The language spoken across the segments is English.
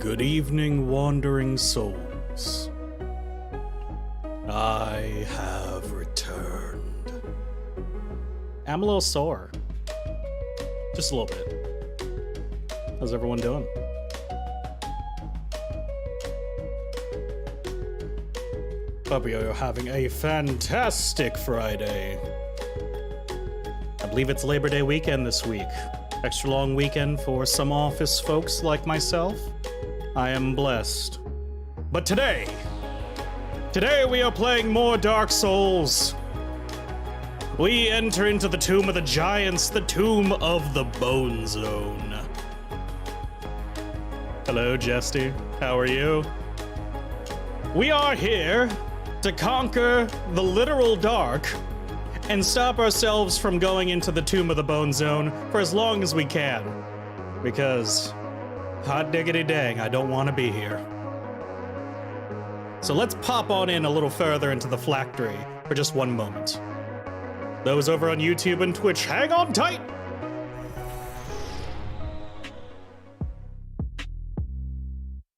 Good evening, wandering souls. I have returned. I'm a little sore. Just a little bit. How's everyone doing? Hope you're having a fantastic Friday. I believe it's Labor Day weekend this week. Extra long weekend for some office folks like myself. I am blessed. But today we are playing more Dark Souls. We enter into the Tomb of the Giants, the Tomb of the Bone Zone. Hello, Jesty. How are you? We are here to conquer the literal dark and stop ourselves from going into the Tomb of the Bone Zone for as long as we can. Because, hot diggity dang, I don't want to be here. So let's pop on in a little further into the phylactery for just one moment. Those over on YouTube and Twitch, hang on tight!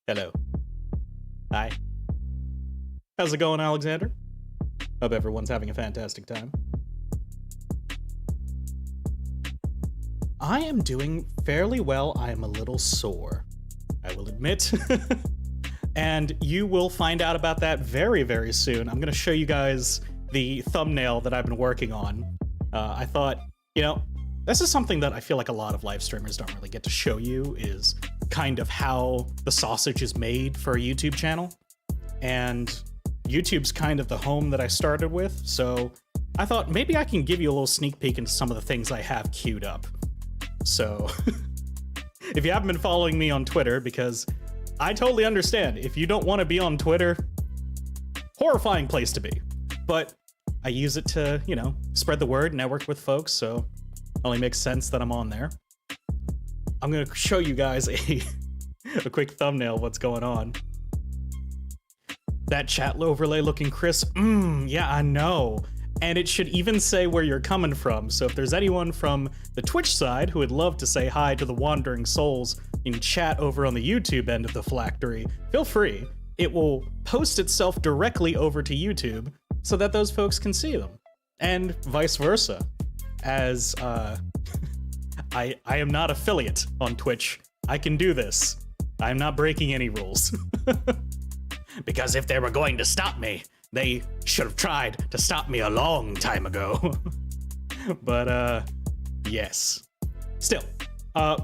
Hello. Hi. How's it going, Alexander? Hope everyone's having a fantastic time. I am doing fairly well. I am a little sore, I will admit. And you will find out about that very, very soon. I'm going to show you guys the thumbnail that I've been working on. I thought, you know, this is something that I feel like a lot of live streamers don't really get to show you, is kind of how the sausage is made for a YouTube channel. And YouTube's kind of the home that I started with, so I thought maybe I can give you a little sneak peek into some of the things I have queued up. So, if you haven't been following me on Twitter, because I totally understand, if you don't want to be on Twitter, horrifying place to be. But I use it to, you know, spread the word, network with folks, so it only makes sense that I'm on there. I'm going to show you guys a quick thumbnail of what's going on. That chat overlay looking crisp. Yeah, I know. And it should even say where you're coming from. So if there's anyone from the Twitch side who would love to say hi to the Wandering Souls in chat over on the YouTube end of the phylactery, feel free. It will post itself directly over to YouTube so that those folks can see them. And vice versa. As I am not affiliate on Twitch. I can do this. I'm not breaking any rules. Because if they were going to stop me, they should have tried to stop me a long time ago. But, yes. Still. Yeah,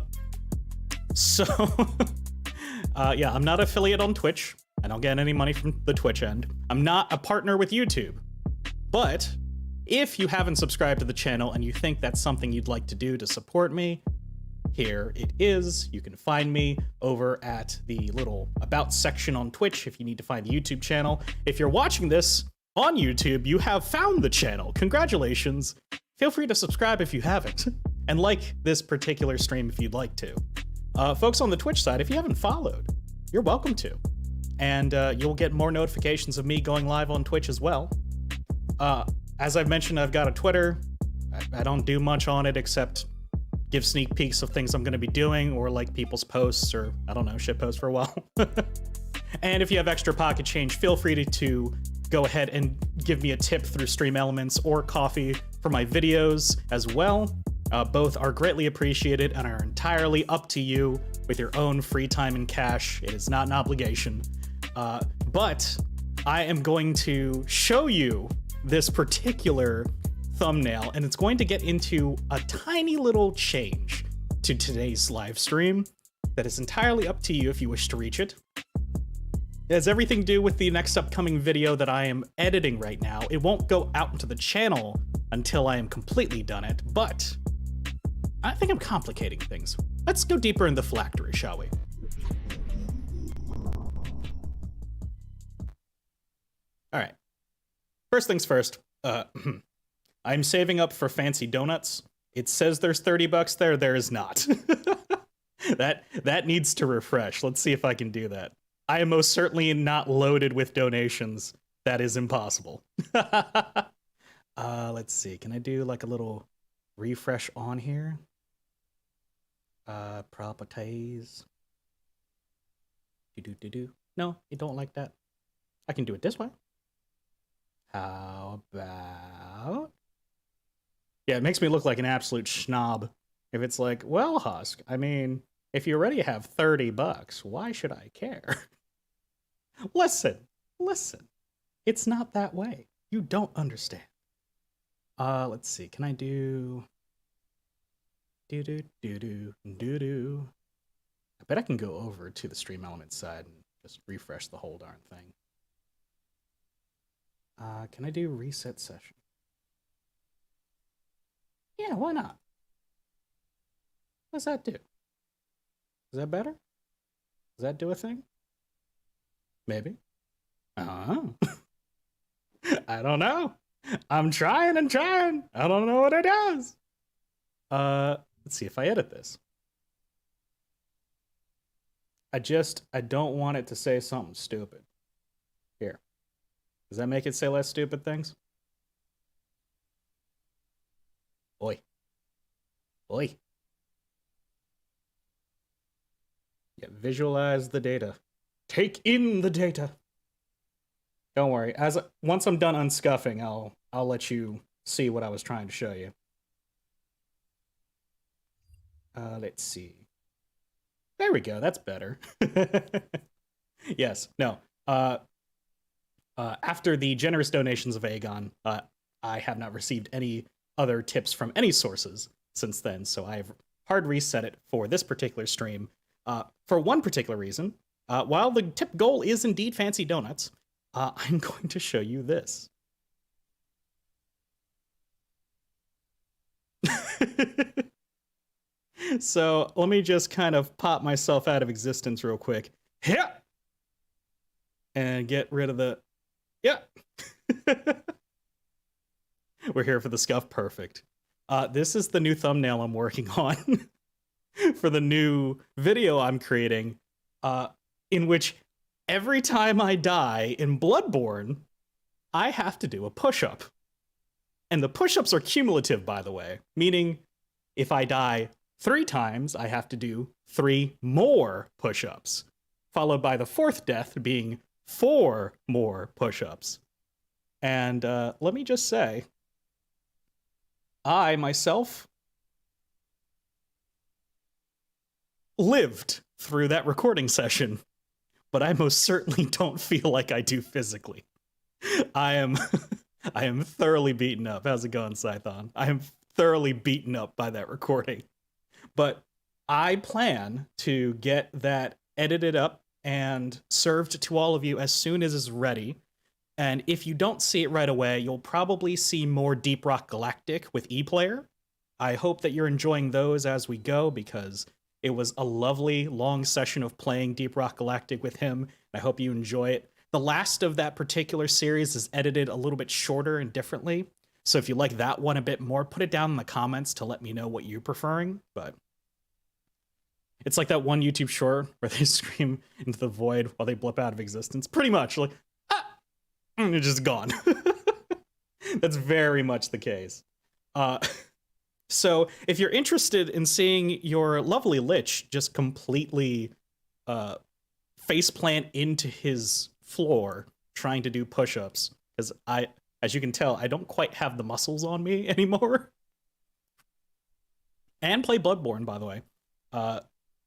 I'm not affiliate on Twitch. I don't get any money from the Twitch end. I'm not a partner with YouTube. But if you haven't subscribed to the channel and you think that's something you'd like to do to support me, here it is. You can find me over at the little About section on Twitch if you need to find the YouTube channel. If you're watching this on YouTube, you have found the channel. Congratulations. Feel free to subscribe if you haven't, and like this particular stream if you'd like to. Folks on the Twitch side, if you haven't followed, you're welcome to. And you'll get more notifications of me going live on Twitch as well. As I've mentioned, I've got a Twitter. I don't do much on it except give sneak peeks of things I'm going to be doing, or like people's posts, or I don't know, shit posts for a while. And if you have extra pocket change, feel free to go ahead and give me a tip through Stream Elements or Coffee for my videos as well. Both are greatly appreciated and are entirely up to you with your own free time and cash. It is not an obligation. But I am going to show you this particular thumbnail, and it's going to get into a tiny little change to today's live stream that is entirely up to you if you wish to reach it. It has everything to do with the next upcoming video that I am editing right now. It won't go out into the channel until I am completely done it, but I think I'm complicating things. Let's go deeper in the phylactery, shall we? All right. First things first. I'm saving up for fancy donuts. It says there's 30 bucks there. There is not. That needs to refresh. Let's see if I can do that. I am most certainly not loaded with donations. That is impossible. Let's see. Can I do like a little refresh on here? Properties. Do. No, you don't like that. I can do it this way. How about... Yeah, it makes me look like an absolute schnob. If it's like, well, Husk, I mean, if you already have $30, why should I care? Listen. It's not that way. You don't understand. Let's see. Can I do... Do. I bet I can go over to the stream element side and just refresh the whole darn thing. Can I do reset session? Yeah, why not? What does that do? Is that better? Does that do a thing? Maybe. I don't know. I'm trying and trying. I don't know what it does. Let's see if I edit this. I don't want it to say something stupid. Here. Does that make it say less stupid things? Oi. Yeah, visualize the data. Take in the data. Don't worry. Once I'm done unscuffing, I'll let you see what I was trying to show you. Let's see. There we go. That's better. Yes. No. After the generous donations of Aegon, I have not received any other tips from any sources since then, so I've hard reset it for this particular stream. For one particular reason, while the tip goal is indeed fancy donuts, I'm going to show you this. So let me just kind of pop myself out of existence real quick. Yeah. And get rid of the... Yeah. We're here for the scuff. Perfect. This is the new thumbnail I'm working on for the new video I'm creating, in which every time I die in Bloodborne, I have to do a push-up. And the push-ups are cumulative, by the way, meaning if I die 3 times, I have to do 3 more push-ups, followed by the 4th death being 4 more push-ups. And let me just say, I myself lived through that recording session, but I most certainly don't feel like I do physically. I am thoroughly beaten up. How's it going, Scython? I am thoroughly beaten up by that recording. But I plan to get that edited up and served to all of you as soon as it's ready. And if you don't see it right away, you'll probably see more Deep Rock Galactic with ePlayer. I hope that you're enjoying those as we go, because it was a lovely long session of playing Deep Rock Galactic with him. I hope you enjoy it. The last of that particular series is edited a little bit shorter and differently. So if you like that one a bit more, put it down in the comments to let me know what you're preferring. But it's like that one YouTube short where they scream into the void while they blip out of existence. Pretty much, like, and it's just gone. That's very much the case. So if you're interested in seeing your lovely Lich just completely faceplant into his floor trying to do push-ups, because as you can tell, I don't quite have the muscles on me anymore. And play Bloodborne, by the way.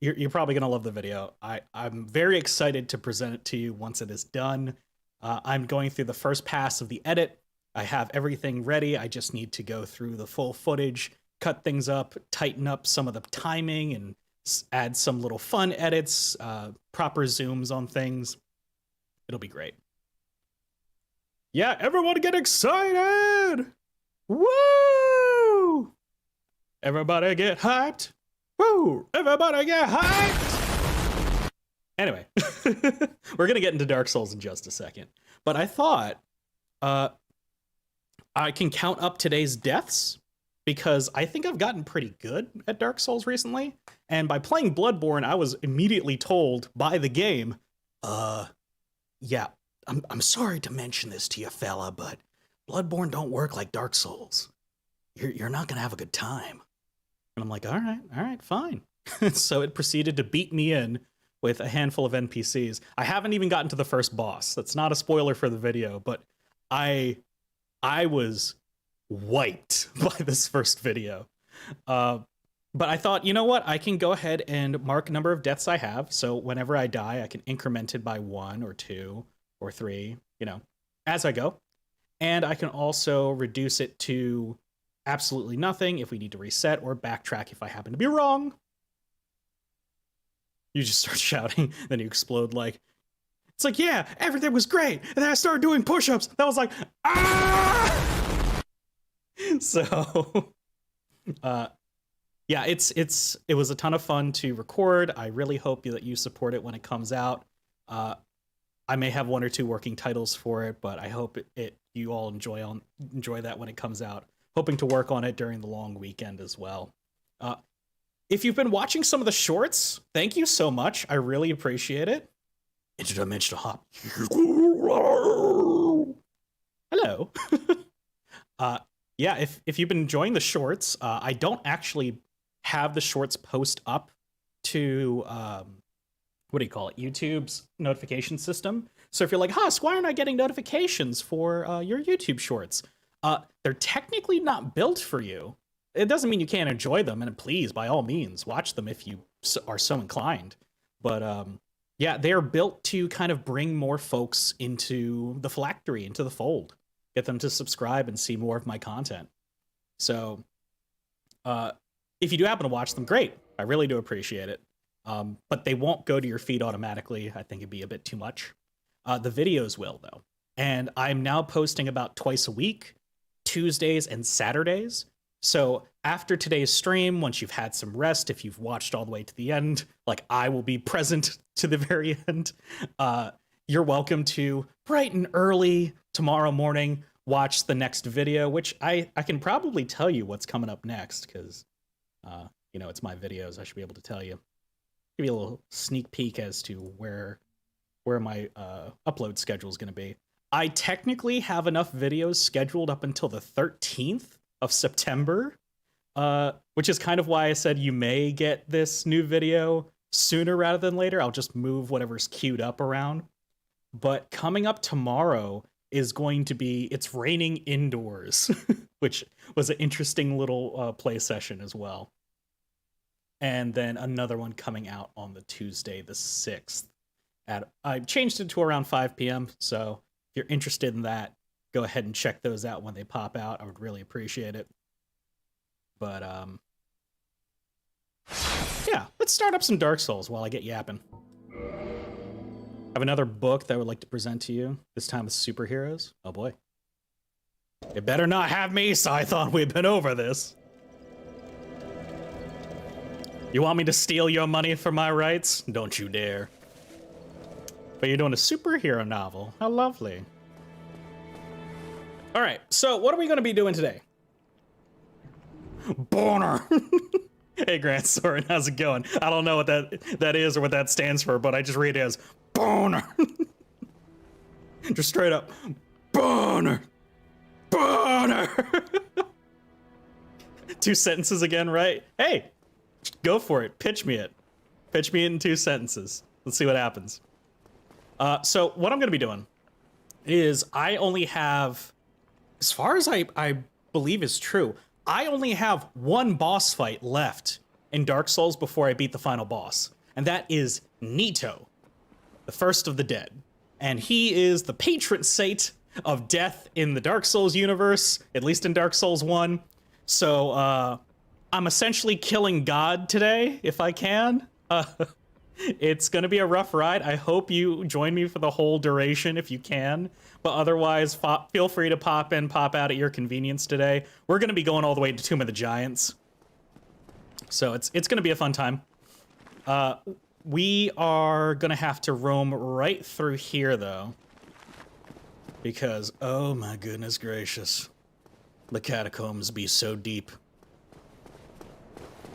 You're probably going to love the video. I'm very excited to present it to you once it is done. I'm going through the first pass of the edit. I have everything ready. I just need to go through the full footage, cut things up, tighten up some of the timing, and add some little fun edits, proper zooms on things. It'll be great. Yeah, everyone get excited! Woo! Everybody get hyped! Woo! Everybody get hyped! Anyway, we're gonna get into Dark Souls in just a second. But I thought I can count up today's deaths, because I think I've gotten pretty good at Dark Souls recently. And by playing Bloodborne, I was immediately told by the game, yeah, I'm sorry to mention this to you, fella, but Bloodborne don't work like Dark Souls. You're not gonna have a good time. And I'm like, all right, fine. So it proceeded to beat me in with a handful of NPCs. I haven't even gotten to the first boss. That's not a spoiler for the video, but I was wiped by this first video. But I thought, you know what? I can go ahead and mark a number of deaths I have. So whenever I die, I can increment it by 1 or 2 or 3, you know, as I go. And I can also reduce it to absolutely nothing if we need to reset, or backtrack if I happen to be wrong. You just start shouting, then you explode like, it's like, yeah, everything was great. And then I started doing push-ups. That was like, ah! So, yeah, it was a ton of fun to record. I really hope that you support it when it comes out. I may have 1 or 2 working titles for it, but I hope you all enjoy that when it comes out. Hoping to work on it during the long weekend as well. If you've been watching some of the shorts, thank you so much. I really appreciate it. Interdimensional hop. Hello. Yeah, if you've been enjoying the shorts, I don't actually have the shorts post up to what do you call it? YouTube's notification system. So if you're like, Husk, why aren't I getting notifications for your YouTube shorts? They're technically not built for you. It doesn't mean you can't enjoy them, and please, by all means, watch them if you are so inclined. But yeah, they are built to kind of bring more folks into the phylactery, into the fold, get them to subscribe and see more of my content. So if you do happen to watch them, great. I really do appreciate it. But they won't go to your feed automatically. I think it'd be a bit too much. The videos will, though. And I'm now posting about twice a week, Tuesdays and Saturdays. So after today's stream, once you've had some rest, if you've watched all the way to the end, like I will be present to the very end, you're welcome to bright and early tomorrow morning watch the next video, which I can probably tell you what's coming up next, because you know, it's my videos. I should be able to tell you. Give you a little sneak peek as to where my upload schedule is going to be. I technically have enough videos scheduled up until the 13th of September, which is kind of why I said you may get this new video sooner rather than later. I'll just move whatever's queued up around. But coming up tomorrow is going to be, it's raining indoors, which was an interesting little play session as well. And then another one coming out on the Tuesday, the 6th. I changed it to around 5 p.m. So if you're interested in that, go ahead and check those out when they pop out. I would really appreciate it. But yeah, let's start up some Dark Souls while I get yapping. I have another book that I would like to present to you, this time with superheroes. Oh boy. It better not have me, so I thought we'd been over this. You want me to steal your money for my rights? Don't you dare. But you're doing a superhero novel. How lovely. All right, so what are we going to be doing today? Boner. Hey, Grant Soren, how's it going? I don't know what that is or what that stands for, but I just read it as boner. Just straight up, boner. Boner. 2 sentences again, right? Hey, go for it. Pitch me it. Pitch me it in 2 sentences. Let's see what happens. So what I'm going to be doing is I only have, as far as I believe is true, I only have 1 boss fight left in Dark Souls before I beat the final boss. And that is Nito, the first of the dead. And he is the patron saint of death in the Dark Souls universe, at least in Dark Souls 1. So I'm essentially killing God today, if I can. It's going to be a rough ride. I hope you join me for the whole duration if you can. But otherwise, feel free to pop in, pop out at your convenience today. We're going to be going all the way to Tomb of the Giants. So it's going to be a fun time. We are going to have to roam right through here, though. Because, oh my goodness gracious. The catacombs be so deep.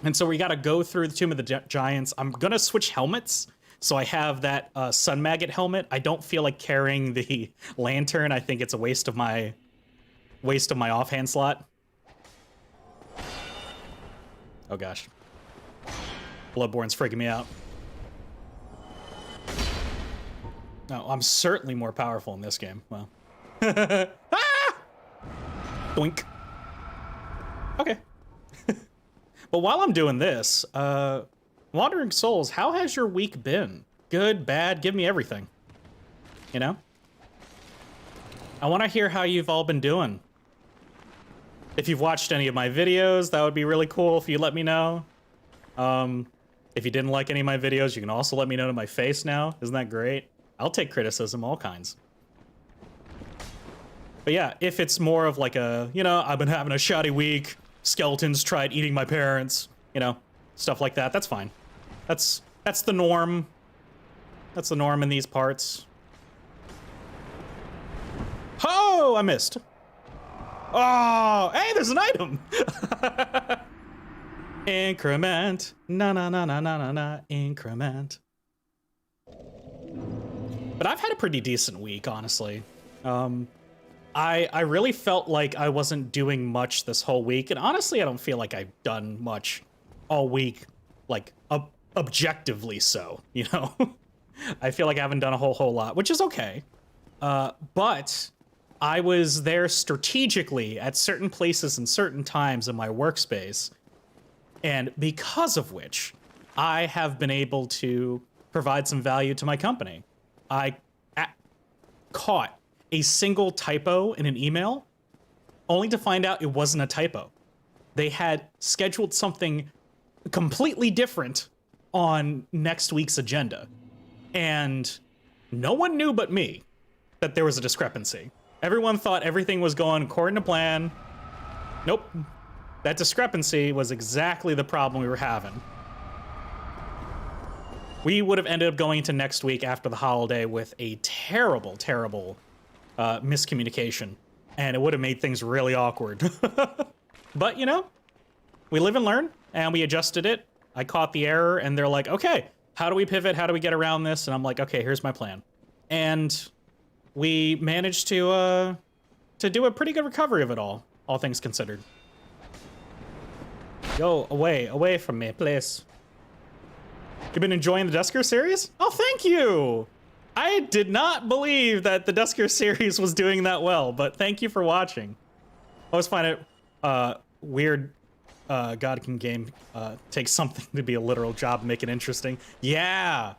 And so we got to go through the Tomb of the Giants. I'm going to switch helmets. So I have that Sun Maggot helmet. I don't feel like carrying the lantern. I think it's a waste of my offhand slot. Oh gosh. Bloodborne's freaking me out. No, I'm certainly more powerful in this game. Well. Ah! Doink. Okay. But while I'm doing this, Wandering Souls, how has your week been? Good, bad, give me everything. You know? I want to hear how you've all been doing. If you've watched any of my videos, that would be really cool if you let me know. If you didn't like any of my videos, you can also let me know to my face now. Isn't that great? I'll take criticism, all kinds. But yeah, if it's more of like a, you know, I've been having a shoddy week, skeletons tried eating my parents, you know, stuff like that, that's fine. That's the norm. That's the norm in these parts. Oh, I missed. Oh, hey, there's an item. Increment. Na na na na na na na. Increment. But I've had a pretty decent week, honestly. I really felt like I wasn't doing much this whole week, and honestly, I don't feel like I've done much all week, like objectively so, you know? I feel like I haven't done a whole lot, which is okay. But I was there strategically at certain places and certain times in my workspace, and because of which, I have been able to provide some value to my company. I caught a single typo in an email, only to find out it wasn't a typo. They had scheduled something completely different on next week's agenda. And no one knew but me that there was a discrepancy. Everyone thought everything was going according to plan. Nope. That discrepancy was exactly the problem we were having. We would have ended up going into next week after the holiday with a terrible, terrible miscommunication. And it would have made things really awkward. But, you know, we live and learn, and we adjusted it. I caught the error, and they're like, okay, how do we pivot? How do we get around this? And I'm like, okay, here's my plan. And we managed to do a pretty good recovery of it all things considered. Go away from me, please. You've been enjoying the Dusker series? Oh, thank you! I did not believe that the Dusker series was doing that well, but thank you for watching. I always find it weird Godkin game takes something to be a literal job and make it interesting. Yeah!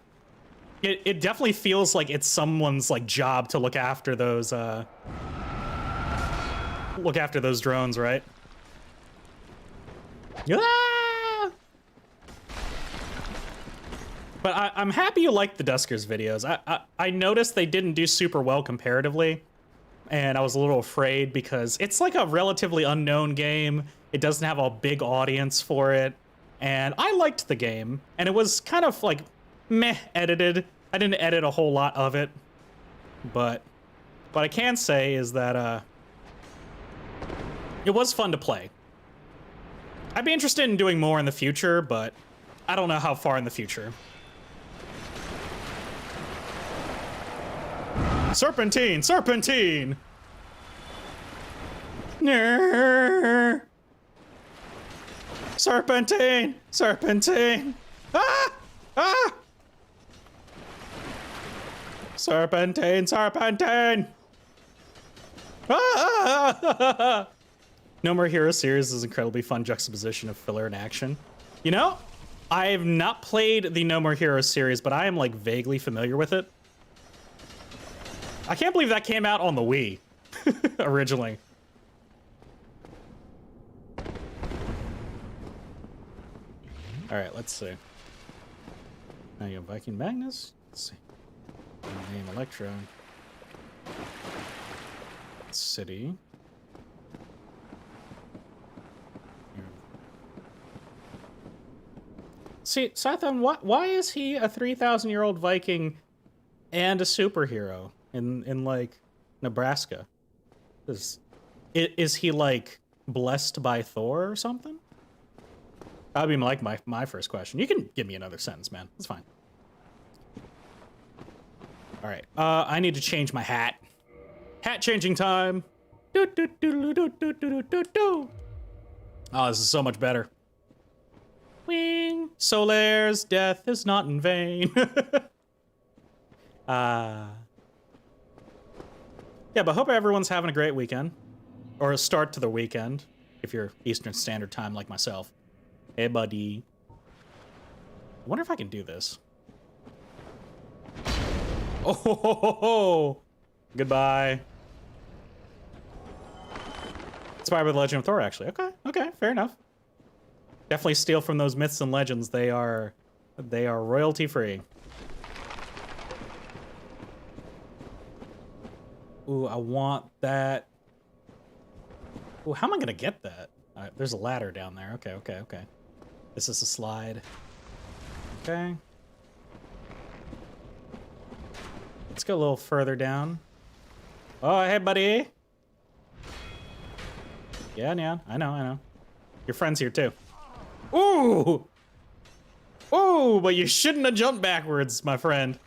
It definitely feels like it's someone's like job to look after those drones, right? Ah! But I'm happy you liked the Duskers videos. I noticed they didn't do super well comparatively, and I was a little afraid because it's like a relatively unknown game. It doesn't have a big audience for it, and I liked the game, and it was kind of like meh edited. I didn't edit a whole lot of it, but what I can say is that it was fun to play. I'd be interested in doing more in the future, but I don't know how far in the future. Serpentine! Serpentine! Nerr. Serpentine! Serpentine! Ah! Ah! Serpentine! Serpentine! Ah! No More Heroes series is an incredibly fun juxtaposition of filler and action. You know, I have not played the No More Heroes series, but I am like vaguely familiar with it. I can't believe that came out on the Wii originally. All right, let's see. Now you have Viking Magnus. Let's see. Name Electro. City. See, Sathan, why is he a 3,000-year-old Viking and a superhero in like Nebraska? Is he like blessed by Thor or something? That'd be like my first question. You can give me another sentence, man. That's fine. All right. I need to change my hat. Hat changing time. Oh, this is so much better. Wing. Solair's death is not in vain. Yeah, but hope everyone's having a great weekend. Or a start to the weekend, if you're Eastern Standard Time like myself. Hey, buddy. I wonder if I can do this. Oh, ho, ho, ho, ho. Goodbye. Inspired by the Legend of Thor, actually. Okay, fair enough. Definitely steal from those myths and legends. They are royalty free. Ooh, I want that. Ooh, how am I gonna get that? All right, there's a ladder down there. Okay. This is a slide. Okay. Let's go a little further down. Oh, hey, buddy. Yeah, I know. Your friend's here, too. Ooh! Ooh, but you shouldn't have jumped backwards, my friend.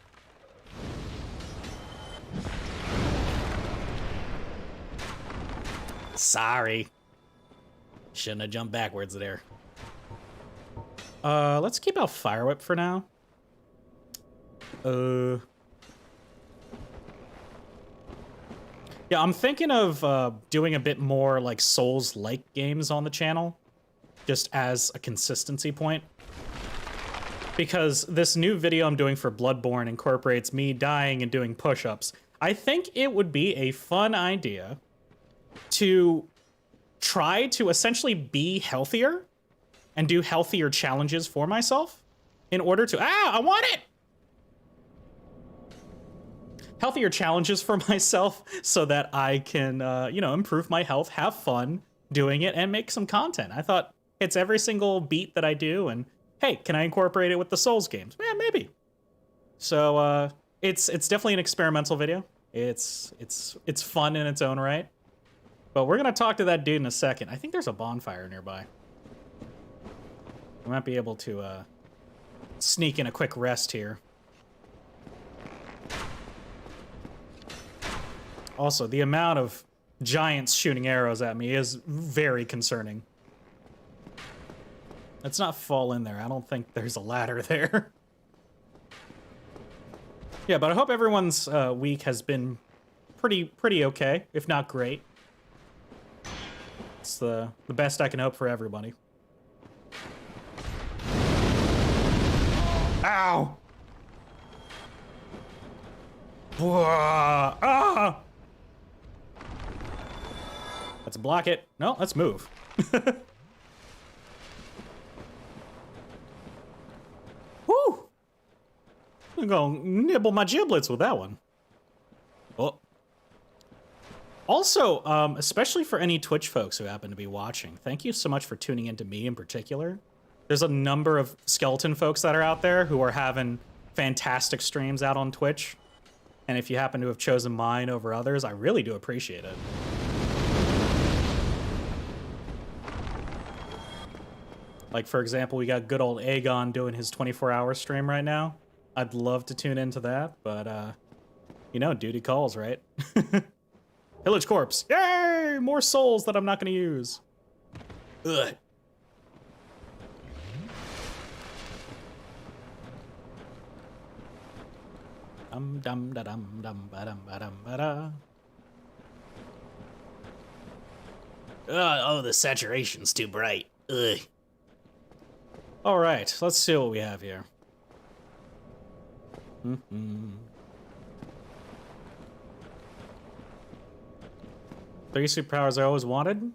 Sorry. Shouldn't have jumped backwards there. Let's keep out Fire Whip for now. Yeah, I'm thinking of doing a bit more like Souls-like games on the channel, just as a consistency point. Because this new video I'm doing for Bloodborne incorporates me dying and doing push-ups. I think it would be a fun idea to try to essentially be healthier and do healthier challenges for myself in order to... I want it! Healthier challenges for myself so that I can, you know, improve my health, have fun doing it, and make some content. I thought it's every single beat that I do, and hey, can I incorporate it with the Souls games? Yeah, maybe. So, it's definitely an experimental video. It's fun in its own right. But we're gonna talk to that dude in a second. I think there's a bonfire nearby. We might be able to, sneak in a quick rest here. Also, the amount of giants shooting arrows at me is very concerning. Let's not fall in there. I don't think there's a ladder there. Yeah, but I hope everyone's week has been pretty okay, if not great. It's the best I can hope for everybody. Ow! Ah! Let's block it. No, let's move. Woo! I'm gonna nibble my giblets with that one. Oh. Also, especially for any Twitch folks who happen to be watching, thank you so much for tuning into me in particular. There's a number of skeleton folks that are out there who are having fantastic streams out on Twitch. And if you happen to have chosen mine over others, I really do appreciate it. Like, for example, we got good old Aegon doing his 24-hour stream right now. I'd love to tune into that, but, you know, duty calls, right? Pillage Corpse. Yay! More souls that I'm not going to use. Ugh. Oh, the saturation's too bright. Ugh. All right, let's see what we have here. Three superpowers I always wanted?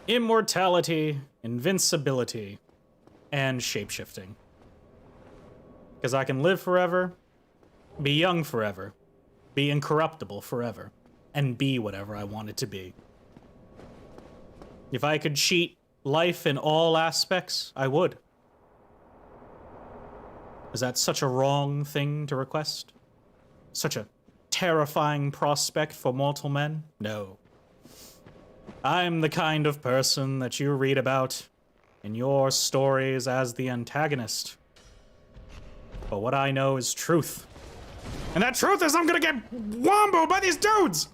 Immortality, invincibility, and shapeshifting. Because I can live forever, be young forever, be incorruptible forever, and be whatever I want it to be. If I could cheat life in all aspects, I would. Is that such a wrong thing to request? Such a terrifying prospect for mortal men? No. I'm the kind of person that you read about in your stories as the antagonist. But what I know is truth. And that truth is I'm gonna get womboed by these dudes!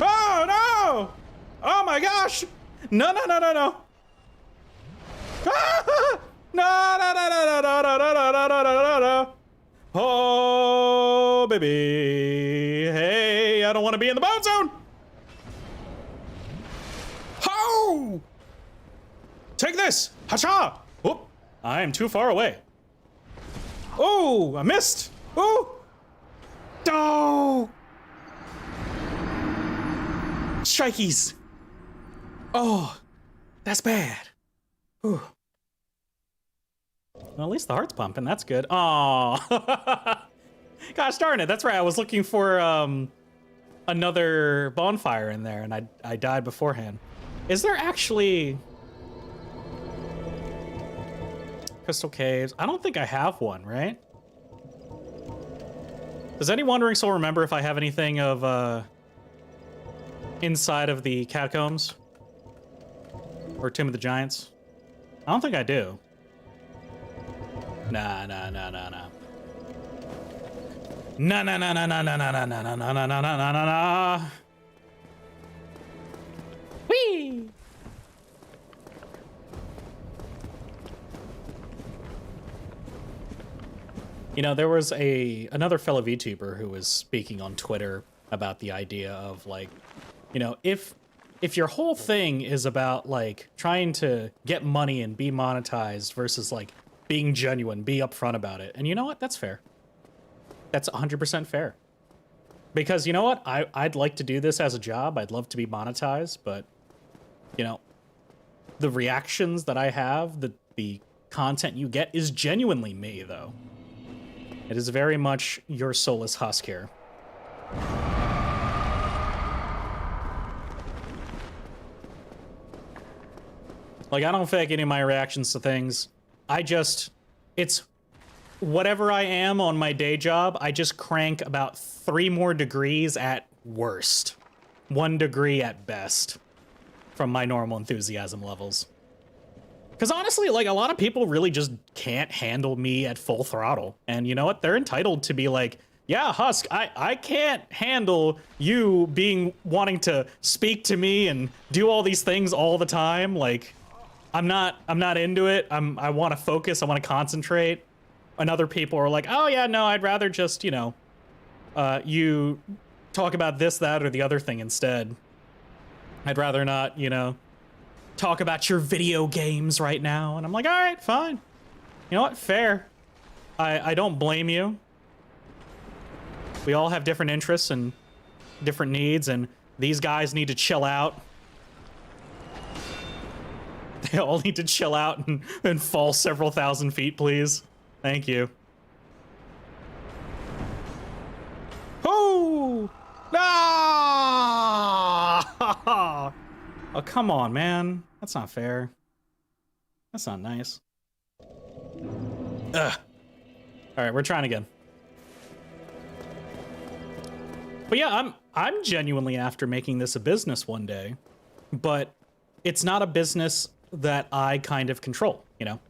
Oh, no! Oh my gosh! No, no, no, no, no! Ah! No, no, no, no, no, no, no, no, no, no, no, no, no! Oh! baby. Hey, I don't want to be in the bone zone. Ho! Take this. Hacha! Whoop. I am too far away. Oh, I missed. Oh. Oh. Strikeys. Oh, that's bad. Whew. Well, at least the heart's pumping. That's good. Oh, gosh darn it. That's right. I was looking for another bonfire in there, and I died beforehand. Is there actually crystal caves? I don't think I have one, right? Does any wandering soul remember if I have anything of inside of the catacombs or Tomb of the Giants? I don't think I do. Nah. Whee! You know, there was another fellow VTuber who was speaking on Twitter about the idea of, like, you know, if your whole thing is about, like, trying to get money and be monetized versus, like, being genuine, be upfront about it. And you know what? That's fair. That's 100% fair. Because you know what? I'd like to do this as a job. I'd love to be monetized, but, you know, the reactions that I have, the content you get is genuinely me, though. It is very much your Soulless Husk here. Like, I don't fake any of my reactions to things. It's whatever I am on my day job, I just crank about 3 more degrees at worst. 1 degree at best from my normal enthusiasm levels. Because honestly, like, a lot of people really just can't handle me at full throttle. And you know what? They're entitled to be like, yeah, Husk, I can't handle you wanting to speak to me and do all these things all the time. Like, I'm not into it. I want to focus. I want to concentrate. And other people are like, oh yeah, no, I'd rather just, you know, you talk about this, that, or the other thing instead. I'd rather not, you know, talk about your video games right now. And I'm like, all right, fine. You know what? Fair. I don't blame you. We all have different interests and different needs, and these guys need to chill out. They all need to chill out and fall several thousand feet, please. Thank you. Oh! Ah! Oh, come on, man. That's not fair. That's not nice. Ugh. All right, we're trying again. But yeah, I'm genuinely after making this a business one day, but it's not a business that I kind of control, you know?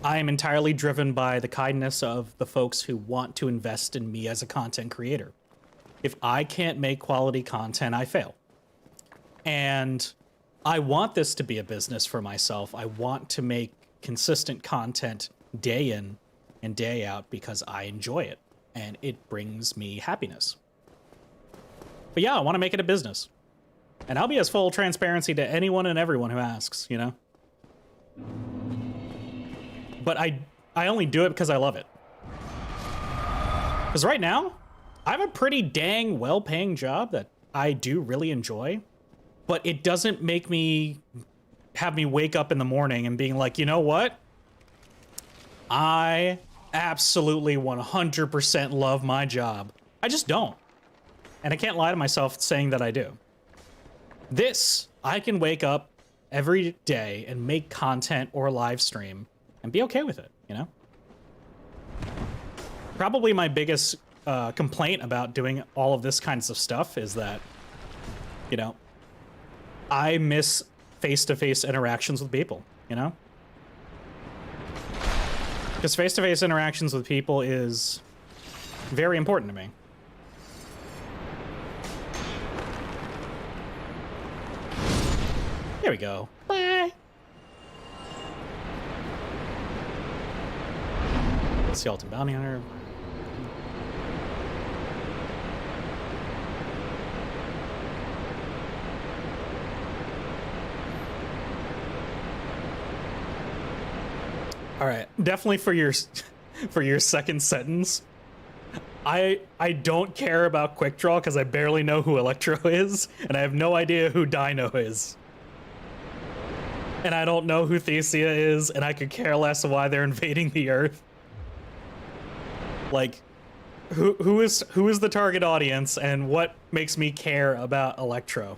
I am entirely driven by the kindness of the folks who want to invest in me as a content creator. If I can't make quality content, I fail. And I want this to be a business for myself. I want to make consistent content day in and day out because I enjoy it and it brings me happiness. But yeah, I want to make it a business. And I'll be as full transparency to anyone and everyone who asks, you know? But I only do it because I love it. Because right now, I have a pretty dang well-paying job that I do really enjoy, but it doesn't make me have me wake up in the morning and being like, you know what? I absolutely 100% love my job. I just don't. And I can't lie to myself saying that I do. This, I can wake up every day and make content or live stream and be okay with it, you know? Probably my biggest complaint about doing all of this kinds of stuff is that, you know, I miss face-to-face interactions with people, you know? Because face-to-face interactions with people is very important to me. There we go. Bye. Let's see, Ultimate Bounty Hunter. All right, definitely for your second sentence. I don't care about quick draw because I barely know who Electro is, and I have no idea who Dino is. And I don't know who Thesia is, and I could care less why they're invading the Earth. Like, who is the target audience, and what makes me care about Electro?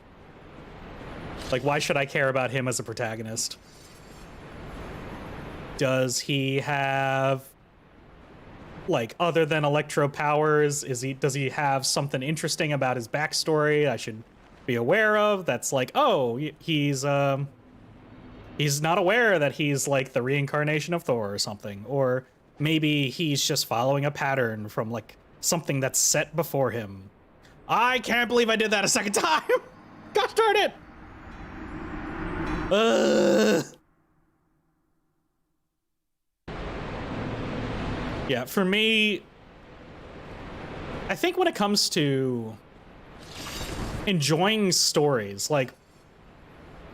Like, why should I care about him as a protagonist? Does he have, like, other than Electro powers, does he have something interesting about his backstory I should be aware of? That's like, oh, he's not aware that he's like the reincarnation of Thor or something, or maybe he's just following a pattern from like something that's set before him. I can't believe I did that a second time. Gosh darn it. Yeah, for me, I think when it comes to enjoying stories, like,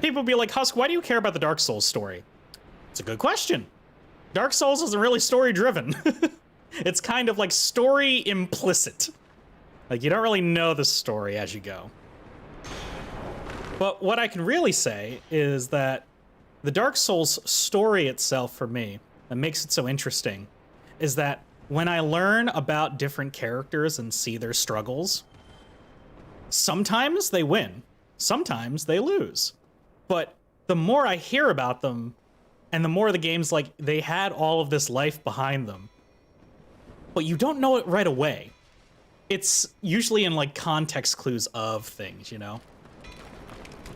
people be like, Husk, why do you care about the Dark Souls story? It's a good question. Dark Souls isn't really story driven. It's kind of like story implicit. Like, you don't really know the story as you go. But what I can really say is that the Dark Souls story itself, for me, that makes it so interesting, is that when I learn about different characters and see their struggles, sometimes they win, sometimes they lose. But the more I hear about them, and the more the game's like, they had all of this life behind them, but you don't know it right away. It's usually in like context clues of things, you know?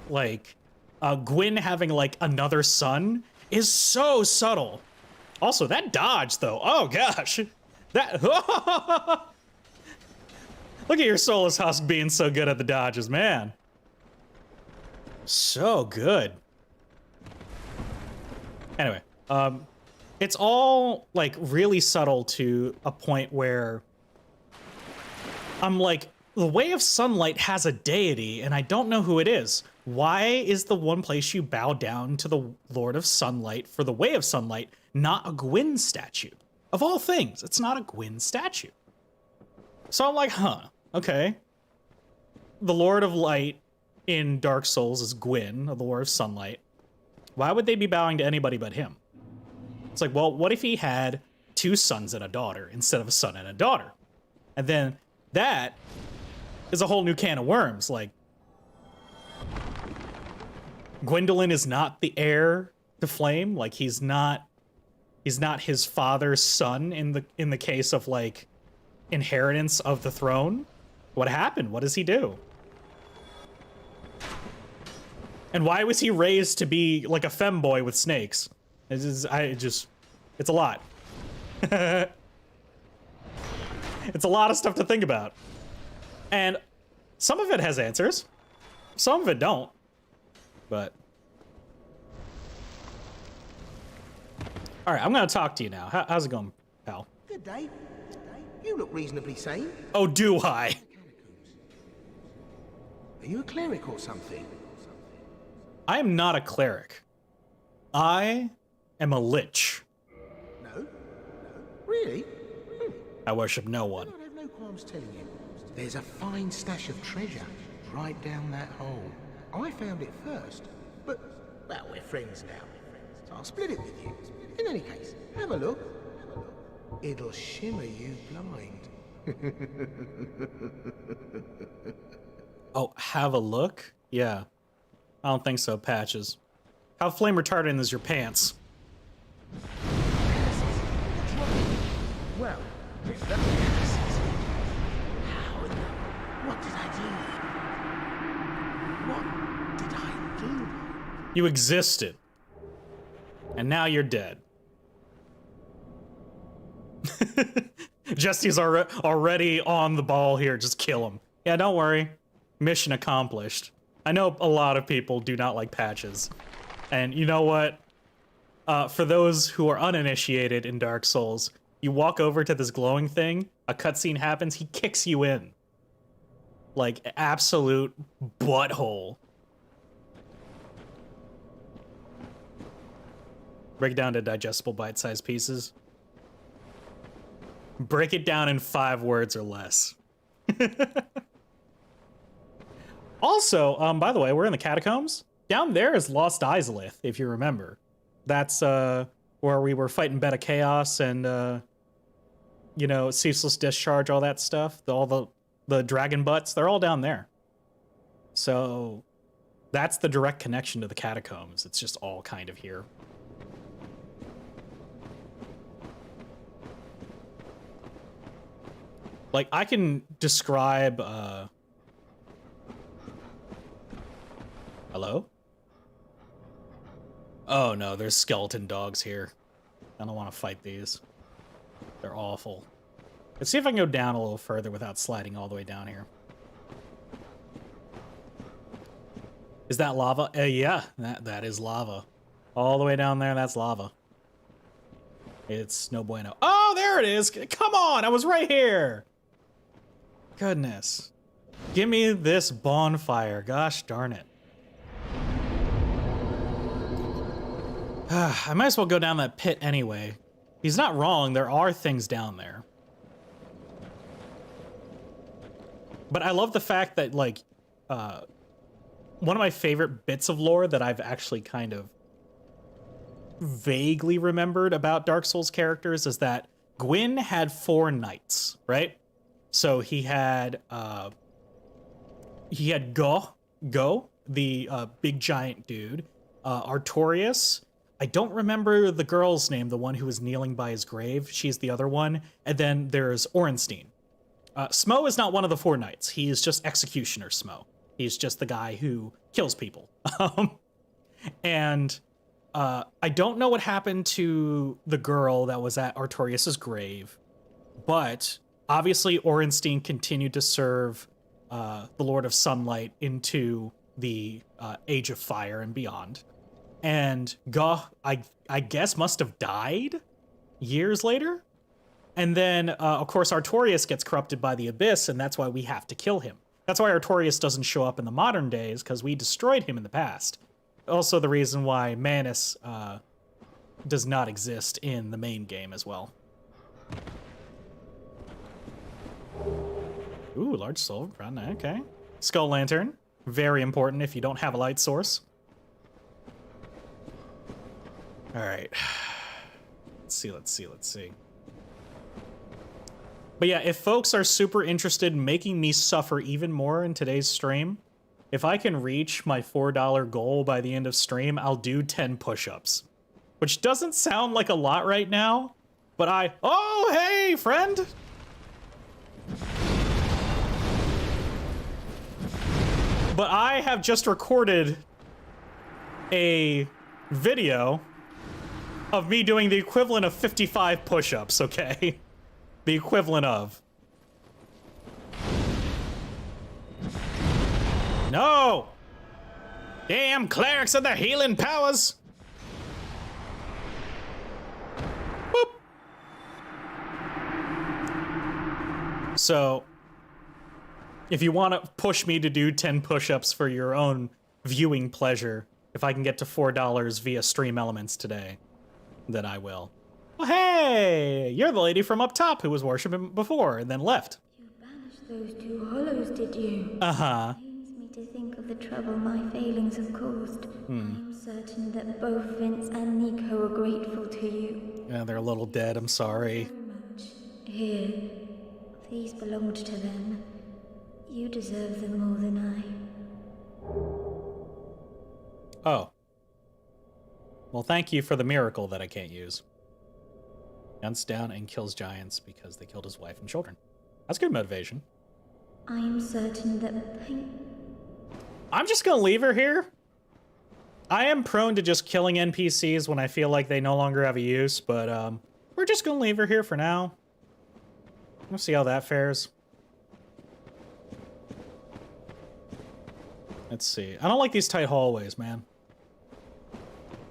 Like, Gwyn having like another son is so subtle. Also, that dodge though, oh gosh. That, look at your Soulless Husk being so good at the dodges, man. So good. Anyway, it's all like really subtle to a point where I'm like, the Way of Sunlight has a deity and I don't know who it is. Why is the one place you bow down to the Lord of Sunlight for the Way of Sunlight not a Gwyn statue? Of all things, it's not a Gwyn statue. So I'm like, huh, okay. The Lord of Light in Dark Souls is Gwyn, the Lord of Sunlight. Why would they be bowing to anybody but him? It's like, well, what if he had 2 sons and a daughter instead of a son and a daughter? And then that is a whole new can of worms. Like, Gwendolyn is not the heir to Flame. Like, he's not his father's son in the case of like inheritance of the throne. What happened? What does he do? And why was he raised to be like a femboy with snakes? It's a lot. It's a lot of stuff to think about. And some of it has answers. Some of it don't. But all right, I'm gonna talk to you now. How's it going, pal? Good day. You look reasonably sane. Oh, do I? Are you a cleric or something? I am not a cleric. I am a lich. No? Really? I worship no one. I have no qualms telling you. There's a fine stash of treasure right down that hole. I found it first, but, well, we're friends now. So I'll split it with you. In any case, have a look. It'll shimmer you blind. Oh, have a look? Yeah. I don't think so, Patches. How flame retardant is your pants? Well, if that... How in the... What did I do? What did I do? You existed. And now you're dead. Jesse's already on the ball here. Just kill him. Yeah, don't worry. Mission accomplished. I know a lot of people do not like Patches. And you know what? For those who are uninitiated in Dark Souls, you walk over to this glowing thing, a cutscene happens, he kicks you in. Like, absolute butthole. Break it down to digestible bite-sized pieces. Break it down in 5 words or less. Also, by the way, we're in the catacombs. Down there is Lost Izalith, if you remember. That's where we were fighting Beta Chaos and, you know, Ceaseless Discharge, all that stuff. All the dragon butts, they're all down there. So that's the direct connection to the catacombs. It's just all kind of here. Like, I can describe, hello? Oh no, there's skeleton dogs here. I don't want to fight these. They're awful. Let's see if I can go down a little further without sliding all the way down here. Is that lava? Yeah, that is lava. All the way down there, that's lava. It's no bueno. Oh, there it is! Come on, I was right here! Goodness. Give me this bonfire. Gosh darn it. I might as well go down that pit anyway. He's not wrong. There are things down there. But I love the fact that, like, one of my favorite bits of lore that I've actually kind of vaguely remembered about Dark Souls characters is that Gwyn had 4 knights, right? So he had Go, the big giant dude, Artorias. I don't remember the girl's name, the one who was kneeling by his grave. She's the other one. And then there's Orenstein. Smo is not one of the 4 knights. He is just Executioner Smo. He's just the guy who kills people. And I don't know what happened to the girl that was at Artorias' grave, but obviously Orenstein continued to serve the Lord of Sunlight into the Age of Fire and beyond. And Goh, I guess, must have died years later. And then, of course, Artorias gets corrupted by the Abyss, and that's why we have to kill him. That's why Artorias doesn't show up in the modern days, because we destroyed him in the past. Also the reason why Manus does not exist in the main game as well. Ooh, large soul, okay. Skull Lantern, very important if you don't have a light source. All right, let's see. But yeah, if folks are super interested in making me suffer even more in today's stream, if I can reach my $4 goal by the end of stream, I'll do 10 push-ups. Which doesn't sound like a lot right now, but oh, hey, friend! But I have just recorded a video of me doing the equivalent of 55 push-ups, okay? The equivalent of. No! Damn clerics and their healing powers! Boop! So, if you want to push me to do 10 push-ups for your own viewing pleasure, if I can get to $4 via Stream Elements today, then I will. Well, hey! You're the lady from up top who was worshipping before and then left. You banished those 2 hollows, did you? Uh-huh. Pains me to think of the trouble my failings have caused. I am certain that both Vince and Nico are grateful to you. Yeah, they're a little dead, I'm sorry. Very much. Here, these belonged to them. You deserve them more than I. Oh. Well, thank you for the miracle that I can't use. Hunts down and kills giants because they killed his wife and children. That's good motivation. I am certain that pain... I'm just gonna leave her here. I am prone to just killing NPCs when I feel like they no longer have a use, but we're just gonna leave her here for now. We'll see how that fares. Let's see. I don't like these tight hallways, man.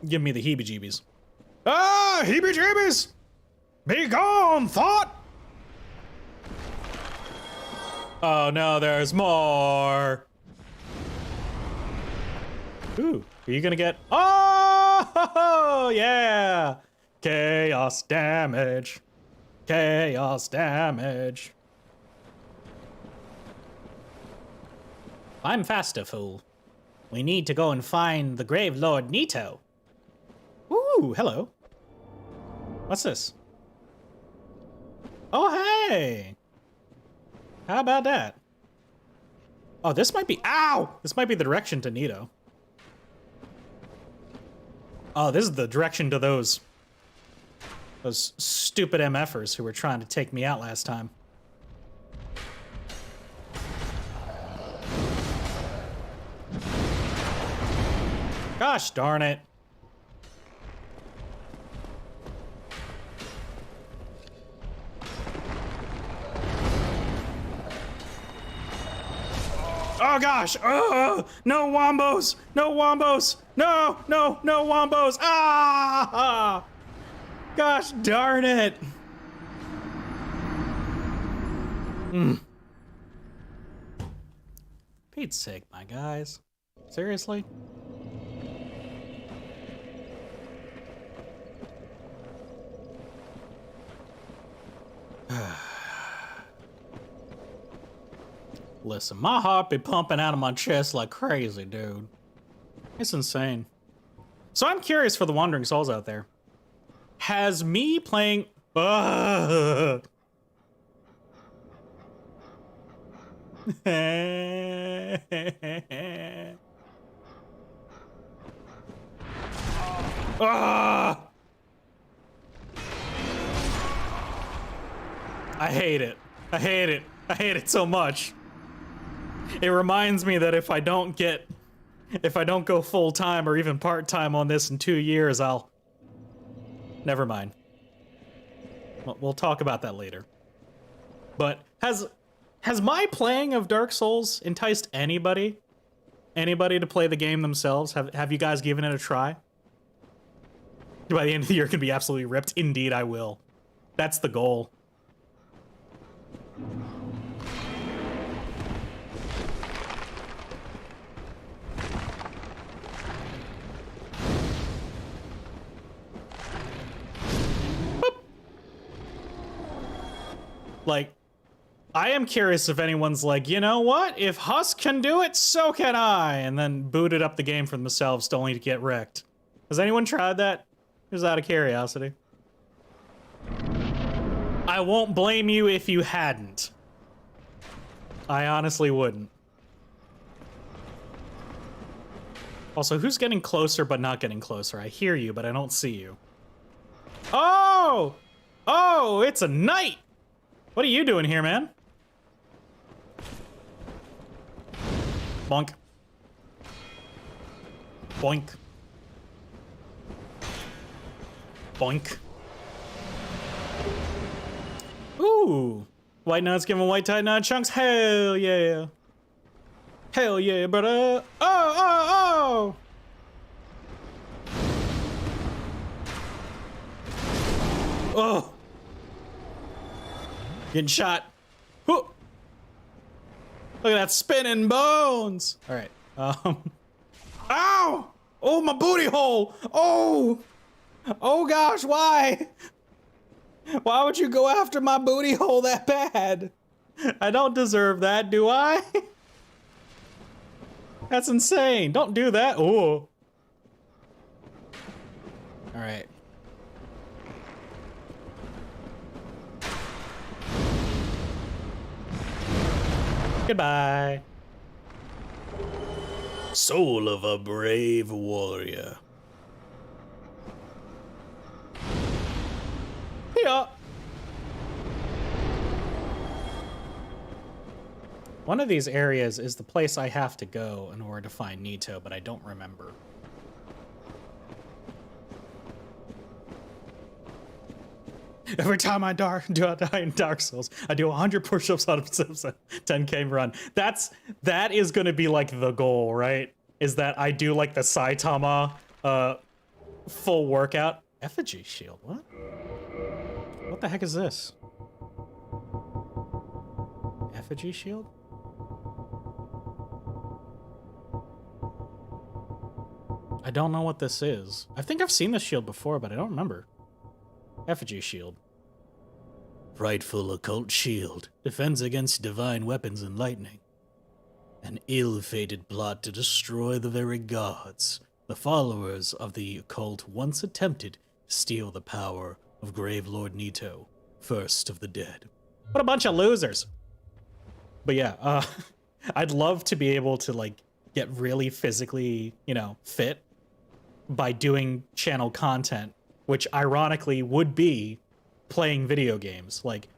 Give me the heebie-jeebies. Ah, heebie-jeebies! Be gone, thought! Oh no, there's more! Ooh, are you gonna get... Oh! Oh, yeah! Chaos damage. Chaos damage. I'm Fastafool. We need to go and find the Grave Lord Nito. Ooh, hello. What's this? Oh, hey! How about that? Oh, this might be, ow! This might be the direction to Nito. Oh, this is the direction to those stupid MFers who were trying to take me out last time. Gosh darn it. Oh gosh! Oh, no wombos! No wombos! No! No! No wombos! Ah! Gosh darn it! Pete's sake, my guys. Seriously? Listen, my heart be pumping out of my chest like crazy, dude. It's insane. So I'm curious for the Wandering Souls out there. Has me playing... I hate it. I hate it. I hate it so much. It reminds me that if I don't go full-time or even part-time on this in 2 years, never mind. We'll talk about that later. But has my playing of Dark Souls enticed anybody to play the game themselves? Have you guys given it a try? By the end of the year, it can be absolutely ripped. Indeed, I will. That's the goal. Like, I am curious if anyone's like, you know what? If Husk can do it, so can I! And then booted up the game for themselves only to get wrecked. Has anyone tried that? Just out of curiosity. I won't blame you if you hadn't. I honestly wouldn't. Also, who's getting closer but not getting closer? I hear you, but I don't see you. Oh! Oh, it's a knight! What are you doing here, man? Bonk. Boink. Boink. Ooh. White Knight's giving White Tight Knight chunks? Hell yeah. Hell yeah, brother. Oh, oh, oh! Oh. Getting shot. Whoa. Look at that spinning bones. All right. Ow! Oh, my booty hole. Oh. Oh gosh, why? Why would you go after my booty hole that bad? I don't deserve that, do I? That's insane. Don't do that. Oh. All right. Goodbye. Soul of a brave warrior. Yeah. One of these areas is the place I have to go in order to find Nito, but I don't remember. Every time I die in Dark Souls, I do 100 push-ups on a 10K run. That is gonna be like the goal, right? Is that I do like the Saitama full workout. Effigy shield, what? What the heck is this? Effigy shield? I don't know what this is. I think I've seen this shield before, but I don't remember. Effigy shield. Frightful occult shield. Defends against divine weapons and lightning. An ill-fated plot to destroy the very gods. The followers of the occult once attempted to steal the power of Grave Lord Nito, first of the dead. What a bunch of losers. But yeah, I'd love to be able to, like, get really physically, you know, fit by doing channel content, which ironically would be playing video games. Like,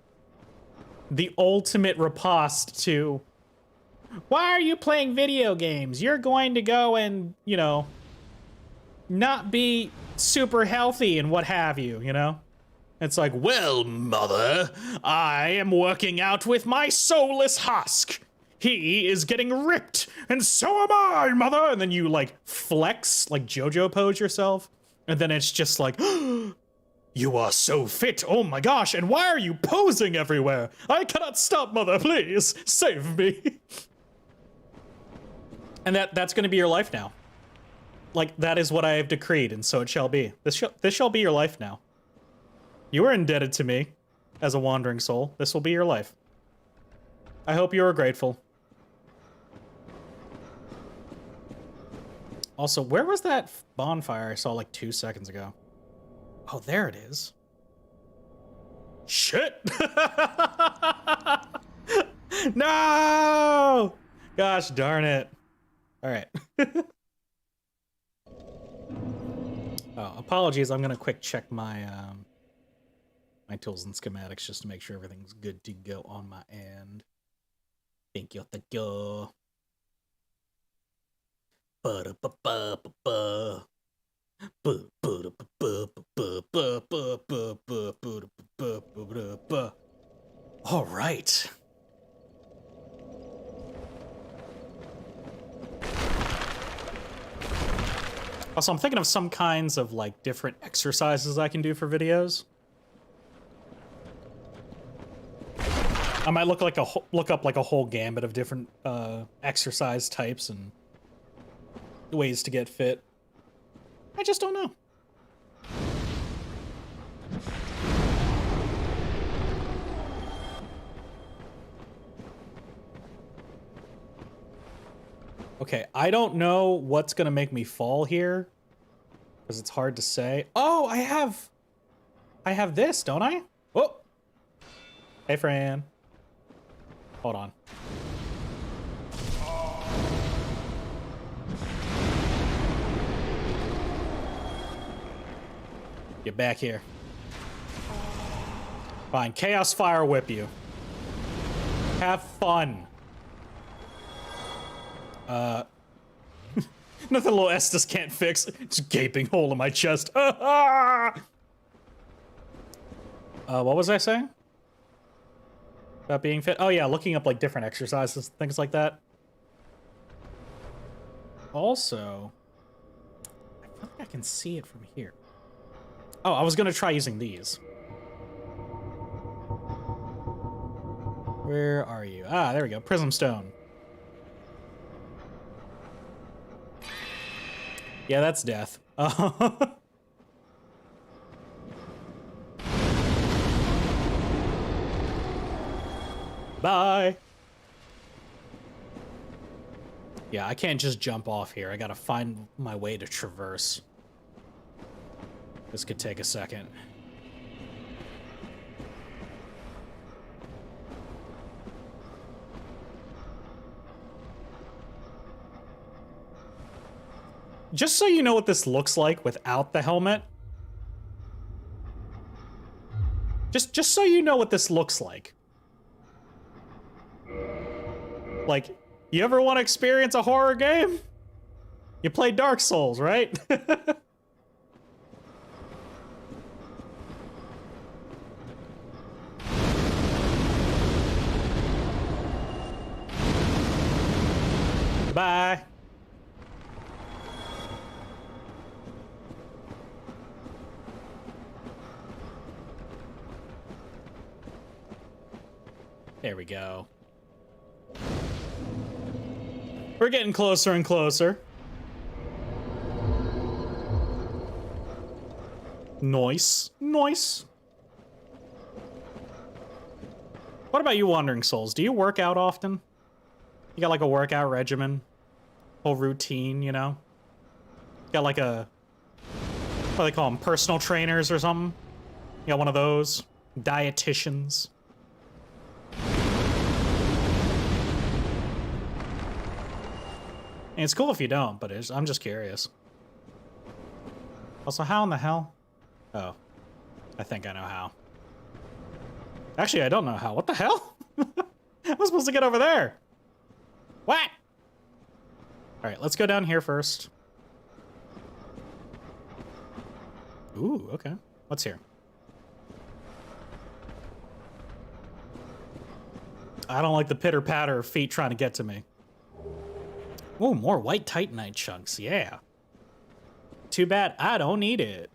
the ultimate riposte to, why are you playing video games? You're going to go and, you know, not be super healthy and what have you, you know? It's like, well, mother, I am working out with my Soulless Husk. He is getting ripped, and so am I, mother. And then you, like, flex, like JoJo pose yourself. And then it's just like, you are so fit, oh my gosh, and why are you posing everywhere? I cannot stop, mother, please, save me. And that's gonna be your life now. Like, that is what I have decreed, and so it shall be. This shall be your life now. You are indebted to me as a wandering soul. This will be your life. I hope you are grateful. Also, where was that bonfire I saw like 2 seconds ago? Oh, there it is. Shit! No! Gosh darn it. All right. Oh, apologies. I'm gonna quick check my my tools and schematics just to make sure everything's good to go on my end. Thank you. Thank you. All right. Also, I'm thinking of some kinds of, like, different exercises I can do for videos. I might look up like a whole gambit of different exercise types and ways to get fit. I just don't know. Okay, I don't know what's gonna make me fall here, because it's hard to say. Oh, I have this, don't I? Oh, hey, Fran. Hold on. Get back here. Fine, Chaos Fire Whip you. Have fun. Nothing little Estes can't fix. It's a gaping hole in my chest. What was I saying? About being fit? Oh yeah, looking up like different exercises, things like that. Also, I feel like I can see it from here. Oh, I was gonna try using these. Where are you? Ah, there we go. Prism Stone. Yeah, that's death. Bye. Yeah, I can't just jump off here. I gotta find my way to traverse. This could take a second. Just so you know what this looks like without the helmet. Just so you know what this looks like. Like, you ever want to experience a horror game? You play Dark Souls, right? Bye. There we go. We're getting closer and closer. Nice. Nice. What about you, Wandering Souls? Do you work out often? You got like a workout regimen? Whole routine, you know? You got like a... what do they call them? Personal trainers or something? You got one of those? Dietitians? And it's cool if you don't, but I'm just curious. Also, how in the hell? Oh. I think I know how. Actually, I don't know how. What the hell? How am I supposed to get over there? What? Alright, let's go down here first. Ooh, okay. What's here? I don't like the pitter-patter of feet trying to get to me. Ooh, more white titanite chunks, yeah. Too bad I don't need it.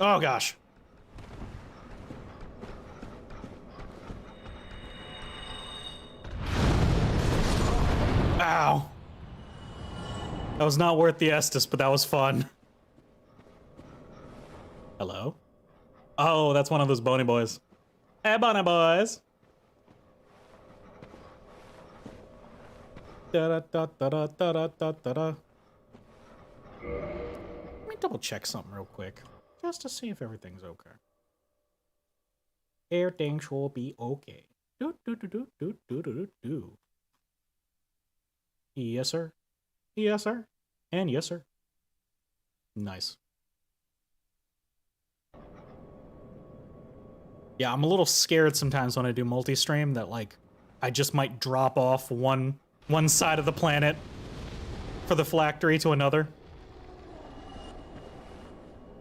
Oh gosh. Ow. That was not worth the Estus, but that was fun. Hello? Oh, that's one of those bony boys. Hey, bony boys. Da-da-da-da-da-da-da-da. Let me double check something real quick, just to see if everything's okay. Everything will be okay. Do. Yes, sir. Yes, sir. And yes, sir. Nice. Yeah, I'm a little scared sometimes when I do multi-stream that, like, I just might drop off one side of the planet for the phylactery to another.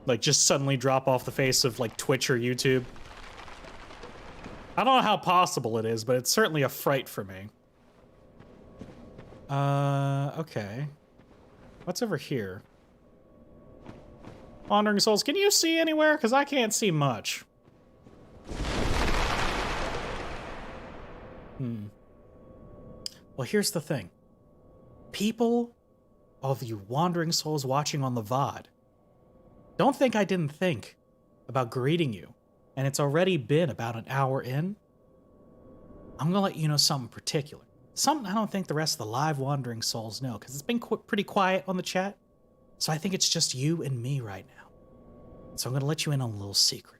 Like, just suddenly drop off the face of, like, Twitch or YouTube. I don't know how possible it is, but it's certainly a fright for me. Okay. What's over here? Wandering Souls, can you see anywhere? Because I can't see much. Well, here's the thing. People of you Wandering Souls watching on the VOD, don't think I didn't think about greeting you, and it's already been about an hour in. I'm gonna let you know something particular. Something I don't think the rest of the live Wandering Souls know, because it's been pretty quiet on the chat, so I think it's just you and me right now. So I'm gonna let you in on a little secret.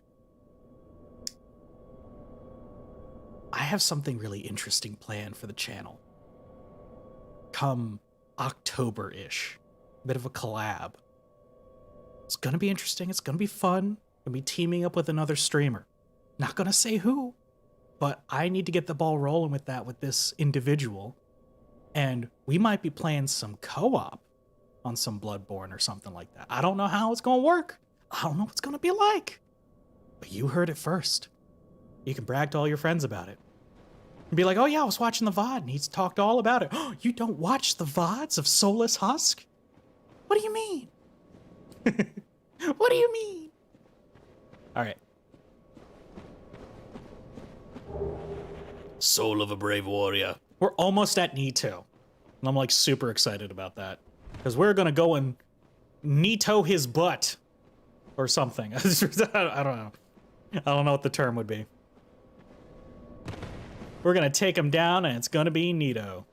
I have something really interesting planned for the channel. Come October-ish. A bit of a collab. It's gonna be interesting, it's gonna be fun. I'm gonna be teaming up with another streamer. Not gonna say who, but I need to get the ball rolling with that with this individual. And we might be playing some co-op on some Bloodborne or something like that. I don't know how it's gonna work. I don't know what it's gonna be like. But you heard it first. You can brag to all your friends about it. And be like, oh yeah, I was watching the VOD and he's talked all about it. Oh, you don't watch the VODs of Soulless Husk? What do you mean? What do you mean? All right. Soul of a brave warrior. We're almost at Nito. And I'm like super excited about that. Because we're gonna go and Nito his butt. Or something. I don't know. I don't know what the term would be. We're gonna take him down and it's gonna be Nito.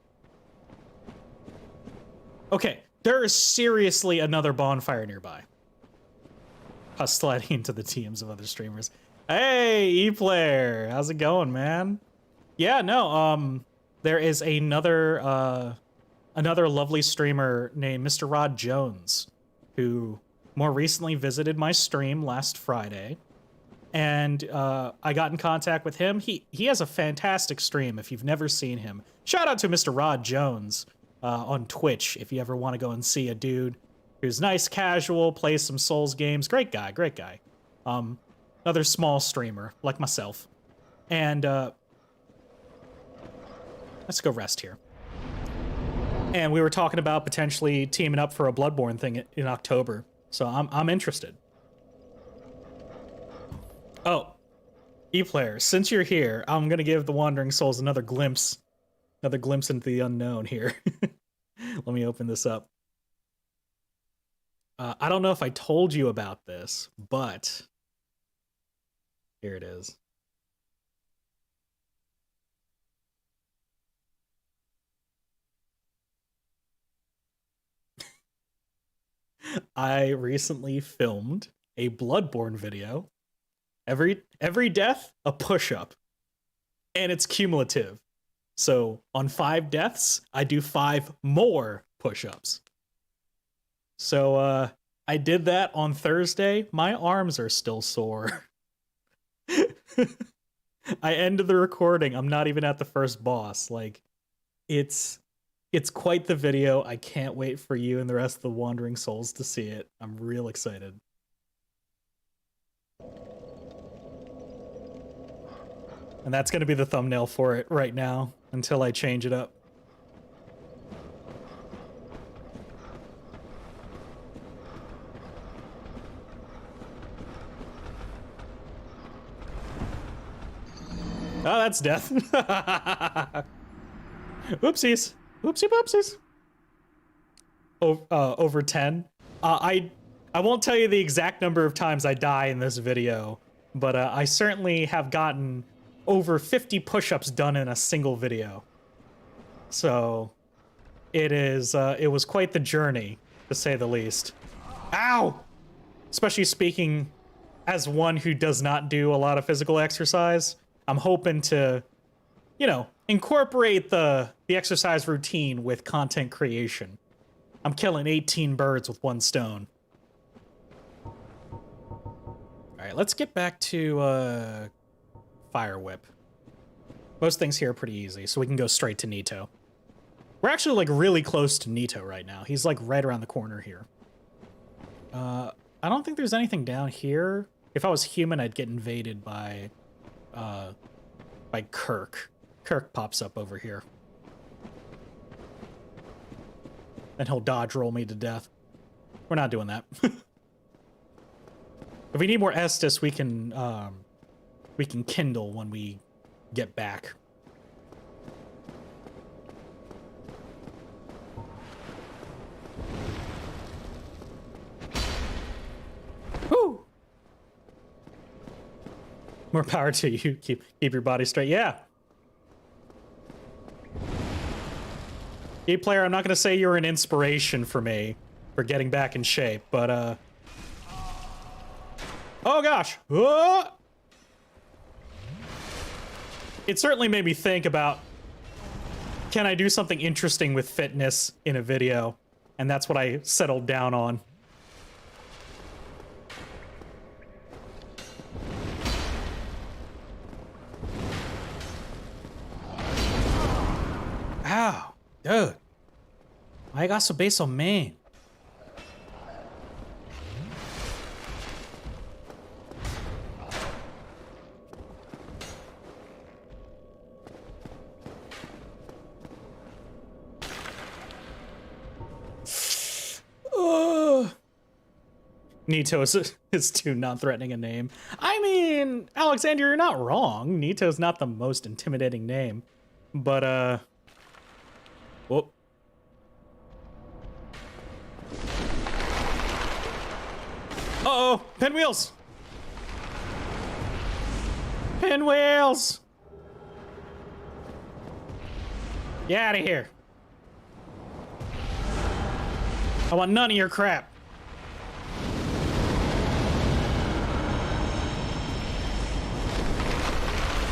Okay, there is seriously another bonfire nearby. Us sliding into the TMs of other streamers. Hey, E-Player, how's it going, man? Yeah, no, there is another lovely streamer named Mr. Rod Jones, who more recently visited my stream last Friday, and I got in contact with him. He has a fantastic stream if you've never seen him. Shout out to Mr. Rod Jones on Twitch if you ever want to go and see a dude who's nice, casual, plays some Souls games. Great guy, great guy. Another small streamer like myself. And let's go rest here. And we were talking about potentially teaming up for a Bloodborne thing in October. So I'm interested. Oh, E-player, since you're here, I'm gonna give the Wandering Souls another glimpse into the unknown here. Let me open this up. I don't know if I told you about this, but here it is. I recently filmed a Bloodborne video. Every death, a push-up. And it's cumulative. So on 5 deaths, I do 5 more push-ups. So I did that on Thursday. My arms are still sore. I ended the recording. I'm not even at the first boss. Like, it's quite the video. I can't wait for you and the rest of the Wandering Souls to see it. I'm real excited. And that's going to be the thumbnail for it right now until I change it up. Oh, that's death. Oopsies. Oopsie boopsies. Over 10. I won't tell you the exact number of times I die in this video, but I certainly have gotten over 50 push-ups done in a single video. So it was quite the journey, to say the least. Ow! Especially speaking as one who does not do a lot of physical exercise, I'm hoping to, you know, incorporate the exercise routine with content creation. I'm killing 18 birds with one stone. Alright, let's get back to Fire Whip. Most things here are pretty easy, so we can go straight to Nito. We're actually like really close to Nito right now. He's like right around the corner here. I don't think there's anything down here. If I was human, I'd get invaded by Kirk. Kirk pops up over here. Then he'll dodge roll me to death. We're not doing that. If we need more Estus, we can kindle when we get back. Woo! More power to you. Keep your body straight. Yeah. E-player, I'm not going to say you're an inspiration for me for getting back in shape, but oh gosh. Whoa! It certainly made me think about, can I do something interesting with fitness in a video? And that's what I settled down on. Ow, dude. Why you got to be so mean? Nito is too non-threatening a name. I mean, Alexander, you're not wrong. Nito's not the most intimidating name. But, whoop. Uh-oh, pinwheels! Pinwheels! Get out of here. I want none of your crap.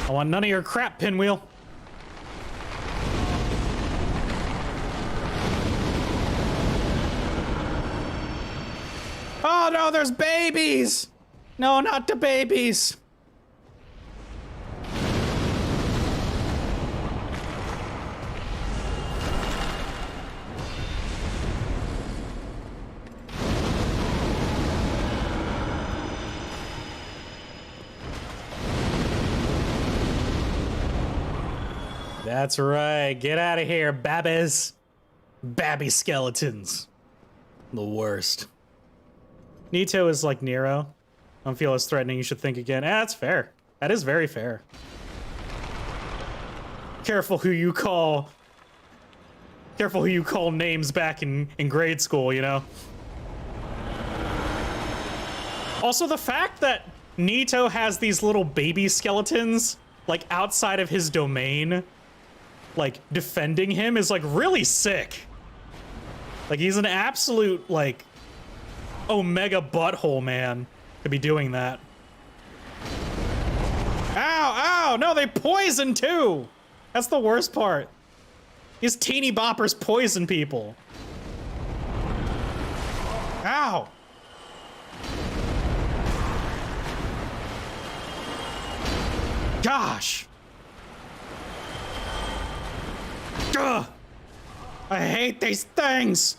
I want none of your crap, Pinwheel. Oh no, there's babies! No, not the babies! That's right. Get out of here, babbies. Babby skeletons. The worst. Nito is like Nero. Don't feel as threatening. You should think again. That's fair. That is very fair. Careful who you call names back in grade school, you know? Also, the fact that Nito has these little baby skeletons, like, outside of his domain, like, defending him is, like, really sick. Like, he's an absolute, like, omega butthole man to be doing that. Ow, ow, no, they poison too! That's the worst part. These teeny boppers poison people. Ow! Gosh! Ugh! I hate these things!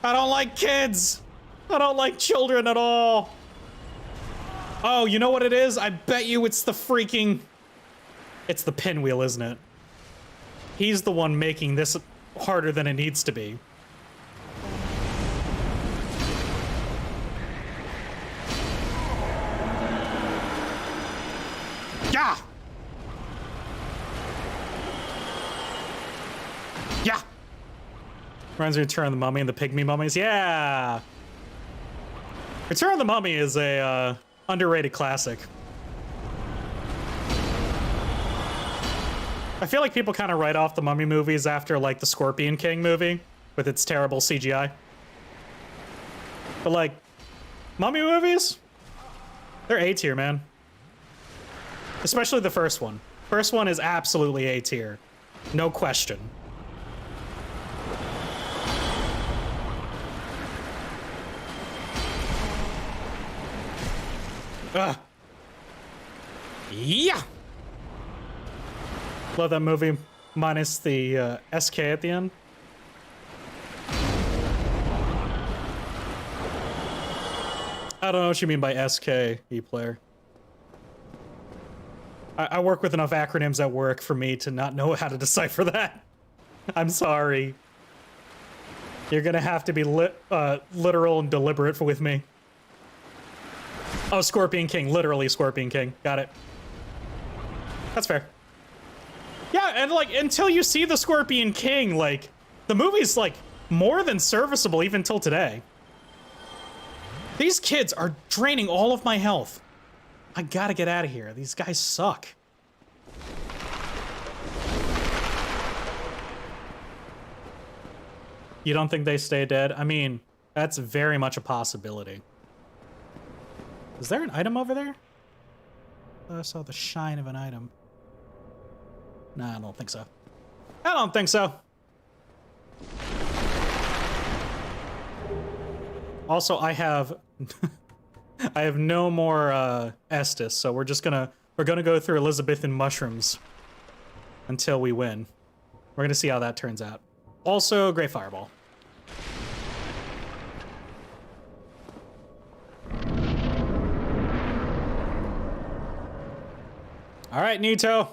I don't like kids! I don't like children at all! Oh, you know what it is? I bet you it's the freaking... It's the pinwheel, isn't it? He's the one making this harder than it needs to be. Yeah! Yeah! Reminds me of Return of the Mummy and the Pygmy Mummies. Yeah! Return of the Mummy is a underrated classic. I feel like people kind of write off the Mummy movies after, like, the Scorpion King movie with its terrible CGI. But, like, Mummy movies? They're A tier, man. Especially the first one. First one is absolutely A tier. No question. Ugh. Yeah! Love that movie, minus the SK at the end. I don't know what you mean by SK, E-player. I work with enough acronyms at work for me to not know how to decipher that. I'm sorry. You're gonna have to be literal and deliberate with me. Oh, Scorpion King, literally Scorpion King. Got it. That's fair. Yeah, and like, until you see the Scorpion King, like, the movie's like more than serviceable even till today. These kids are draining all of my health. I gotta get out of here. These guys suck. You don't think they stay dead? I mean, that's very much a possibility. Is there an item over there? I saw the shine of an item. Nah, I don't think so. I don't think so. Also, I have I have no more Estus, so we're gonna go through Elizabethan mushrooms until we win. We're gonna see how that turns out. Also, Great Fireball. All right, Nito.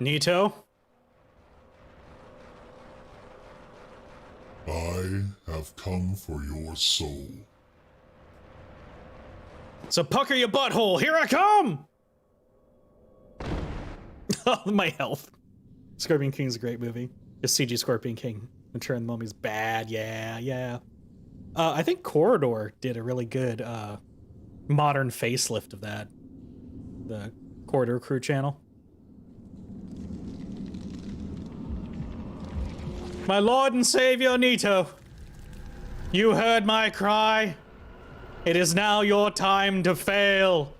Nito? I have come for your soul. So pucker your butthole, here I come! Oh, my health. Scorpion King's a great movie. Just CG Scorpion King. Return of the Mummy's bad, yeah. I think Corridor did a really good modern facelift of that. The Corridor Crew channel. My Lord and Savior Nito, you heard my cry. It is now your time to fail.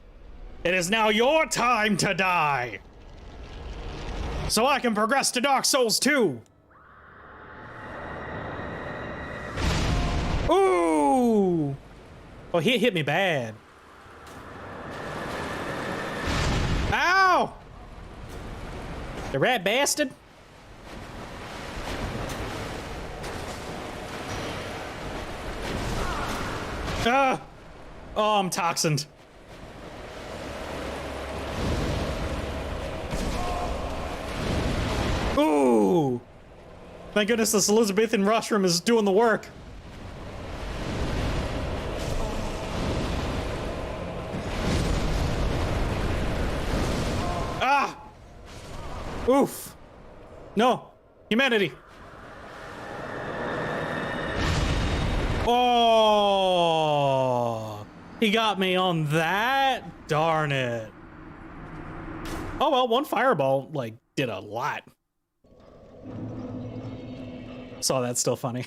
It is now your time to die. So I can progress to Dark Souls 2. Ooh! Oh, he hit me bad. Ow! The rat bastard. Ah! Oh, I'm toxined. Ooh! Thank goodness this Elizabethan mushroom is doing the work. Ah! Oof. No. Humanity. Oh, he got me on that. Darn it. Oh, well, one fireball, like, did a lot. Saw that, still funny.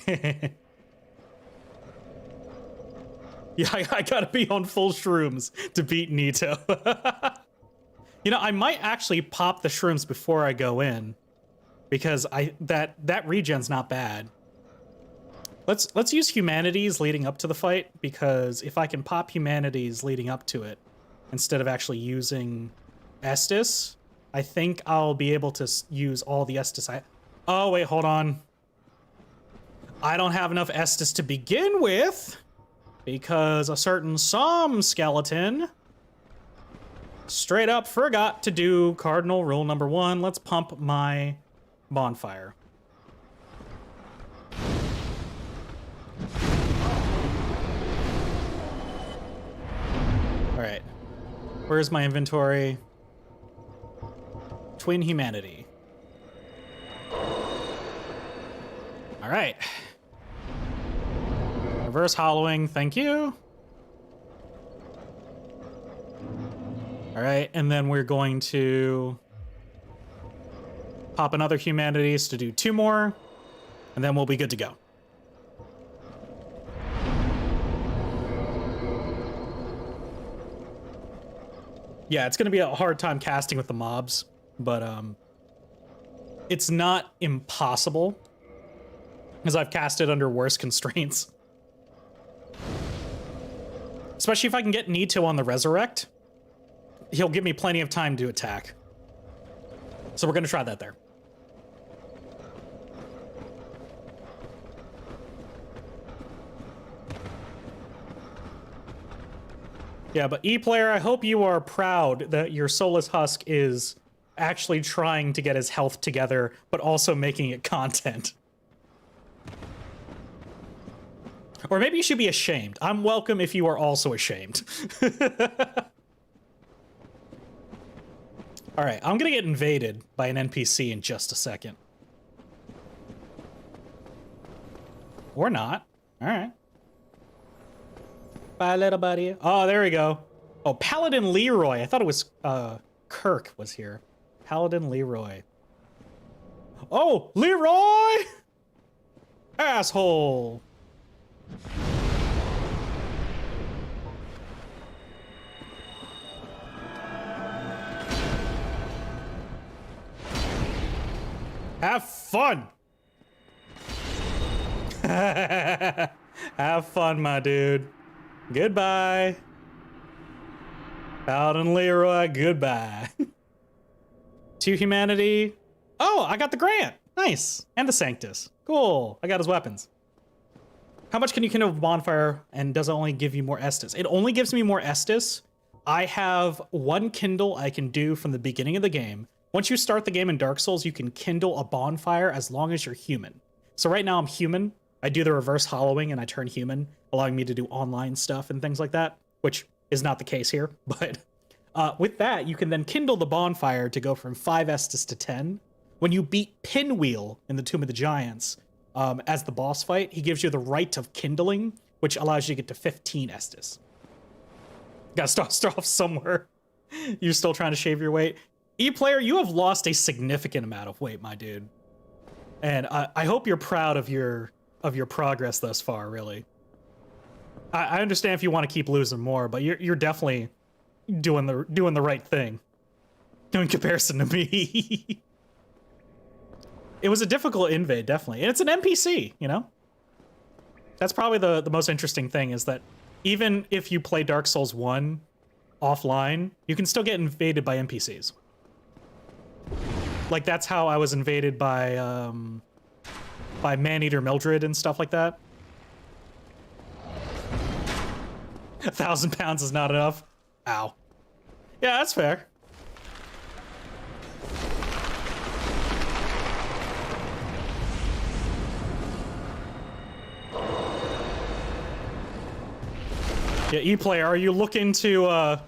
Yeah, I gotta be on full shrooms to beat Nito. You know, I might actually pop the shrooms before I go in, because that regen's not bad. Let's use humanities leading up to the fight, because if I can pop humanities leading up to it instead of actually using Estus, I think I'll be able to use all the Estus. Oh wait, hold on. I don't have enough Estus to begin with, because a certain Psalm skeleton straight up forgot to do cardinal rule number 1. Let's pump my bonfire. All right, where's my inventory? Twin humanity. All right. Reverse hollowing, thank you. All right, and then we're going to pop another humanities to do 2 more, and then we'll be good to go. Yeah, it's gonna be a hard time casting with the mobs, but it's not impossible, because I've casted under worse constraints. Especially if I can get Nito on the resurrect, he'll give me plenty of time to attack. So we're gonna try that there. Yeah, but E-Player, I hope you are proud that your Soulless Husk is actually trying to get his health together, but also making it content. Or maybe you should be ashamed. I'm welcome if you are also ashamed. All right, I'm gonna get invaded by an NPC in just a second. Or not. All right. Bye, little buddy. Oh, there we go. Oh, Paladin Leroy. I thought it was Kirk was here. Paladin Leroy. Oh, Leroy! Asshole. Have fun. Have fun, my dude. Goodbye. Paladin Leroy, goodbye. 2 humanity. Oh, I got the Grant. Nice. And the Sanctus. Cool. I got his weapons. How much can you kindle with bonfire, and does it only give you more Estus? It only gives me more Estus. I have 1 kindle I can do from the beginning of the game. Once you start the game in Dark Souls, you can kindle a bonfire as long as you're human. So right now I'm human. I do the reverse hollowing and I turn human, allowing me to do online stuff and things like that, which is not the case here. But with that, you can then kindle the bonfire to go from 5 Estus to 10. When you beat Pinwheel in the Tomb of the Giants as the boss fight, he gives you the right of kindling, which allows you to get to 15 Estus. Gotta start off somewhere. You're still trying to shave your weight. E-Player, you have lost a significant amount of weight, my dude. And I hope you're proud of your progress thus far, really. I understand if you want to keep losing more, but you're definitely doing the right thing in comparison to me. It was a difficult invade, definitely. And it's an NPC, you know? That's probably the most interesting thing, is that even if you play Dark Souls 1 offline, you can still get invaded by NPCs. Like, that's how I was invaded by Maneater Mildred and stuff like that. 1,000 pounds is not enough. Ow. Yeah, that's fair. Yeah, E-Player, are you looking to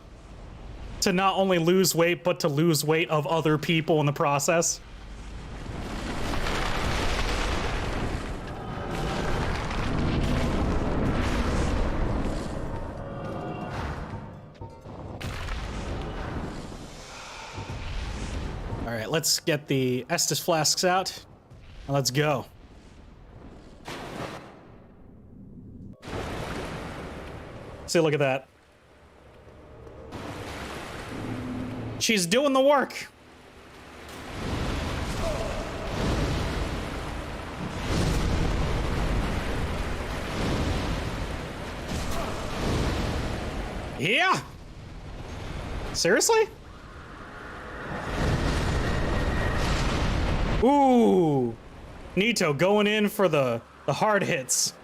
to not only lose weight, but to lose weight of other people in the process. All right, let's get the Estus flasks out and let's go. See, look at that. She's doing the work. Yeah. Seriously? Ooh. Nito going in for the hard hits.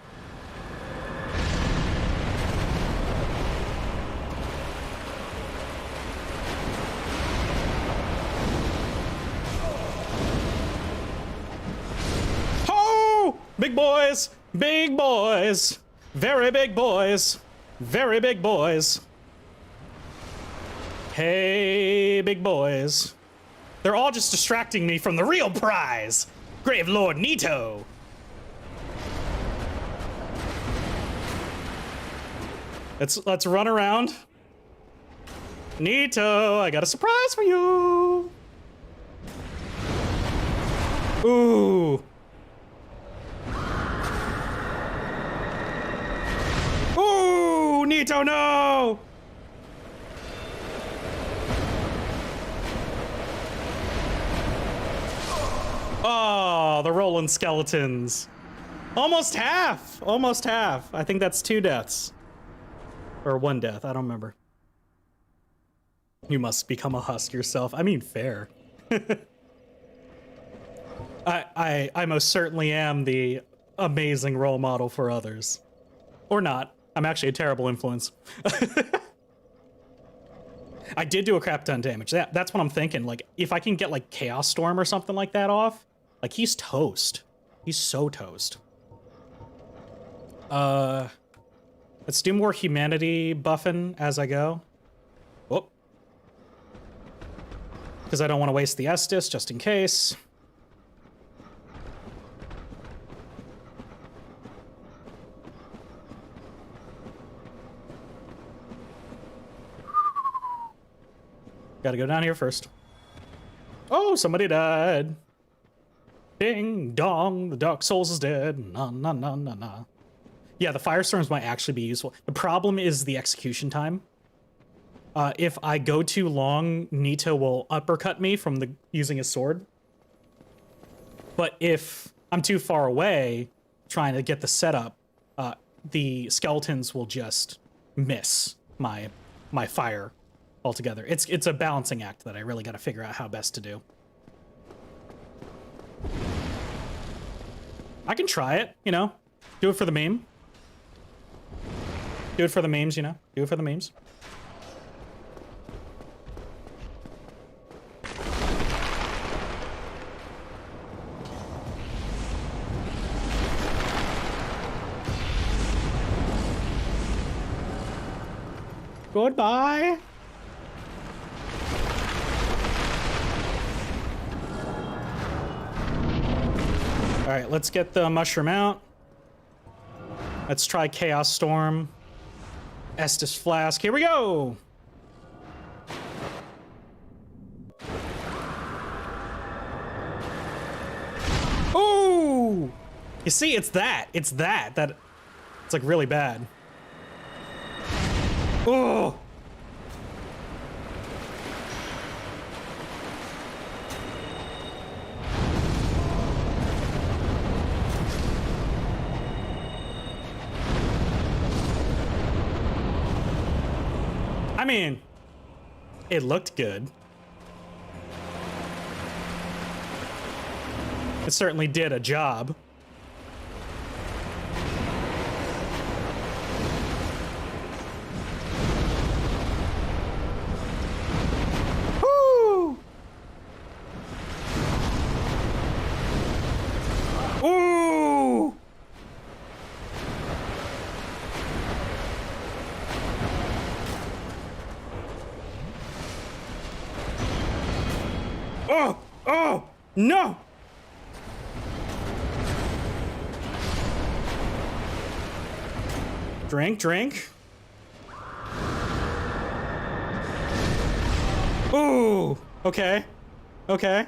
Big boys, big boys, very big boys, very big boys. Hey, big boys. They're all just distracting me from the real prize, Grave Lord Nito. Let's run around. Nito, I got a surprise for you. Ooh. Ooh, Nito, no! Oh, the rolling skeletons. Almost half, almost half. I think that's 2 deaths. Or 1 death, I don't remember. You must become a husk yourself. I mean, fair. I most certainly am the amazing role model for others. Or not. I'm actually a terrible influence. I did do a crap ton of damage. That's what I'm thinking. Like, if I can get, like, Chaos Storm or something like that off, like, he's toast. He's so toast. Let's do more humanity buffing as I go. Whoop. Because I don't want to waste the Estus, just in case. Gotta go down here first. Oh, somebody died. Ding dong, the Dark Souls is dead. Nah, nah, nah, nah, nah. Yeah, the Firestorms might actually be useful. The problem is the execution time. If I go too long, Nito will uppercut me from using his sword. But if I'm too far away, trying to get the setup, the skeletons will just miss my fire altogether. It's a balancing act that I really got to figure out how best to do. I can try it, you know, do it for the meme. Do it for the memes, you know, do it for the memes. Goodbye. All right, let's get the mushroom out. Let's try Chaos Storm. Estus Flask, here we go! Ooh! You see, it's that. It's like really bad. Oh! I mean, it looked good. It certainly did a job. Woo! Ooh! Oh! Oh! No! Drink, drink. Ooh! Okay. Okay.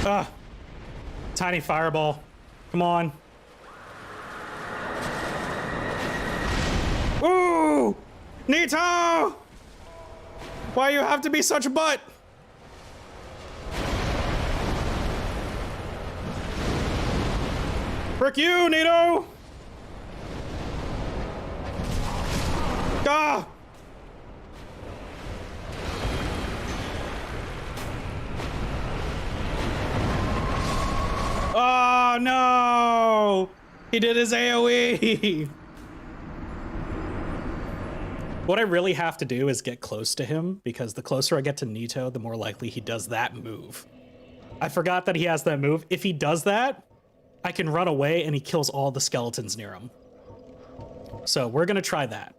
Ah. Tiny fireball. Come on. Ooh! Nito! Why you have to be such a butt? Frick you, Nito! Ah! Oh no! He did his AoE! What I really have to do is get close to him, because the closer I get to Nito, the more likely he does that move. I forgot that he has that move. If he does that, I can run away and he kills all the skeletons near him. So we're gonna try that.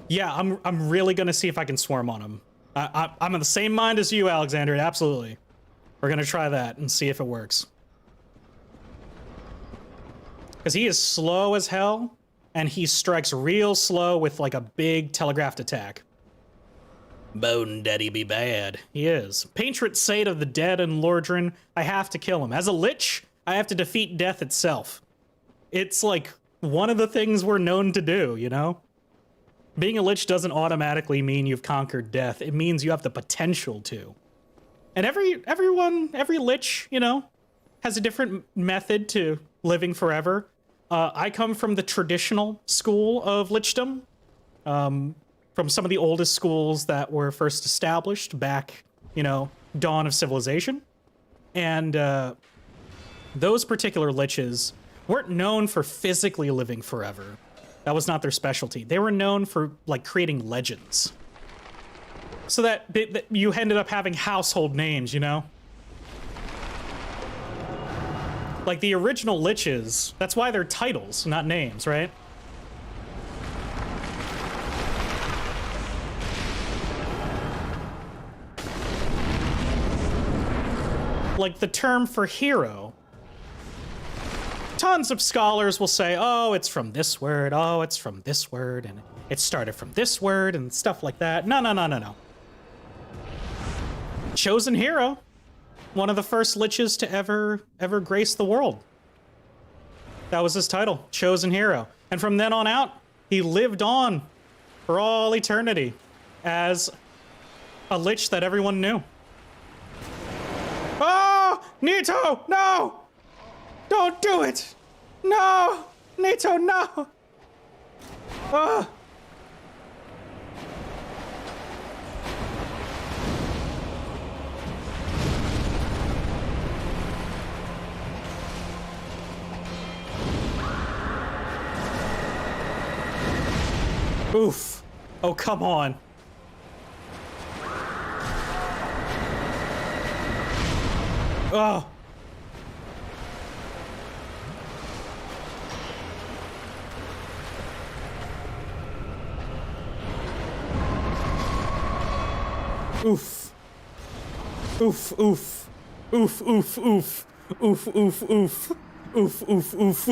Yeah, I'm really gonna see if I can swarm on him. I'm in the same mind as you, Alexander, absolutely. We're gonna try that and see if it works. Because he is slow as hell, and he strikes real slow with like a big telegraphed attack. Bone Daddy be bad. He is. Patron Saint of the Dead and Lordran, I have to kill him. As a Lich, I have to defeat death itself. It's like one of the things we're known to do, you know? Being a Lich doesn't automatically mean you've conquered death. It means you have the potential to. And every Lich, you know, has a different method to living forever. I come from the traditional school of Lichdom, from some of the oldest schools that were first established back, you know, dawn of civilization. And those particular Liches weren't known for physically living forever. That was not their specialty. They were known for, like, creating legends. So that you ended up having household names, you know? Like, the original Liches, that's why they're titles, not names, right? Like, the term for hero. Tons of scholars will say, oh, it's from this word, oh, it's from this word, and it started from this word, and stuff like that. No, no, no, no, no. Chosen hero. One of the first Liches to ever grace the world. That was his title, Chosen Hero. And from then on out, he lived on for all eternity as a Lich that everyone knew. Oh, Nito, no! Don't do it! No! Nito, no! Oh. Oof. Oh, come on. Oh. Oof. Oof, oof. Oof, oof, oof. Oof, oof, oof. Oof, oof, oof.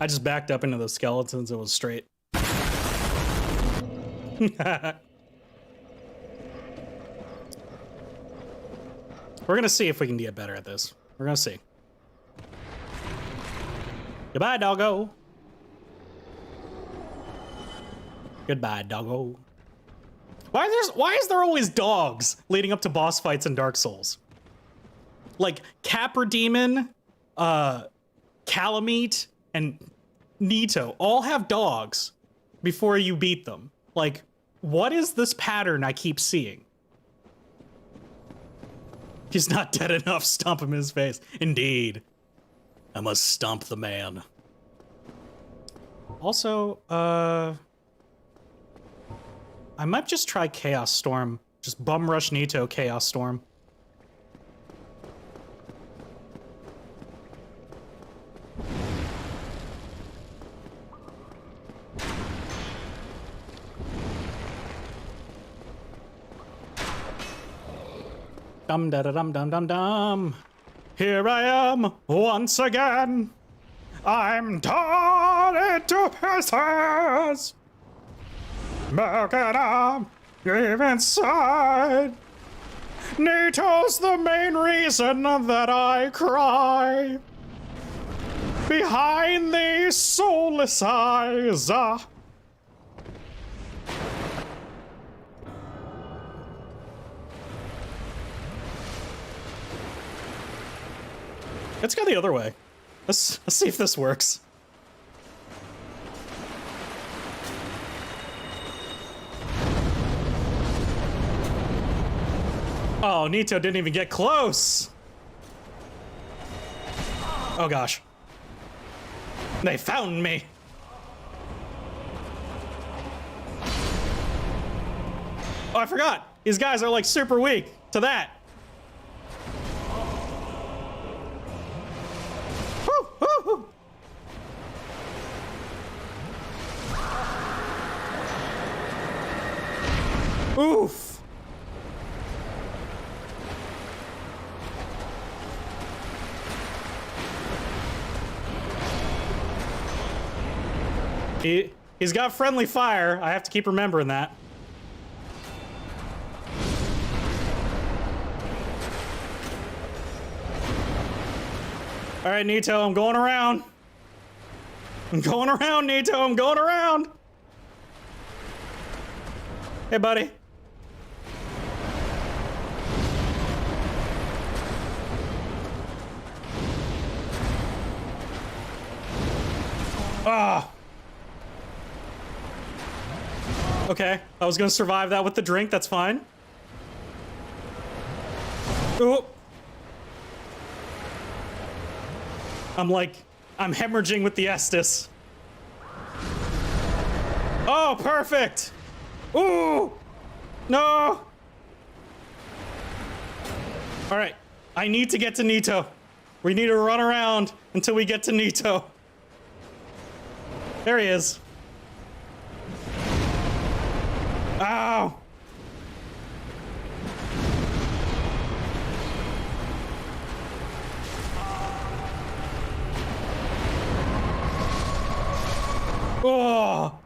I just backed up into the skeletons. It was straight. We're gonna see if we can get better at this. We're gonna see. Goodbye, doggo. Goodbye, doggo. Why is there always dogs leading up to boss fights in Dark Souls? Like Capra Demon, Calamite, and Nito all have dogs before you beat them. Like, what is this pattern I keep seeing? He's not dead enough. Stomp him in his face. Indeed. I must stomp the man. Also, I might just try Chaos Storm. Just bum rush Nito, Chaos Storm. Dum da da dum dum dum dum. Here I am once again. I'm torn into pieces. Broken up deep inside. Nito's the main reason that I cry. Behind these soulless eyes. Let's go the other way. Let's see if this works. Oh, Nito didn't even get close. Oh gosh. They found me. Oh, I forgot. These guys are like super weak to that. Woo, woo, woo. Oof. He's got friendly fire. I have to keep remembering that. All right, Nito, I'm going around. I'm going around, Nito. I'm going around. Hey, buddy. Ah. Okay, I was gonna survive that with the drink, that's fine. Ooh. I'm hemorrhaging with the Estus. Oh, perfect! Ooh! No! Alright, I need to get to Nito. We need to run around until we get to Nito. There he is. Ow! Oh!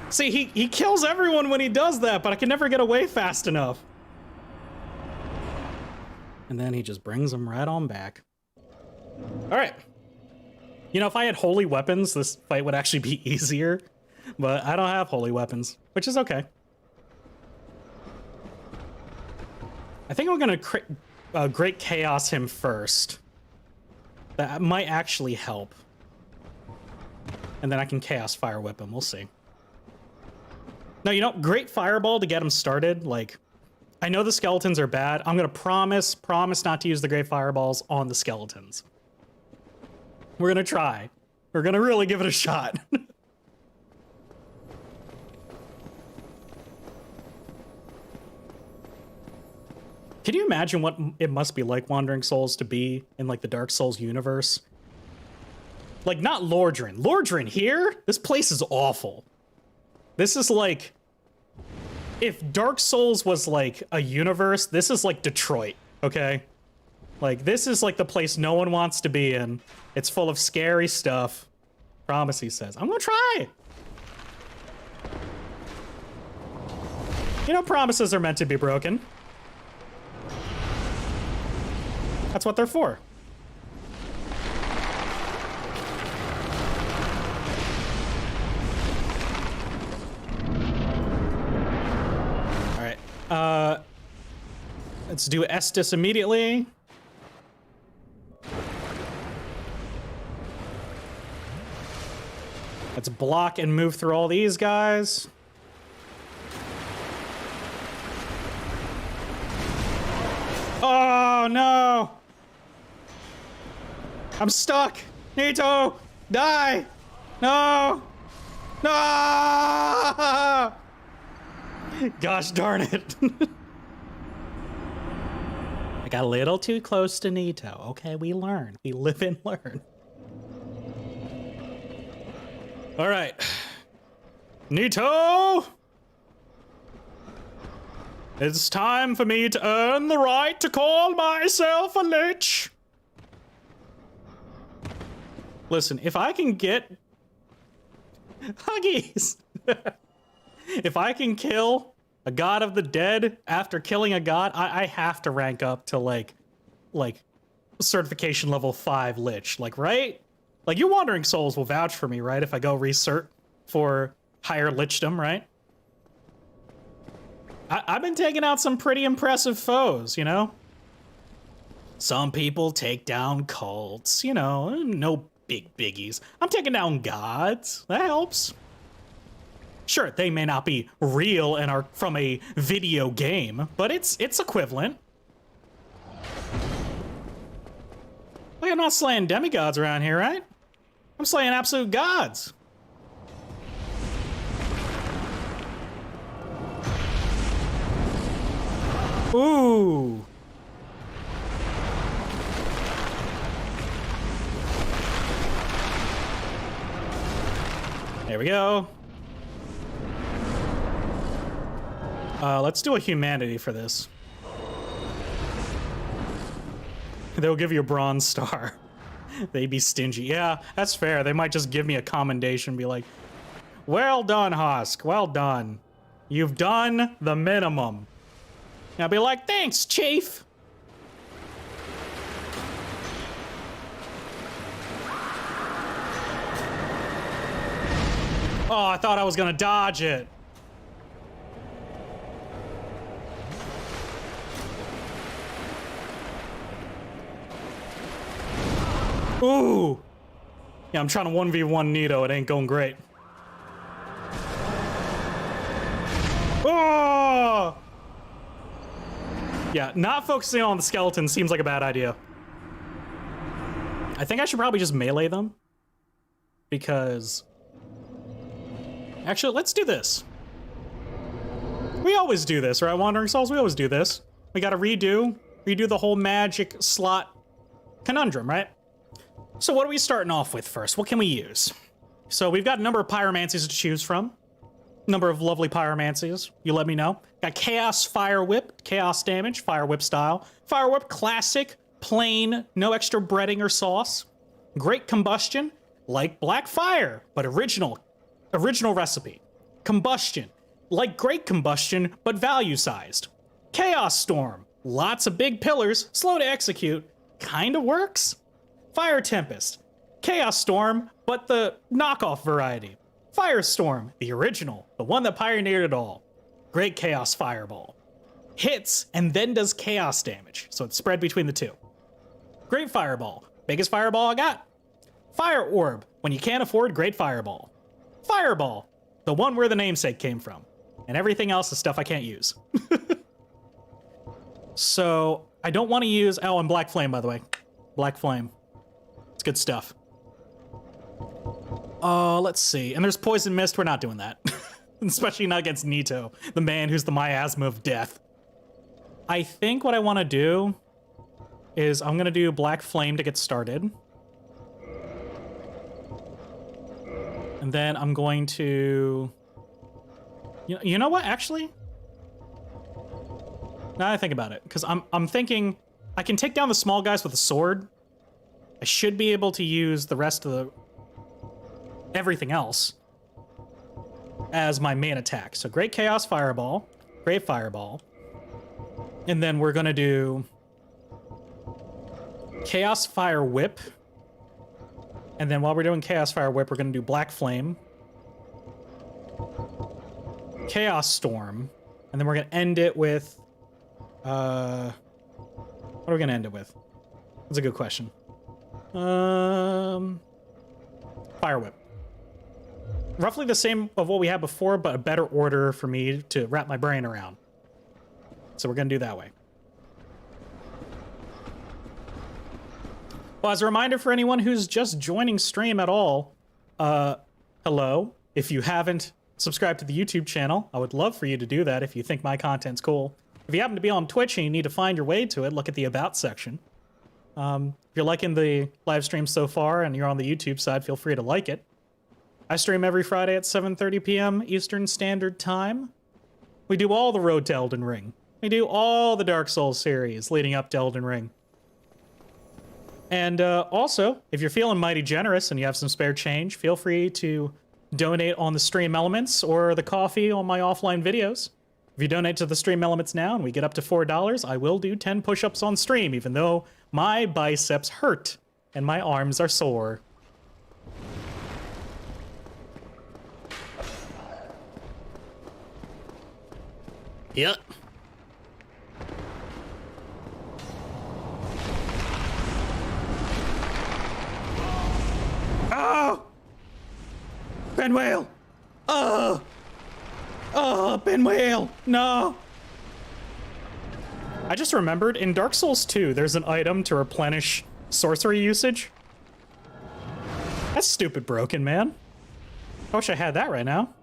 See, he kills everyone when he does that, but I can never get away fast enough. And then he just brings them right on back. Alright. You know, if I had holy weapons, this fight would actually be easier. But I don't have holy weapons, which is okay. I think I'm gonna Great Chaos him first. That might actually help. And then I can Chaos Fire Whip him, we'll see. No, you know, Great Fireball to get him started. Like, I know the skeletons are bad. I'm gonna promise not to use the Great Fireballs on the skeletons. We're gonna try. We're gonna really give it a shot. Can you imagine what it must be like, Wandering Souls, to be in, like, the Dark Souls universe? Like, not Lordran. Lordran here? This place is awful. This is like... If Dark Souls was, like, a universe, this is like Detroit, okay? Like, this is, like, the place no one wants to be in. It's full of scary stuff. Promise, he says. I'm gonna try! You know, promises are meant to be broken. That's what they're for. All right. Let's do Estus immediately. Let's block and move through all these guys. Oh, no! I'm stuck! Nito! Die! No! No! Gosh darn it. I got a little too close to Nito. Okay, we learn. We live and learn. All right. Nito! It's time for me to earn the right to call myself a lich. Listen, if I can get... Huggies! If I can kill a god of the dead after killing a god, I have to rank up to, like certification level 5 lich. Like, right? Like, you Wandering Souls will vouch for me, right? If I go recert for higher lichdom, right? I've been taking out some pretty impressive foes, you know? Some people take down cults, you know, no big biggies. I'm taking down gods. That helps. Sure, they may not be real and are from a video game, but it's equivalent. Like, I'm not slaying demigods around here, right? I'm slaying absolute gods. Ooh. There we go. Let's do a humanity for this. They'll give you a bronze star. They'd be stingy. Yeah, that's fair. They might just give me a commendation, be like, well done, Husk. Well done. You've done the minimum. And I'll be like, thanks, Chief. Oh, I thought I was gonna dodge it. Ooh. Yeah, I'm trying to 1v1 Nito. It ain't going great. Oh! Yeah, not focusing on the skeleton seems like a bad idea. I think I should probably just melee them. Because... Actually, let's do this. We always do this, right, Wandering Souls? We always do this. We gotta redo the whole magic slot conundrum, right? So what are we starting off with first? What can we use? So we've got a number of pyromancies to choose from. Number of lovely pyromancies. You let me know. Got Chaos Fire Whip, Chaos damage, Fire Whip style. Fire Whip classic, plain, no extra breading or sauce. Great combustion, like Black Fire, but original recipe. Combustion, like Great Combustion, but value-sized. Chaos Storm, lots of big pillars, slow to execute, kinda works. Fire Tempest, Chaos Storm, but the knockoff variety. Firestorm, the original, the one that pioneered it all. Great Chaos Fireball. Hits and then does chaos damage, so it's spread between the two. Great Fireball, biggest fireball I got. Fire Orb, when you can't afford Great Fireball. Fireball, the one where the namesake came from. And everything else is stuff I can't use. So, I don't want to use... Oh, and Black Flame, by the way. Black Flame. It's good stuff. Let's see. And there's Poison Mist. We're not doing that. Especially not against Nito, the man who's the miasma of death. I think what I want to do is I'm going to do Black Flame to get started. And then I'm going to... You know what, actually? Now that I think about it, because I'm thinking I can take down the small guys with a sword. I should be able to use the rest of the... everything else as my main attack. So Great Chaos Fireball, Great Fireball. And then we're gonna do Chaos Fire Whip. And then while we're doing Chaos Fire Whip, we're gonna do Black Flame, Chaos Storm, and then we're gonna end it with, what are we gonna end it with? That's a good question. Fire Whip. Roughly the same of what we had before, but a better order for me to wrap my brain around. So we're gonna do that way. Well, as a reminder for anyone who's just joining stream at all, hello. If you haven't subscribed to the YouTube channel, I would love for you to do that if you think my content's cool. If you happen to be on Twitch and you need to find your way to it, look at the About section. If you're liking the live stream so far and you're on the YouTube side, feel free to like it. I stream every Friday at 7:30 p.m. Eastern Standard Time. We do all the Road to Elden Ring. We do all the Dark Souls series leading up to Elden Ring. And also, if you're feeling mighty generous and you have some spare change, feel free to donate on the stream elements or the coffee on my offline videos. If you donate to the stream elements now and we get up to $4, I will do 10 push-ups on stream, even though my biceps hurt and my arms are sore. Yep. Oh! Benwhale! Oh! Oh, Benwhale! No! I just remembered, in Dark Souls 2, there's an item to replenish sorcery usage. That's stupid broken, man. I wish I had that right now.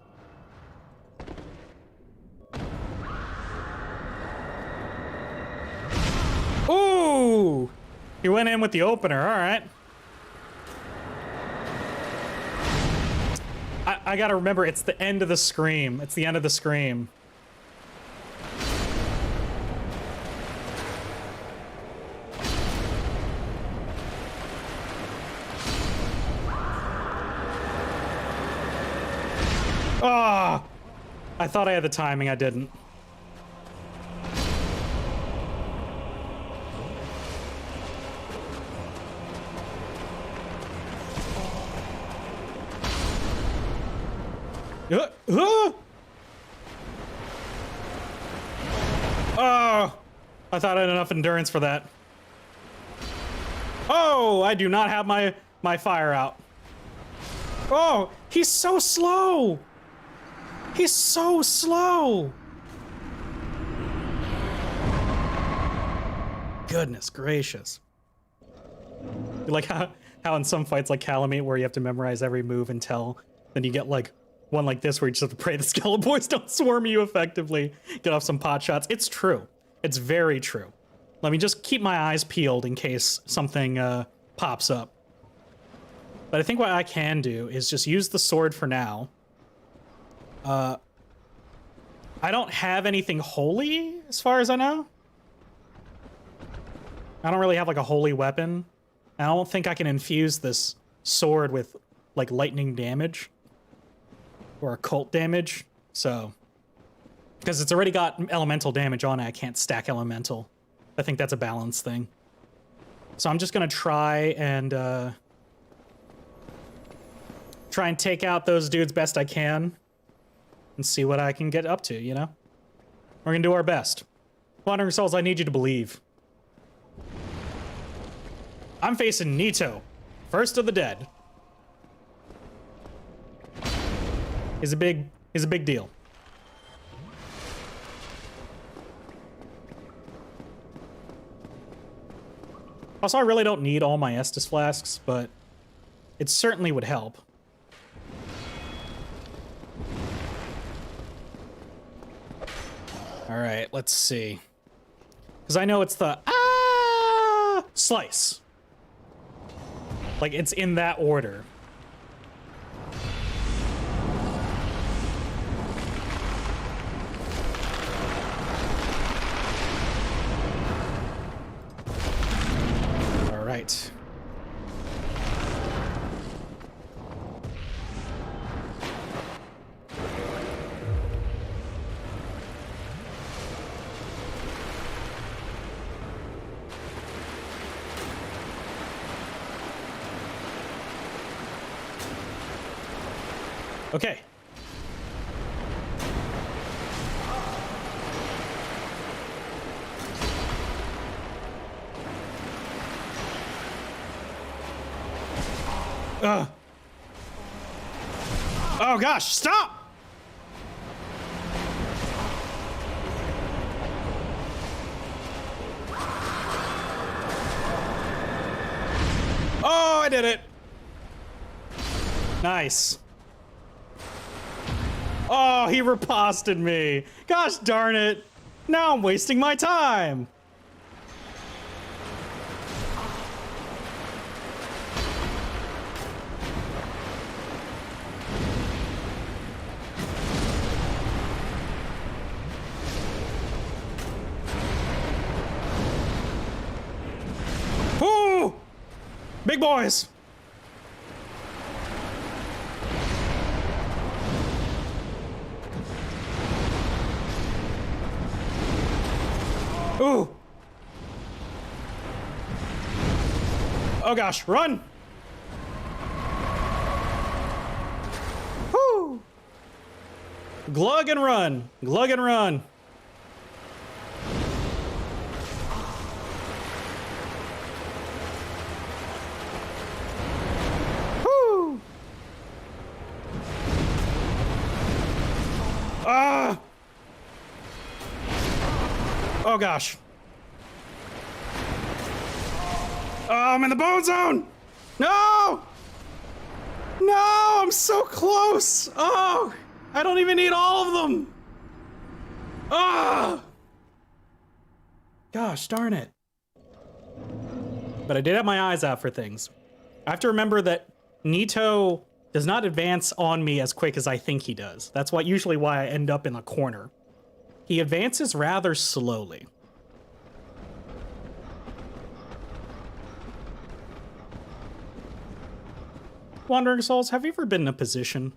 Ooh! He went in with the opener, alright. I gotta remember, it's the end of the scream. It's the end of the scream. Oh! I thought I had the timing, I didn't. Oh! I thought I had enough endurance for that. Oh! I do not have my fire out. Oh! He's so slow! He's so slow! Goodness gracious. Like how in some fights like Calamite where you have to memorize every move until then you get like one like this where you just have to pray the Skeleboys don't swarm you effectively. Get off some pot shots. It's true. It's very true. Let me just keep my eyes peeled in case something pops up. But I think what I can do is just use the sword for now. I don't have anything holy as far as I know. I don't really have like a holy weapon. I don't think I can infuse this sword with like lightning damage. Or occult damage, so because it's already got elemental damage on it, I can't stack elemental. I think that's a balance thing. So I'm just gonna try and take out those dudes best I can and see what I can get up to, you know? We're gonna do our best. Wandering Souls, I need you to believe. I'm facing Nito, first of the dead. He's a big deal. Also, I really don't need all my Estus flasks, but it certainly would help. All right, let's see. Because I know it's the slice. Like it's in that order. Right. Okay. Oh gosh, stop! Oh, I did it! Nice. Oh, he riposted me. Gosh darn it. Now I'm wasting my time. Big boys! Ooh! Oh gosh, run! Whoo! Glug and run! Glug and run! Whoo! Ah! Oh gosh. Oh, I'm in the bone zone! No! No, I'm so close! Oh! I don't even need all of them! Ah! Gosh darn it. But I did have my eyes out for things. I have to remember that Nito does not advance on me as quick as I think he does. That's usually why I end up in a corner. He advances rather slowly. Wandering Souls, have you ever been in a position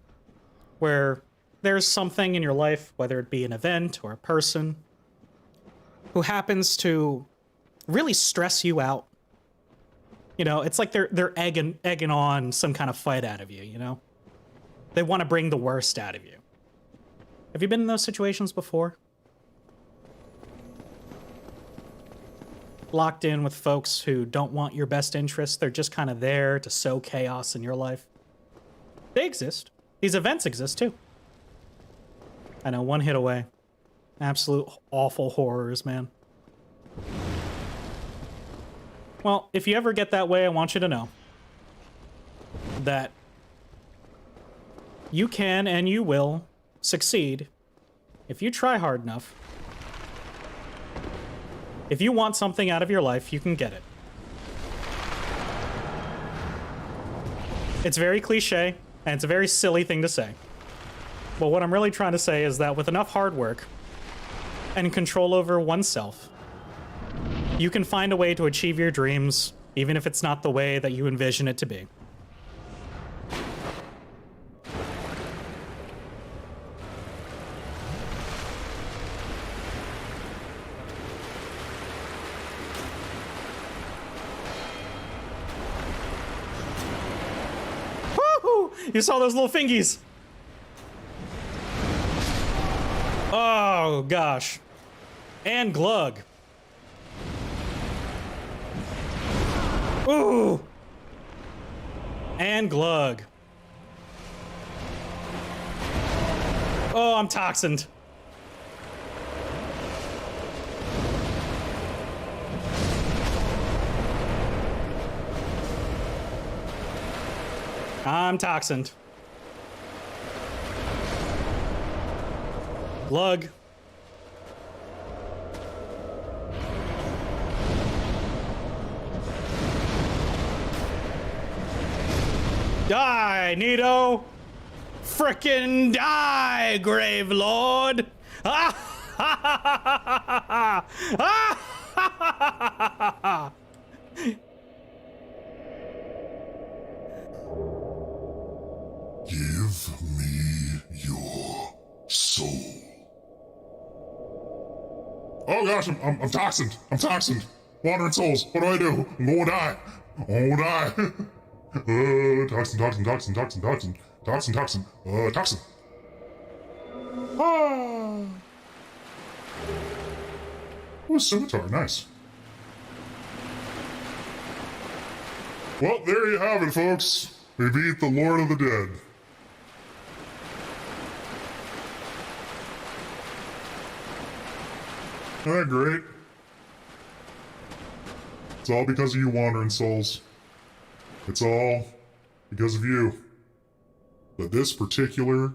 where there's something in your life, whether it be an event or a person, who happens to really stress you out? You know, it's like they're egging on some kind of fight out of you, you know? They want to bring the worst out of you. Have you been in those situations before? Locked in with folks who don't want your best interests. They're just kind of there to sow chaos in your life. They exist. These events exist too. I know, one hit away. Absolute awful horrors, man. Well, if you ever get that way, I want you to know that you can and you will succeed if you try hard enough. If you want something out of your life, you can get it. It's very cliche, and it's a very silly thing to say. But what I'm really trying to say is that with enough hard work and control over oneself, you can find a way to achieve your dreams, even if it's not the way that you envision it to be. You saw those little fingies. Oh, gosh. And Glug. Ooh. And Glug. Oh, I'm toxined. I'm toxined. Glug. Die, Nito! Frickin' die, Grave Lord! Ah ha ha ha ha ha! Ah ha ha ha ha! Give me your soul. Oh gosh, I'm toxined. I'm toxined. Wandering souls. What do? I'm gonna die. I'm gonna die. Toxin. Toxin. Ah. Oh, a scimitar. Nice. Well, there you have it, folks. We beat the Lord of the Dead. Isn't that great? It's all because of you, Wandering Souls. It's all because of you. But this particular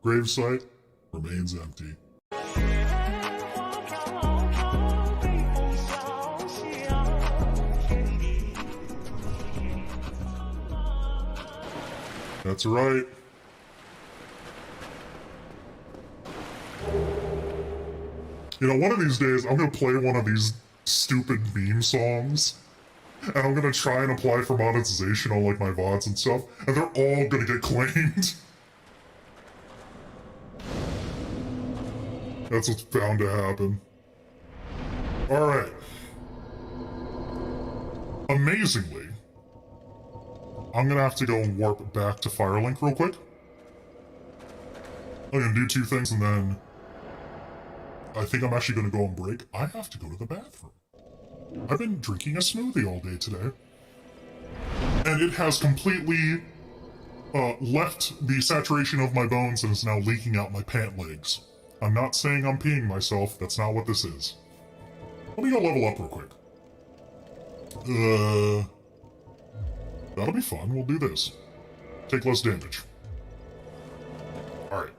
gravesite remains empty. That's right. You know, one of these days, I'm gonna play one of these stupid meme songs and I'm gonna try and apply for monetization on like my VODs and stuff, and they're all gonna get claimed. That's what's bound to happen. Alright. Amazingly, I'm gonna have to go and warp back to Firelink real quick. I'm gonna do 2 things and then I think I'm actually gonna go on break. I have to go to the bathroom. I've been drinking a smoothie all day today. And it has completely left the saturation of my bones and is now leaking out my pant legs. I'm not saying I'm peeing myself, that's not what this is. Let me go level up real quick. That'll be fun, we'll do this. Take less damage. Alright.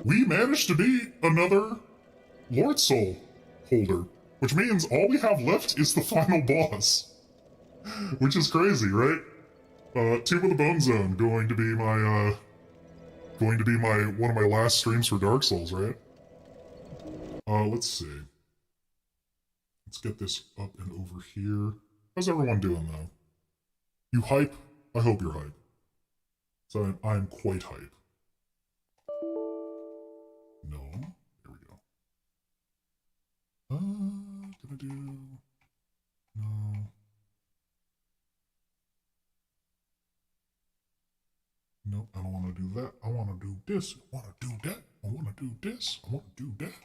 We managed to be another Lord Soul holder, which means all we have left is the final boss. Which is crazy, right? Tomb of the Bone Zone going to be my one of my last streams for Dark Souls, right? Let's see. Let's get this up and over here. How's everyone doing though? You hype? I hope you're hype. So I'm quite hype. No. There we go. Gonna do... No. Nope, I don't want to do that. I want to do this. I want to do that. I want to do this. I want to do that.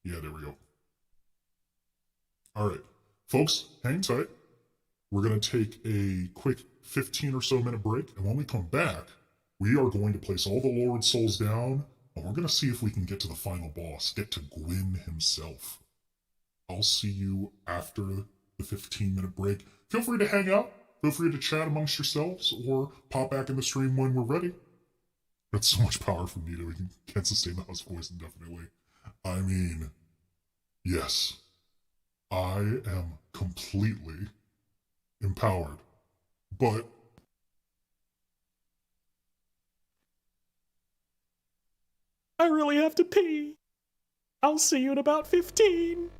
Yeah, there we go. All right, folks, hang tight. We're going to take a quick 15 or so minute break. And when we come back, we are going to place all the Lord Souls down. And we're going to see if we can get to the final boss, get to Gwyn himself. I'll see you after the 15-minute break. Feel free to hang out. Feel free to chat amongst yourselves or pop back in the stream when we're ready. That's so much power from Nita. We can't sustain the house voice indefinitely. I mean, yes, I am completely empowered, but I really have to pee. I'll see you in about 15.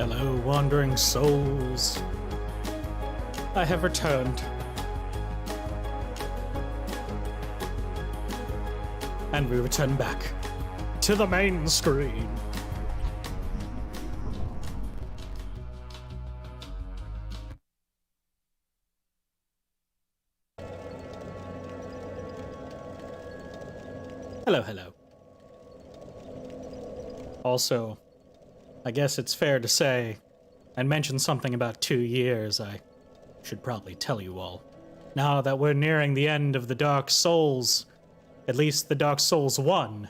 Hello, wandering souls. I have returned. And we return back to the main screen. Hello, hello. Also, I guess it's fair to say, and mention something about 2 years, I should probably tell you all. Now that we're nearing the end of the Dark Souls, at least the Dark Souls 1,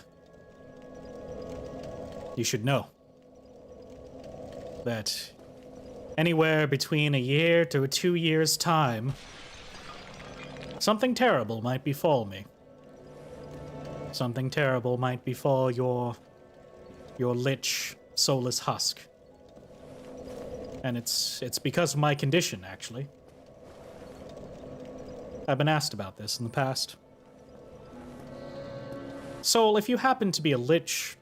you should know that anywhere between 1 year to 2 years' time, something terrible might befall me. Something terrible might befall your lich, Soulless Husk. And it's because of my condition, actually. I've been asked about this in the past. Soul, if you happen to be a lich,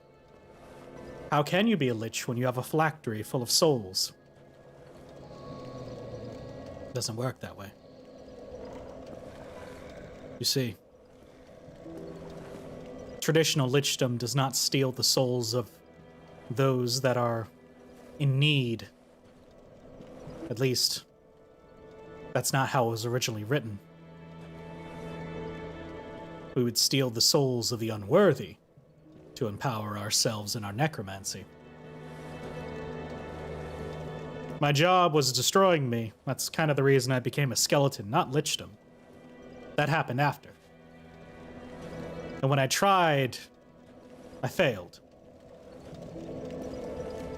how can you be a lich when you have a phylactery full of souls? It doesn't work that way. You see, traditional lichdom does not steal the souls of those that are in need. At least, that's not how it was originally written. We would steal the souls of the unworthy to empower ourselves in our necromancy. My job was destroying me. That's kind of the reason I became a skeleton, not lichdom. That happened after. And when I tried, I failed.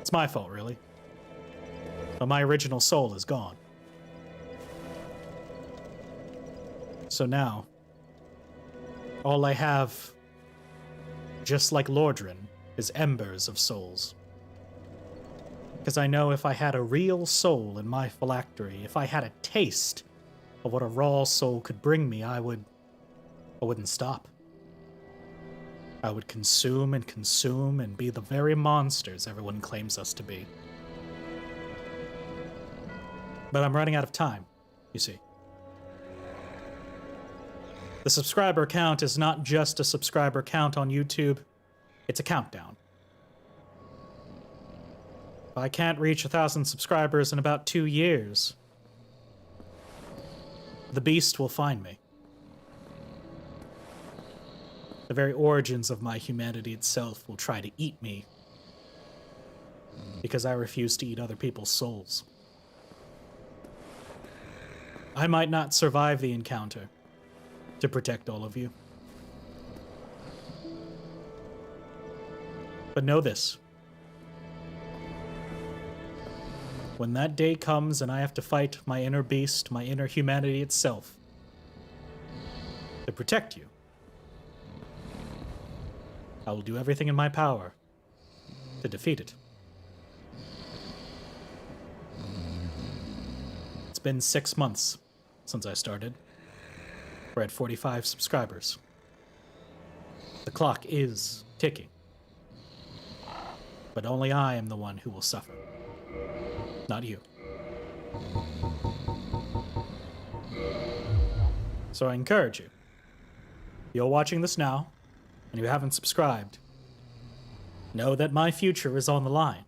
It's my fault, really. But my original soul is gone. So now, all I have, just like Lordran, is embers of souls. Because I know if I had a real soul in my phylactery, if I had a taste of what a raw soul could bring me, I wouldn't stop. I would consume and be the very monsters everyone claims us to be. But I'm running out of time, you see. The subscriber count is not just a subscriber count on YouTube, it's a countdown. If I can't reach 1,000 subscribers in about 2 years, the beast will find me. The very origins of my humanity itself will try to eat me because I refuse to eat other people's souls. I might not survive the encounter to protect all of you. But know this. When that day comes and I have to fight my inner beast, my inner humanity itself, to protect you, I will do everything in my power to defeat it. It's been 6 months since I started. We're at 45 subscribers. The clock is ticking. But only I am the one who will suffer. Not you. So I encourage you. If you're watching this now, and you haven't subscribed, know that my future is on the line.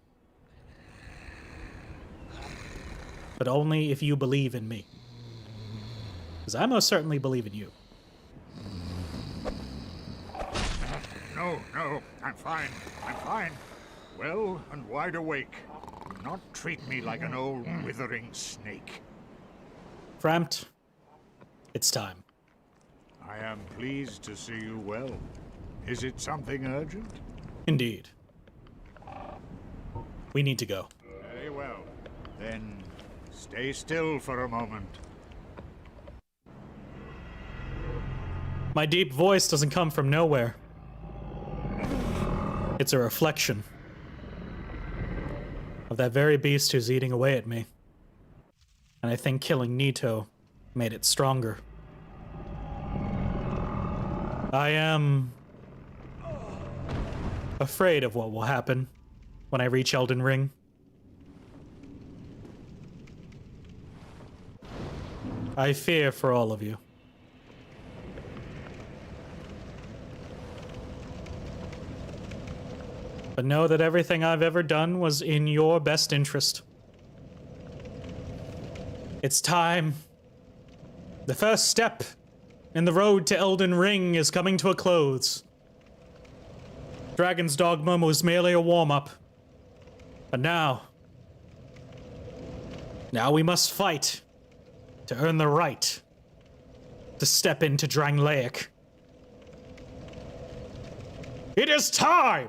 But only if you believe in me. Because I most certainly believe in you. No, I'm fine. Well and wide awake. Do not treat me like an old withering snake. Frampt, it's time. I am pleased to see you well. Is it something urgent? Indeed. We need to go. Very well. Then stay still for a moment. My deep voice doesn't come from nowhere. It's a reflection of that very beast who's eating away at me. And I think killing Nito made it stronger. I am afraid of what will happen when I reach Elden Ring. I fear for all of you. But know that everything I've ever done was in your best interest. It's time. The first step in the road to Elden Ring is coming to a close. Dragon's Dogma was merely a warm-up. But now we must fight to earn the right to step into Drangleic. It is time!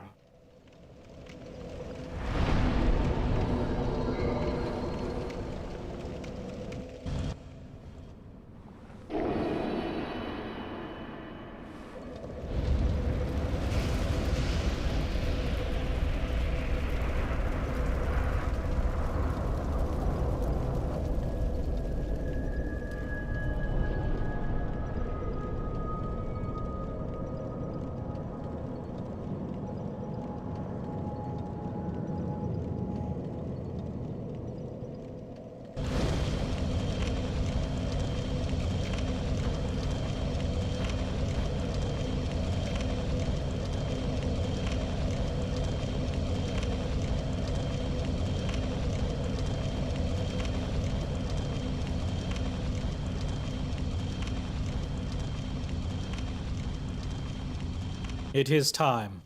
It is time,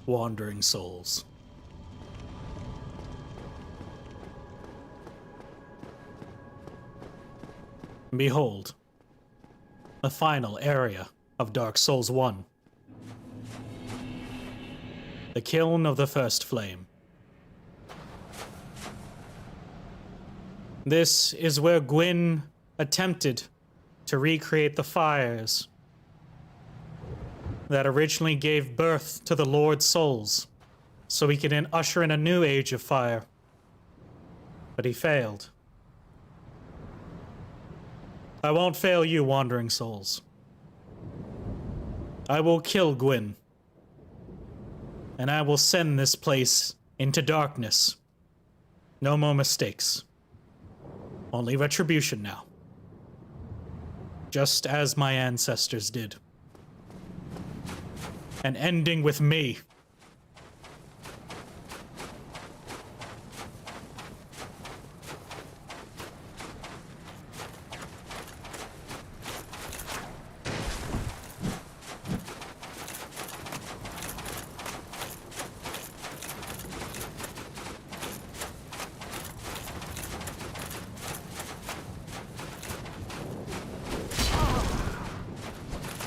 wandering souls. Behold, the final area of Dark Souls 1. The Kiln of the First Flame. This is where Gwyn attempted to recreate the fires that originally gave birth to the Lord Souls, so he could usher in a new age of fire. But he failed. I won't fail you, wandering souls. I will kill Gwyn, and I will send this place into darkness. No more mistakes. Only retribution now. Just as my ancestors did. And ending with me.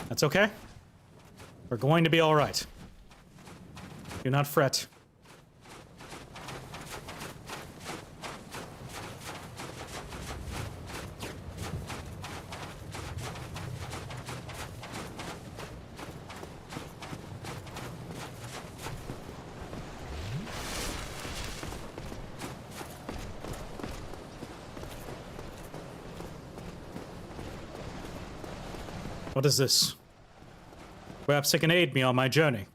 That's okay. We're going to be all right. Do not fret. What is this? Perhaps it can aid me on my journey.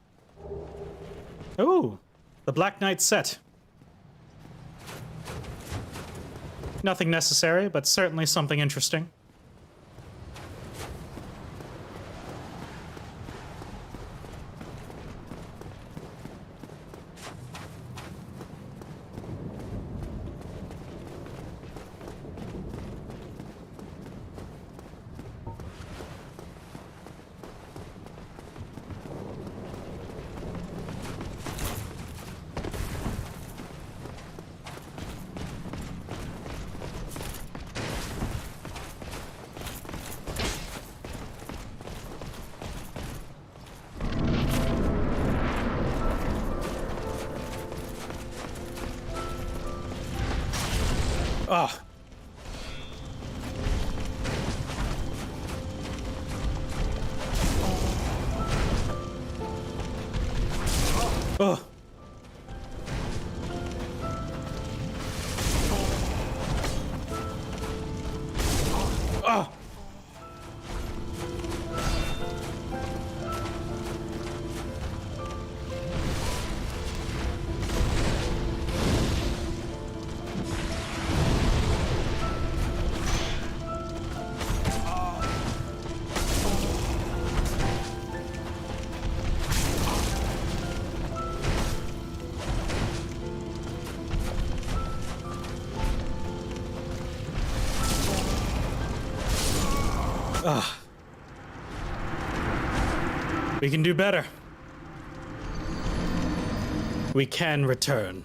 Ooh, the Black Knight set. Nothing necessary, but certainly something interesting. Ah. Oh. Oh. We can do better. We can return.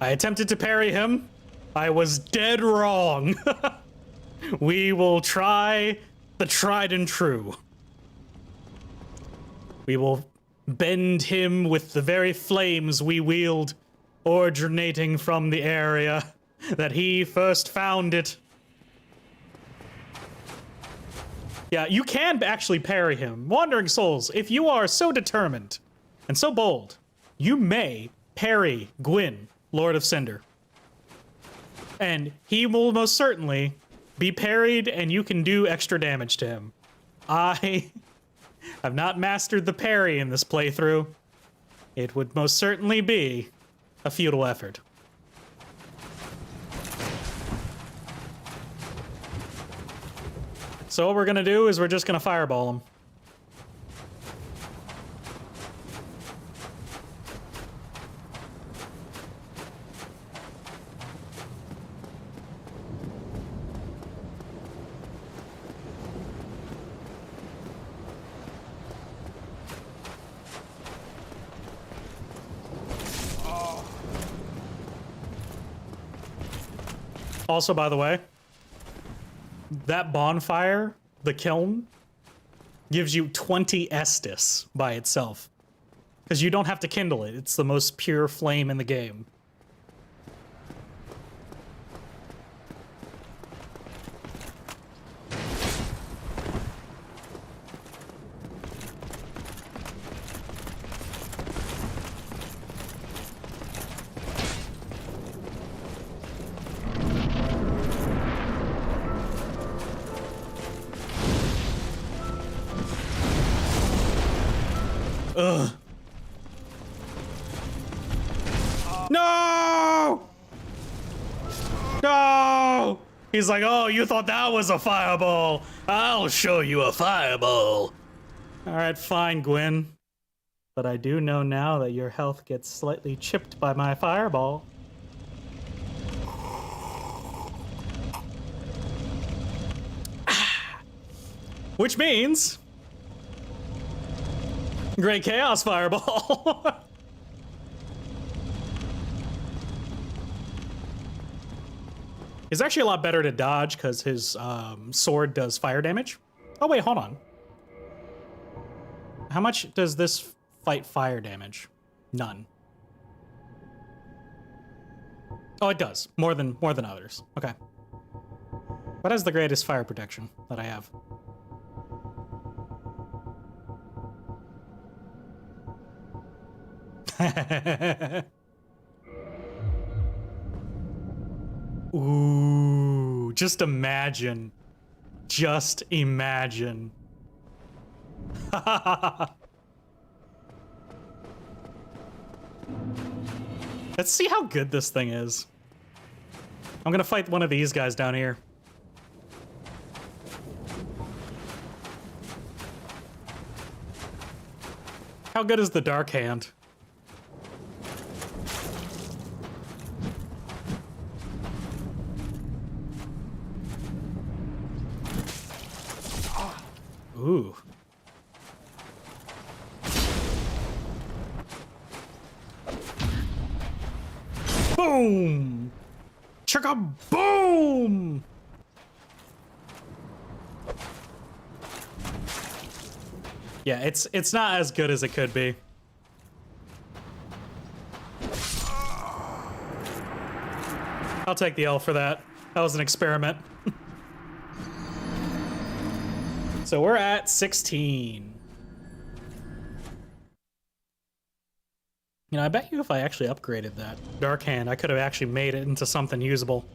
I attempted to parry him. I was dead wrong. We will try the tried and true. We will bend him with the very flames we wield, originating from the area that he first found it. Yeah, you can actually parry him. Wandering Souls, if you are so determined and so bold, you may parry Gwyn, Lord of Cinder. And he will most certainly be parried and you can do extra damage to him. I have not mastered the parry in this playthrough. It would most certainly be a futile effort. So what we're gonna do is we're just gonna fireball him. Also, by the way, that bonfire, the kiln, gives you 20 Estus by itself. Because you don't have to kindle it. It's the most pure flame in the game. Ugh. No! No! He's like, oh, you thought that was a fireball. I'll show you a fireball. All right, fine, Gwyn. But I do know now that your health gets slightly chipped by my fireball. Which means... Great Chaos Fireball. It's actually a lot better to dodge because his sword does fire damage. Oh wait, hold on. How much does this fight fire damage? None. Oh, it does. More than others. Okay. What has the greatest fire protection that I have? Ooh, just imagine. Just imagine. Let's see how good this thing is. I'm gonna fight one of these guys down here. How good is the Dark Hand? Ooh. Boom! Chicka boom! Yeah, it's not as good as it could be. I'll take the L for that. That was an experiment. So we're at 16. You know, I bet you if I actually upgraded that Dark Hand, I could have actually made it into something usable.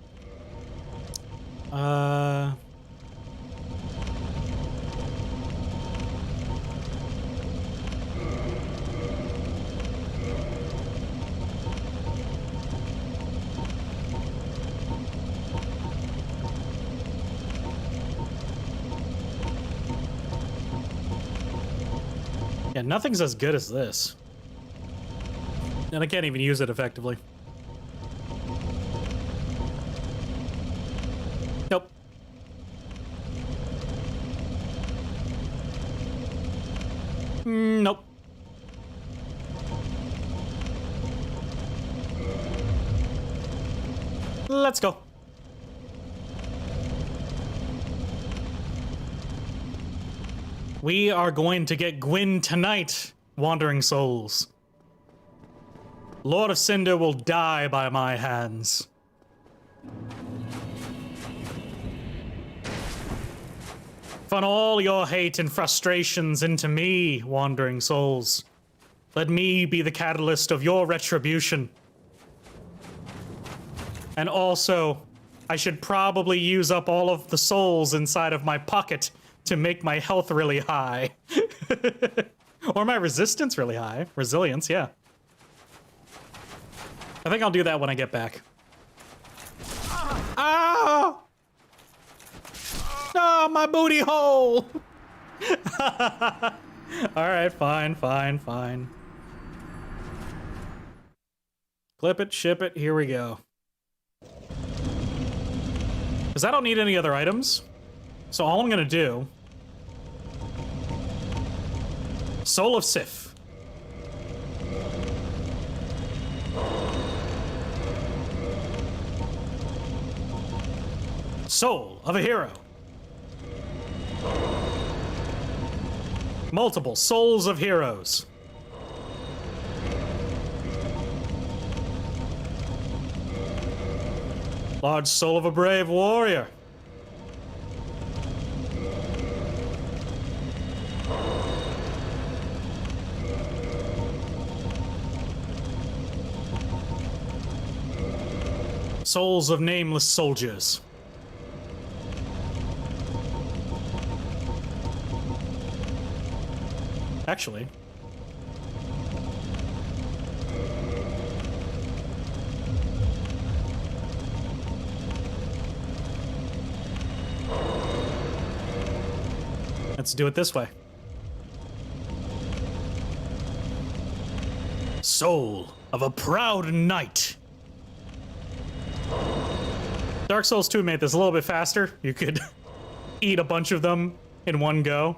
Yeah, nothing's as good as this. And I can't even use it effectively. Nope. Let's go. We are going to get Gwyn tonight, Wandering Souls. Lord of Cinder will die by my hands. Funnel all your hate and frustrations into me, Wandering Souls. Let me be the catalyst of your retribution. And also, I should probably use up all of the souls inside of my pocket to make my health really high. Or my resistance really high. Resilience, yeah. I think I'll do that when I get back. Ah! Oh, my booty hole! Alright, fine. Clip it, ship it, here we go. Because I don't need any other items. So all I'm gonna do... Soul of Sif. Soul of a hero. Multiple souls of heroes. Large soul of a brave warrior. Souls of nameless soldiers. Actually, let's do it this way. Soul of a proud knight. Dark Souls 2 made this a little bit faster. You could eat a bunch of them in one go.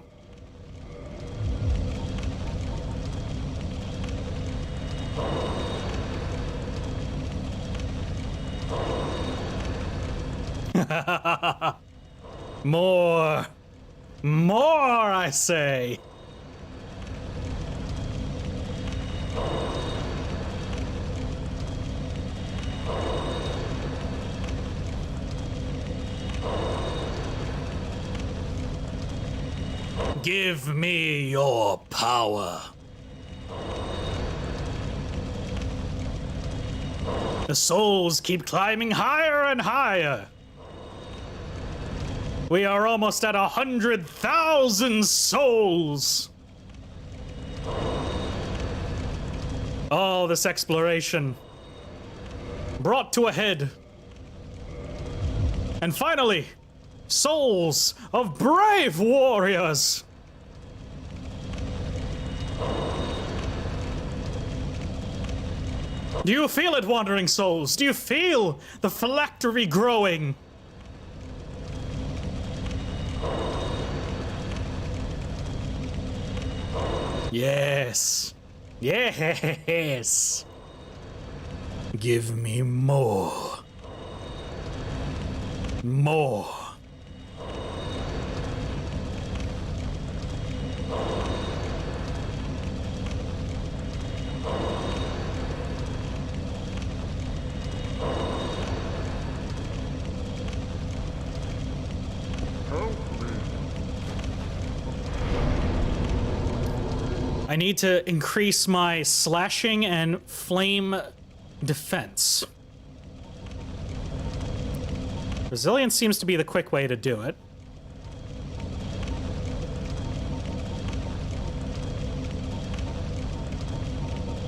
More, I say. Give me your power. The souls keep climbing higher and higher. We are almost at 100,000 souls. All this exploration brought to a head. And finally, souls of brave warriors. Do you feel it, Wandering Souls? Do you feel the phylactery growing? Yes. Yes. Give me more. More. I need to increase my slashing and flame defense. Resilience seems to be the quick way to do it.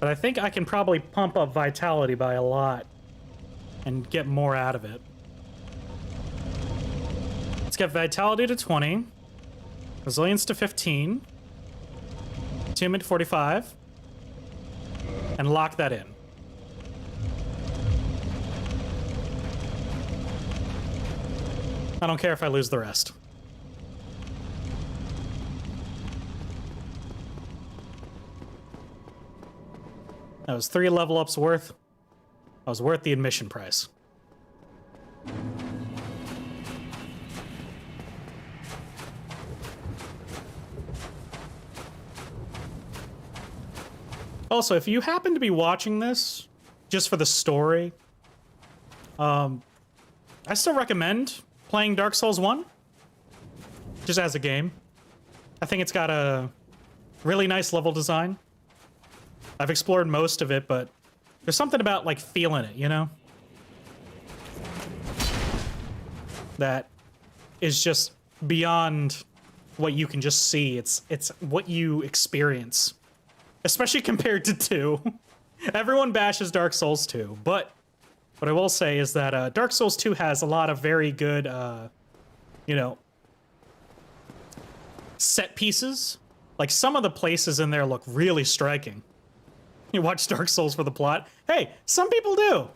But I think I can probably pump up vitality by a lot and get more out of it. Let's get vitality to 20, resilience to 15, attunement to 45, and lock that in. I don't care if I lose the rest. That was 3 level ups worth. That was worth the admission price. Also, if you happen to be watching this just for the story, I still recommend playing Dark Souls 1 just as a game. I think it's got a really nice level design. I've explored most of it, but there's something about like feeling it, you know? That is just beyond what you can just see. It's what you experience. Especially compared to 2. Everyone bashes Dark Souls 2, but what I will say is that Dark Souls 2 has a lot of very good, you know, set pieces. Like, some of the places in there look really striking. You watch Dark Souls for the plot. Hey, some people do.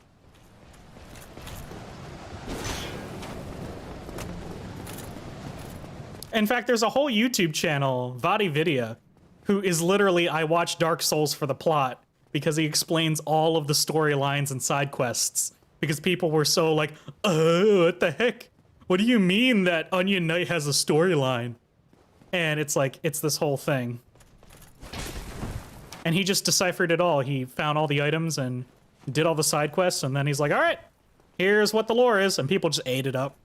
In fact, there's a whole YouTube channel, VOD video, who is literally, I watch Dark Souls for the plot, because he explains all of the storylines and side quests. Because people were so like, oh, what the heck? What do you mean that Onion Knight has a storyline? And it's like, it's this whole thing. And he just deciphered it all. He found all the items and did all the side quests, and then he's like, all right, here's what the lore is, and people just ate it up.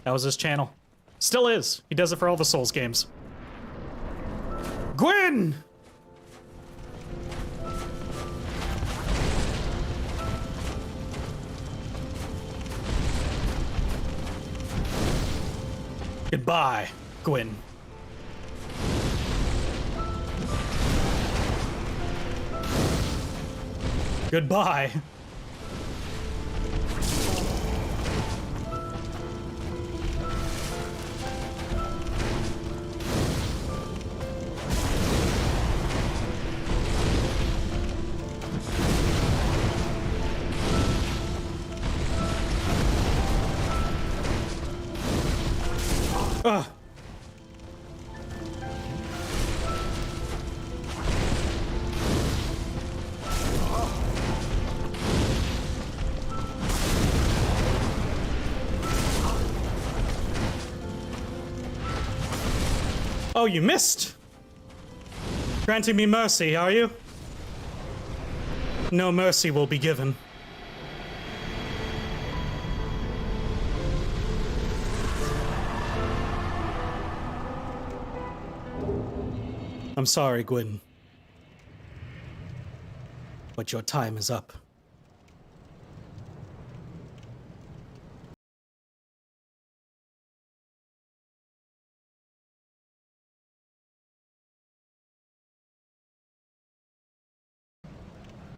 That was his channel. Still is. He does it for all the Souls games. Gwyn! Goodbye, Gwyn. Goodbye. Ugh. Oh, you missed! Granting me mercy, are you? No mercy will be given. I'm sorry, Gwyn. But your time is up.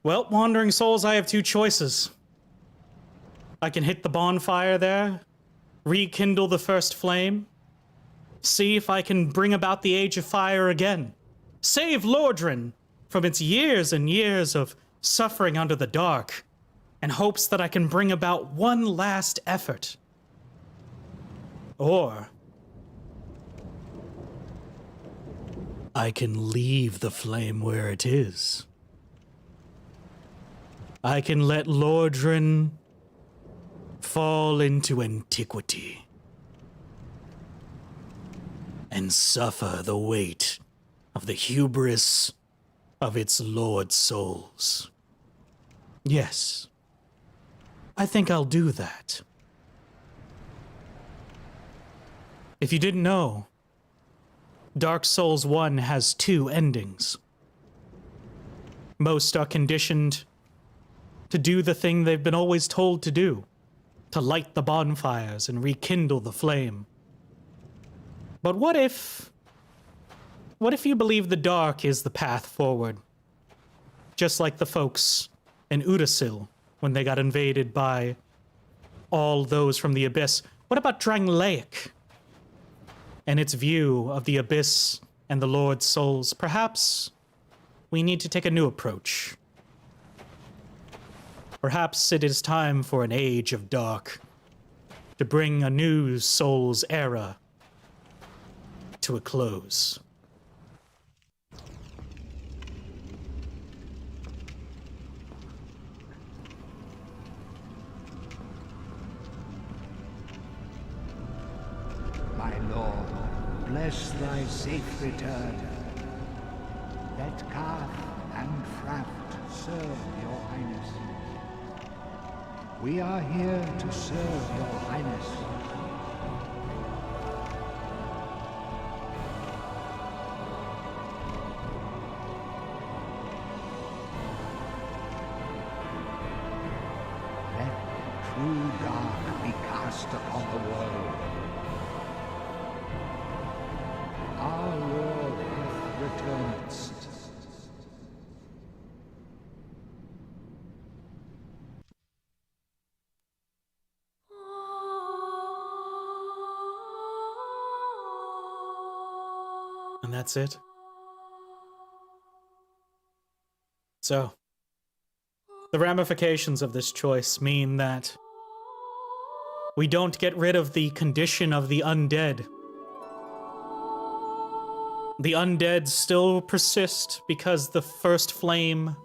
Well, Wandering Souls, I have 2 choices. I can hit the bonfire there, rekindle the first flame, see if I can bring about the Age of Fire again, save Lordran from its years and years of suffering under the dark, in hopes that I can bring about one last effort. Or I can leave the flame where it is. I can let Lordran fall into antiquity and suffer the weight of the hubris of its Lord Souls. Yes, I think I'll do that. If you didn't know, Dark Souls 1 has 2 endings. Most are conditioned to do the thing they've been always told to do, to light the bonfires and rekindle the flame. But what if you believe the dark is the path forward? Just like the folks in Udasil when they got invaded by all those from the Abyss. What about Drangleic and its view of the Abyss and the Lord's Souls? Perhaps we need to take a new approach. Perhaps it is time for an age of dark, to bring a new Souls era to a close. bless thy safe return. Let Kath and Fraft serve your highness. We are here to serve your highness. Let true dark be cast upon the world. Our Lord hath returned. And that's it. So, the ramifications of this choice mean that we don't get rid of the condition of the undead. The undead still persist because the first flame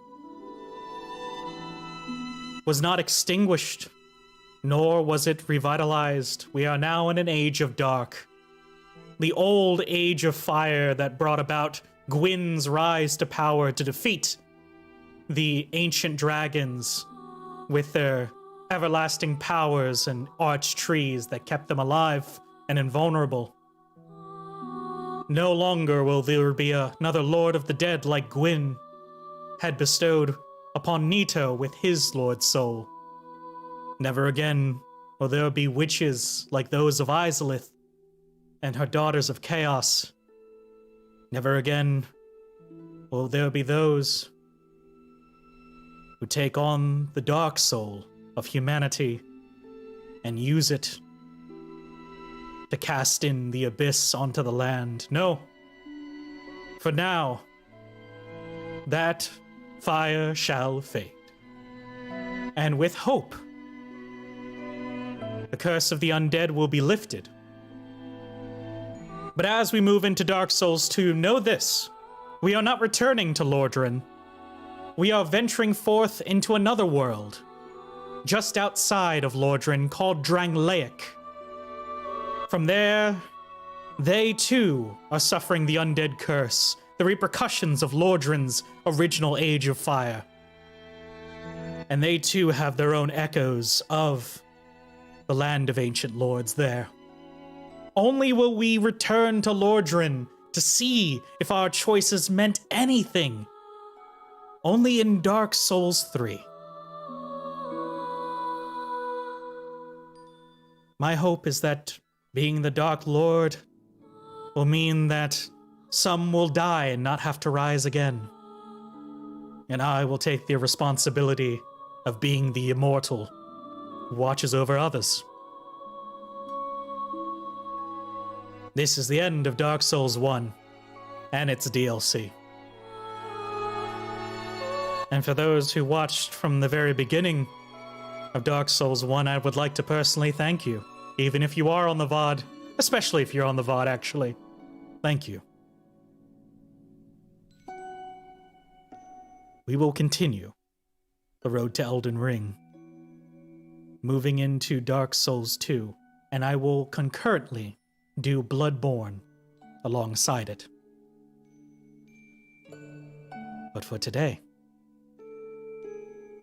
was not extinguished, nor was it revitalized. We are now in an age of dark. The old age of fire that brought about Gwyn's rise to power to defeat the ancient dragons with their everlasting powers and arch trees that kept them alive and invulnerable. No longer will there be another Lord of the Dead like Gwyn had bestowed upon Nito with his Lord Soul. Never again will there be witches like those of Izalith and her daughters of chaos. Never again will there be those who take on the dark soul of humanity and use it to cast in the abyss onto the land. No. For now, that fire shall fade. And with hope, the curse of the undead will be lifted. But as we move into Dark Souls 2, know this. We are not returning to Lordran. We are venturing forth into another world, just outside of Lordran, called Drangleic. From there, they too are suffering the undead curse, the repercussions of Lordran's original Age of Fire. And they too have their own echoes of the land of ancient lords there. Only will we return to Lordran to see if our choices meant anything. Only in Dark Souls 3. My hope is that being the Dark Lord will mean that some will die and not have to rise again. And I will take the responsibility of being the immortal who watches over others. This is the end of Dark Souls 1 and its DLC. And for those who watched from the very beginning of Dark Souls 1, I would like to personally thank you. Even if you are on the VOD, especially if you're on the VOD actually. Thank you. We will continue the road to Elden Ring, moving into Dark Souls 2, and I will concurrently do Bloodborne alongside it. But for today,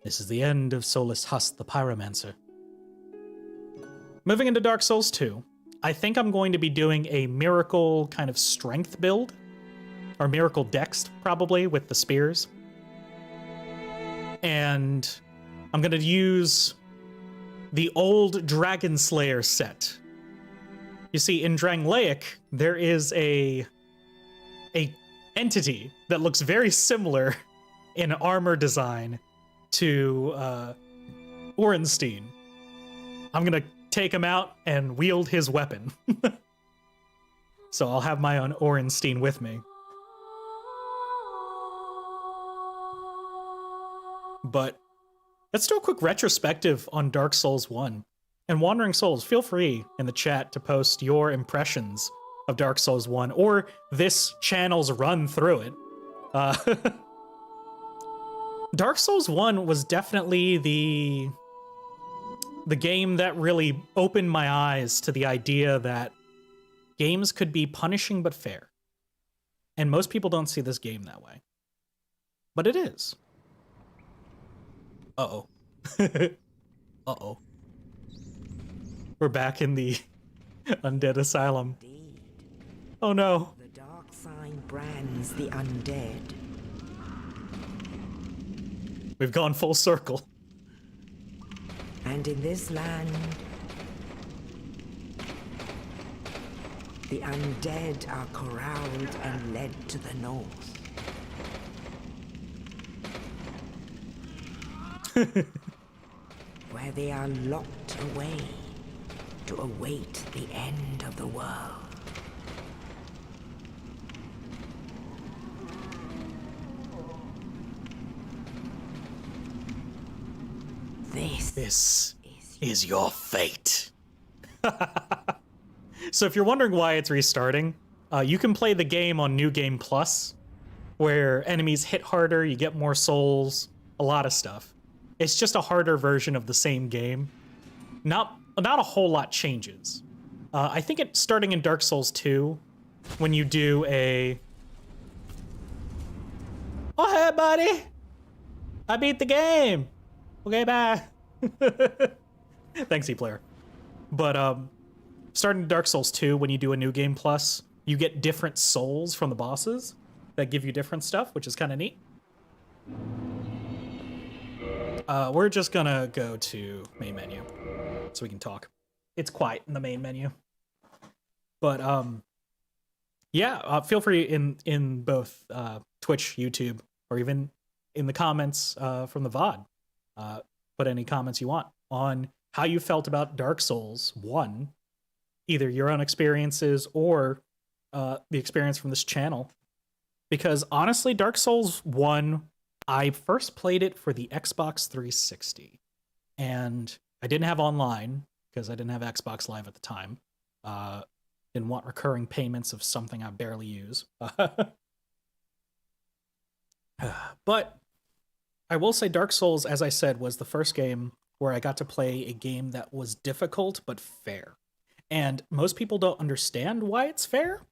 this is the end of Soulless Husk the Pyromancer. Moving into Dark Souls 2, I think I'm going to be doing a miracle kind of strength build, or miracle dex probably, with the spears. And I'm going to use the old Dragon Slayer set. You see, in Drangleic, there is a entity that looks very similar in armor design to Orenstein. I'm gonna take him out and wield his weapon. So I'll have my own Orenstein with me. But let's do a quick retrospective on Dark Souls 1. And Wandering Souls, feel free in the chat to post your impressions of Dark Souls 1 or this channel's run through it. Dark Souls 1 was definitely the game that really opened my eyes to the idea that games could be punishing but fair. And most people don't see this game that way. But it is. Uh-oh. Uh-oh. We're back in the undead asylum. Indeed. Oh no. The dark sign brands the undead. We've gone full circle. And in this land, the undead are corralled and led to the north. Where they are locked away to await the end of the world. This is your fate. So if you're wondering why it's restarting, you can play the game on New Game Plus, where enemies hit harder, you get more souls, a lot of stuff. It's just a harder version of the same game. Not a whole lot changes. I think it's starting in Dark Souls 2, when you do a... Oh, hey, buddy! I beat the game! Okay, bye. Thanks, ePlayer. But starting Dark Souls 2, when you do a New Game Plus, you get different souls from the bosses that give you different stuff, which is kind of neat. We're just gonna go to main menu so we can talk. It's quiet in the main menu. But yeah, feel free in both Twitch, YouTube, or even in the comments from the VOD. Put any comments you want on how you felt about Dark Souls 1, either your own experiences or the experience from this channel. Because honestly, Dark Souls 1, I first played it for the Xbox 360. And I didn't have online because I didn't have Xbox Live at the time. Didn't want recurring payments of something I barely use. But I will say Dark Souls, as I said, was the first game where I got to play a game that was difficult but fair. And most people don't understand why it's fair.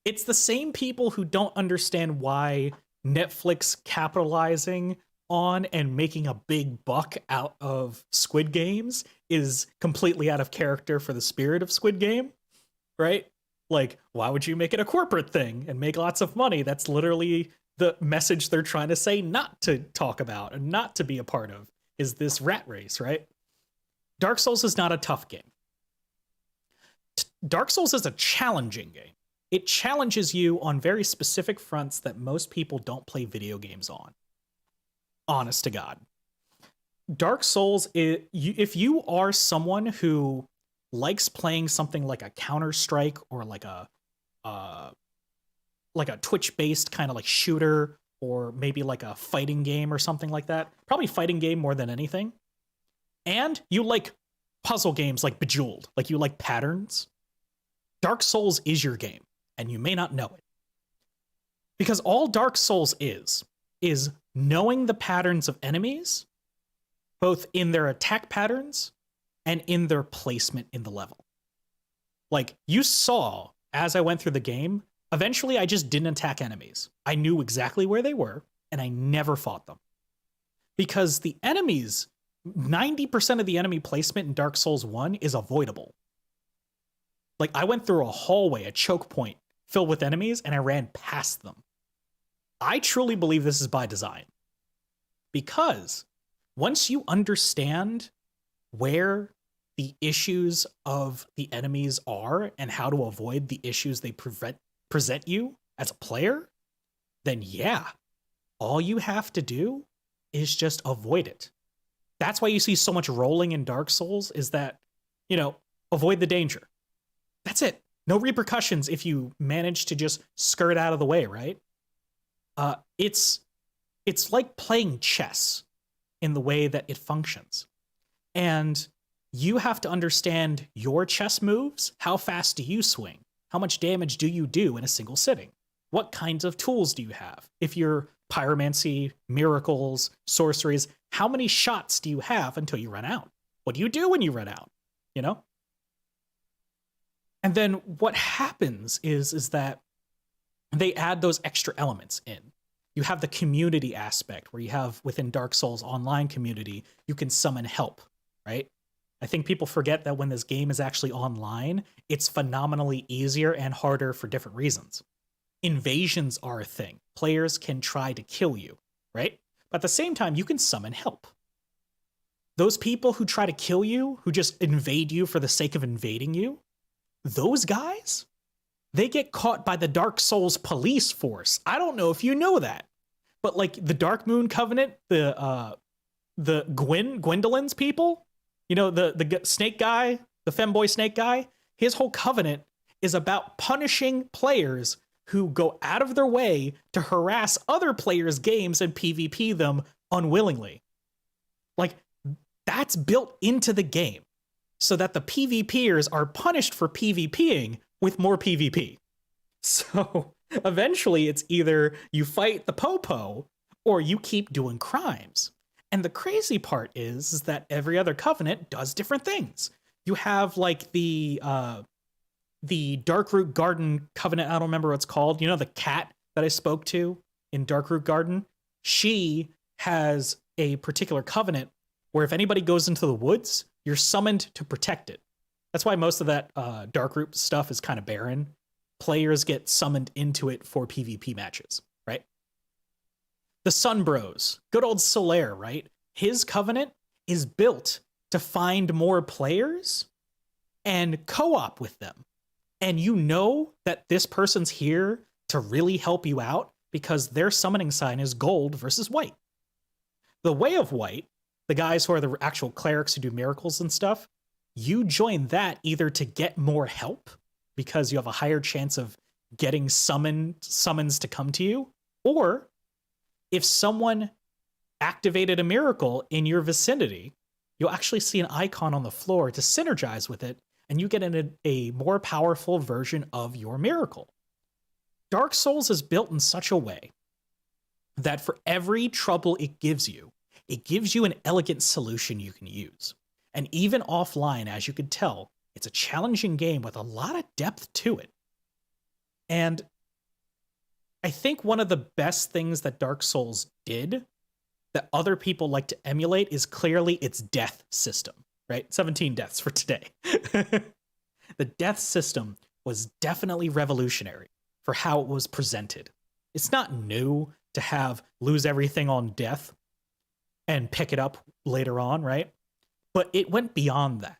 It's the same people who don't understand why Netflix capitalizing on and making a big buck out of Squid Games is completely out of character for the spirit of Squid Game, right? Like, why would you make it a corporate thing and make lots of money? That's literally the message they're trying to say not to talk about and not to be a part of, is this rat race, right? Dark Souls is not a tough game. Dark Souls is a challenging game. It challenges you on very specific fronts that most people don't play video games on. Honest to God. Dark Souls, if you are someone who likes playing something like a Counter-Strike or like a Twitch-based kind of like shooter, or maybe like a fighting game or something like that, probably fighting game more than anything, and you like puzzle games like Bejeweled, like you like patterns, Dark Souls is your game, and you may not know it. Because all Dark Souls is knowing the patterns of enemies, both in their attack patterns and in their placement in the level. Like, you saw, as I went through the game, eventually I just didn't attack enemies. I knew exactly where they were, and I never fought them. Because the enemies, 90% of the enemy placement in Dark Souls 1 is avoidable. Like, I went through a hallway, a choke point, filled with enemies, and I ran past them. I truly believe this is by design. Because once you understand where the issues of the enemies are and how to avoid the issues they present you as a player, then yeah, all you have to do is just avoid it. That's why you see so much rolling in Dark Souls, is that, avoid the danger. That's it. No repercussions if you manage to just skirt out of the way, right? It's like playing chess in the way that it functions. And you have to understand your chess moves. How fast do you swing? How much damage do you do in a single sitting? What kinds of tools do you have? If you're pyromancy, miracles, sorceries, how many shots do you have until you run out? What do you do when you run out? And And then what happens is that they add those extra elements in. You have the community aspect where you have within Dark Souls online community, you can summon help, right? I think people forget that when this game is actually online, it's phenomenally easier and harder for different reasons. Invasions are a thing. Players can try to kill you, right? But at the same time, you can summon help. Those people who try to kill you, who just invade you for the sake of invading you, those guys, they get caught by the Dark Souls police force. I don't know if you know that, but like the Dark Moon Covenant, the Gwendolyn's people, you know, the snake guy, the femboy snake guy, his whole covenant is about punishing players who go out of their way to harass other players' games and PvP them unwillingly. Like, that's built into the game so that the PvPers are punished for PvPing with more PvP. So eventually it's either you fight the popo or you keep doing crimes. And the crazy part is that every other covenant does different things. You have like the Darkroot Garden covenant, I don't remember what it's called. You know, the cat that I spoke to in Darkroot Garden? She has a particular covenant where if anybody goes into the woods, you're summoned to protect it. That's why most of that Darkroot stuff is kind of barren. Players get summoned into it for PvP matches, right? The Sun Bros, good old Solaire, right? His covenant is built to find more players and co-op with them. And you know that this person's here to really help you out because their summoning sign is gold versus white. The Way of White, the guys who are the actual clerics who do miracles and stuff, you join that either to get more help because you have a higher chance of getting summons to come to you, or if someone activated a miracle in your vicinity, you'll actually see an icon on the floor to synergize with it, and you get a more powerful version of your miracle. Dark Souls is built in such a way that for every trouble it gives you an elegant solution you can use. And even offline, as you could tell, it's a challenging game with a lot of depth to it. And I think one of the best things that Dark Souls did that other people like to emulate is clearly its death system, right? 17 deaths for today. The death system was definitely revolutionary for how it was presented. It's not new to have lose everything on death and pick it up later on, right? But it went beyond that.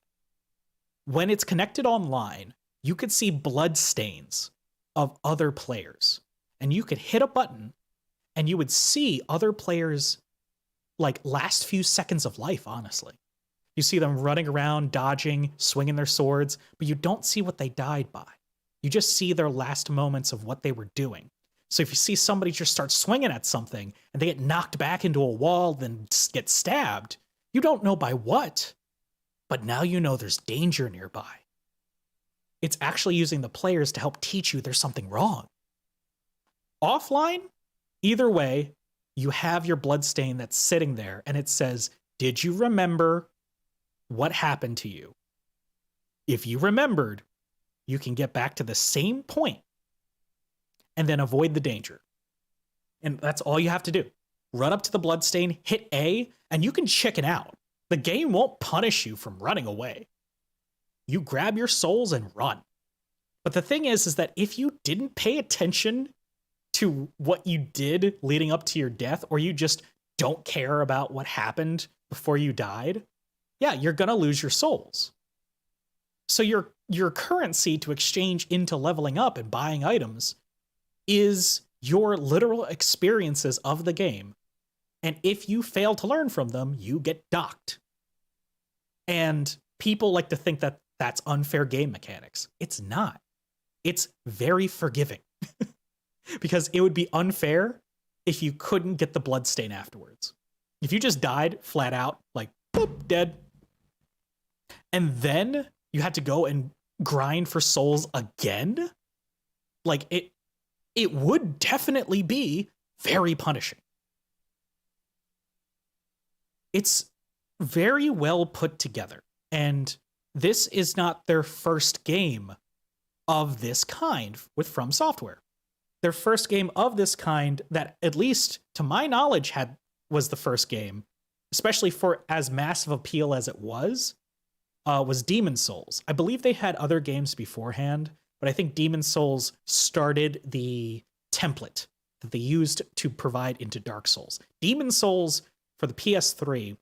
When it's connected online, you could see blood stains of other players. And you could hit a button and you would see other players' like last few seconds of life, honestly. You see them running around, dodging, swinging their swords, but you don't see what they died by. You just see their last moments of what they were doing. So if you see somebody just start swinging at something and they get knocked back into a wall, then get stabbed, you don't know by what, but now you know there's danger nearby. It's actually using the players to help teach you there's something wrong. Offline, either way, you have your bloodstain that's sitting there and it says, did you remember what happened to you? If you remembered, you can get back to the same point and then avoid the danger. And that's all you have to do. Run up to the bloodstain, hit A, and you can chicken out. The game won't punish you from running away. You grab your souls and run. But the thing is that if you didn't pay attention to what you did leading up to your death, or you just don't care about what happened before you died, yeah, you're gonna lose your souls. So your currency to exchange into leveling up and buying items is your literal experiences of the game. And if you fail to learn from them, you get docked. And people like to think that that's unfair game mechanics. It's not. It's very forgiving. Because it would be unfair if you couldn't get the bloodstain afterwards. If you just died flat out, like, boop, dead. And then you had to go and grind for souls again, like it would definitely be very punishing. It's very well put together, and this is not their first game of this kind with FromSoftware. Their first game of this kind that, at least to my knowledge, was the first game, especially for as massive appeal as it was Demon's Souls. I believe they had other games beforehand, but I think Demon's Souls started the template that they used to provide into Dark Souls. Demon's Souls for the PS3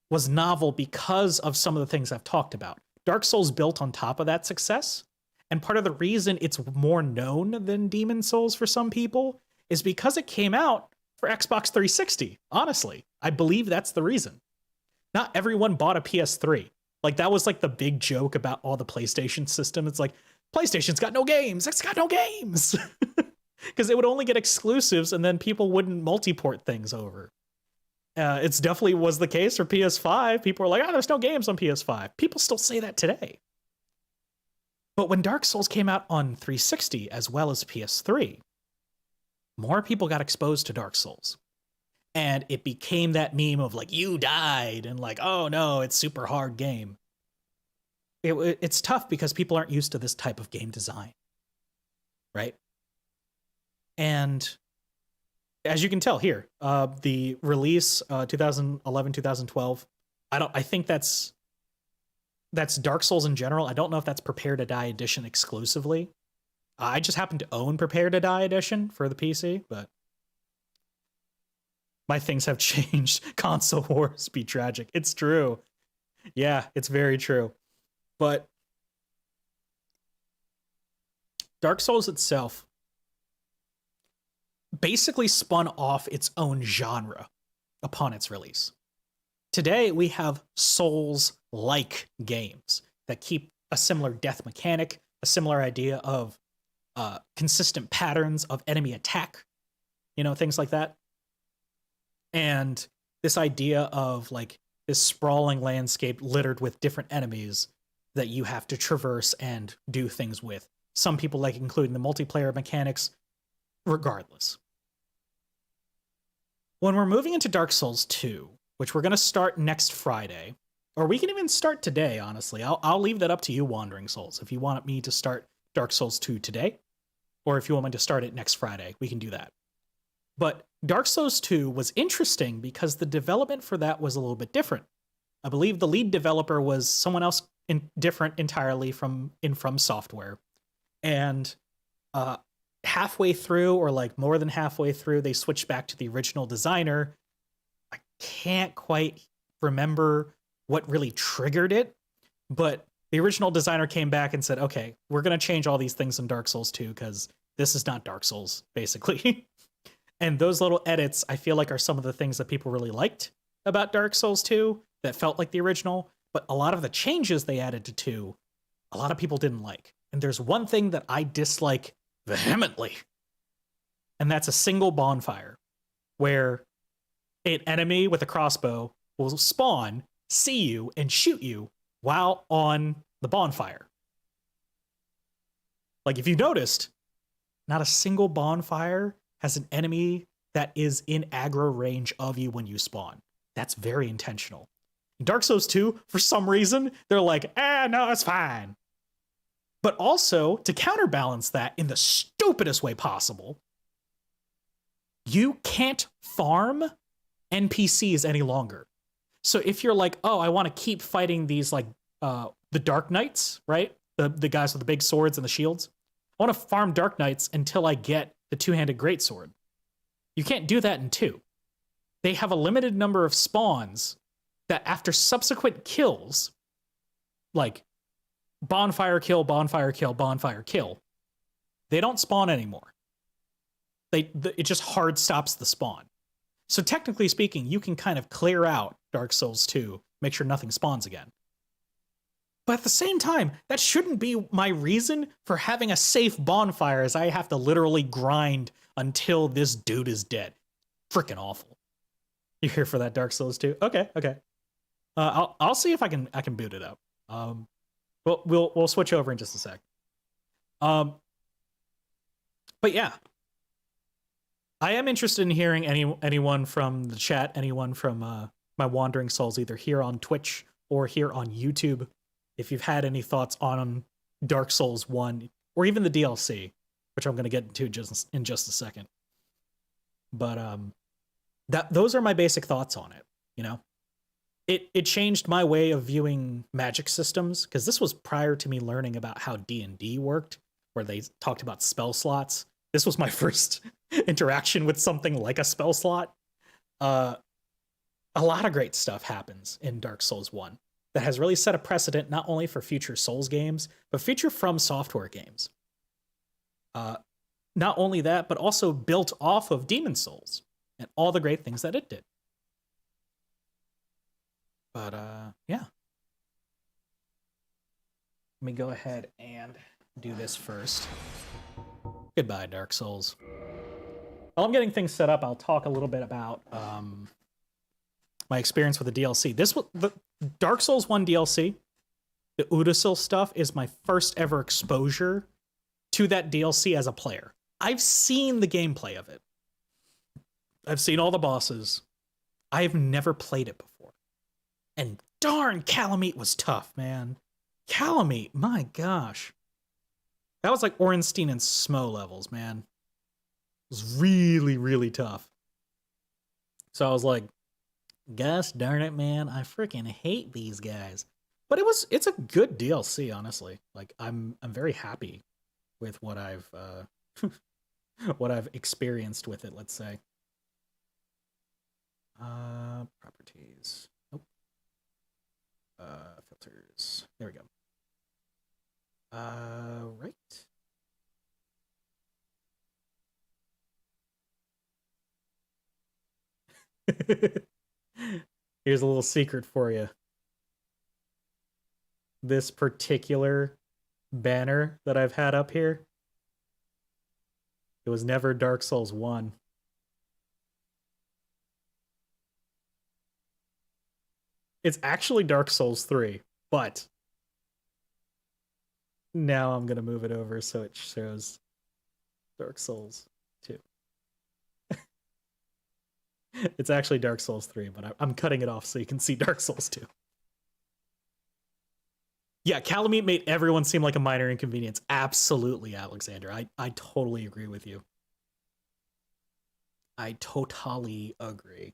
was novel because of some of the things I've talked about. Dark Souls built on top of that success, and part of the reason it's more known than Demon's Souls for some people is because it came out for Xbox 360. Honestly, I believe that's the reason. Not everyone bought a PS3. Like, that was like the big joke about all the PlayStation system. It's like, PlayStation's got no games. It's got no games. Because it would only get exclusives and then people wouldn't multi-port things over. It's definitely was the case for PS5. People were like, oh, there's no games on PS5. People still say that today. But when Dark Souls came out on 360 as well as PS3, more people got exposed to Dark Souls. And it became that meme of like, you died, and like, oh no, it's super hard game. It's tough because people aren't used to this type of game design, right? And as you can tell here, the release 2011, 2012, I think that's Dark Souls in general. I don't know if that's Prepare to Die Edition exclusively. I just happen to own Prepare to Die Edition for the PC, but my things have changed. Console wars be tragic. It's true. Yeah, it's very true. But Dark Souls itself basically spun off its own genre upon its release. Today, we have Souls-like games that keep a similar death mechanic, a similar idea of consistent patterns of enemy attack, things like that. And this idea of like this sprawling landscape littered with different enemies that you have to traverse and do things with. Some people like including the multiplayer mechanics, regardless. When we're moving into Dark Souls 2, which we're going to start next Friday, or we can even start today, honestly. I'll leave that up to you, Wandering Souls. If you want me to start Dark Souls 2 today, or if you want me to start it next Friday, we can do that. But Dark Souls 2 was interesting because the development for that was a little bit different. I believe the lead developer was someone else different entirely from FromSoftware. And halfway through, or like more than halfway through, they switched back to the original designer. I can't quite remember what really triggered it, but the original designer came back and said, okay, we're going to change all these things in Dark Souls 2 because this is not Dark Souls, basically. And those little edits, I feel like, are some of the things that people really liked about Dark Souls 2 that felt like the original. But a lot of the changes they added to 2, a lot of people didn't like. And there's one thing that I dislike vehemently, and that's a single bonfire, where an enemy with a crossbow will spawn, see you, and shoot you while on the bonfire. Like, if you noticed, not a single bonfire has an enemy that is in aggro range of you when you spawn. That's very intentional. In Dark Souls 2, for some reason, they're like, no, it's fine. But also, to counterbalance that in the stupidest way possible, you can't farm NPCs any longer. So if you're like, oh, I want to keep fighting these, like, the Dark Knights, right? The guys with the big swords and the shields. I want to farm Dark Knights until I get the two-handed greatsword. You can't do that in 2. They have a limited number of spawns that after subsequent kills, like bonfire kill, bonfire kill, bonfire kill, they don't spawn anymore. It just hard stops the spawn. So technically speaking, you can kind of clear out Dark Souls 2, make sure nothing spawns again. But at the same time, that shouldn't be my reason for having a safe bonfire, as I have to literally grind until this dude is dead. Freaking awful. You here for that Dark Souls 2? Okay. I'll see if I can boot it up. We'll switch over in just a sec. But yeah, I am interested in hearing anyone from the chat, anyone from my Wandering Souls, either here on Twitch or here on YouTube. If you've had any thoughts on Dark Souls 1, or even the DLC, which I'm going to get into just in just a second. But those are my basic thoughts on it. You know, it changed my way of viewing magic systems, because this was prior to me learning about how D&D worked, where they talked about spell slots. This was my first interaction with something like a spell slot. A lot of great stuff happens in Dark Souls 1 that has really set a precedent not only for future Souls games, but future FromSoftware games. Not only that, but also built off of Demon Souls and all the great things that it did. But yeah. Let me go ahead and do this first. Goodbye, Dark Souls. While I'm getting things set up, I'll talk a little bit about my experience with the DLC. This was the Dark Souls 1 DLC. The Udasil stuff is my first ever exposure to that DLC as a player. I've seen the gameplay of it. I've seen all the bosses. I have never played it before. And darn, Calamite was tough, man. Calamite, my gosh. That was like Orenstein and Smo levels, man. It was really, really tough. So I was like, gosh darn it, man. I freaking hate these guys. But it's a good DLC, honestly. Like, I'm very happy with what I've what I've experienced with it, let's say. Properties. Nope. Filters. There we go. Right. Here's a little secret for you. This particular banner that I've had up here, it was never Dark Souls 1. It's actually Dark Souls 3, but now I'm going to move it over so it shows Dark Souls 2. It's actually Dark Souls 3, but I'm cutting it off so you can see Dark Souls 2. Yeah, Calamite made everyone seem like a minor inconvenience. Absolutely, Alexander. I totally agree with you. I totally agree.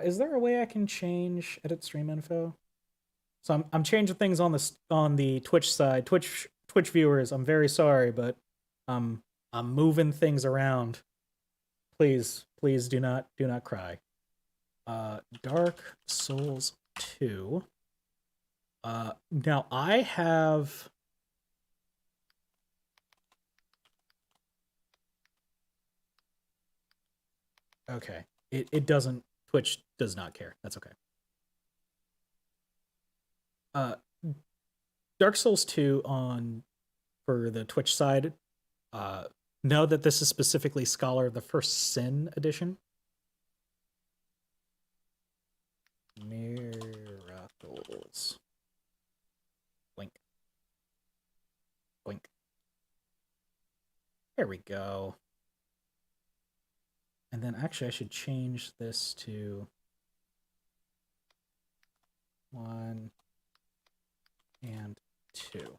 Is there a way I can change edit stream info? So I'm changing things on the Twitch side. Twitch viewers, I'm very sorry, but I'm moving things around. Please do not cry. Dark Souls 2. Now I have okay. It doesn't, Twitch does not care. That's okay. Dark Souls 2 for the Twitch side. Know that this is specifically Scholar of the First Sin edition. Miracles. Blink. Blink. There we go. And then actually I should change this to 1 and 2.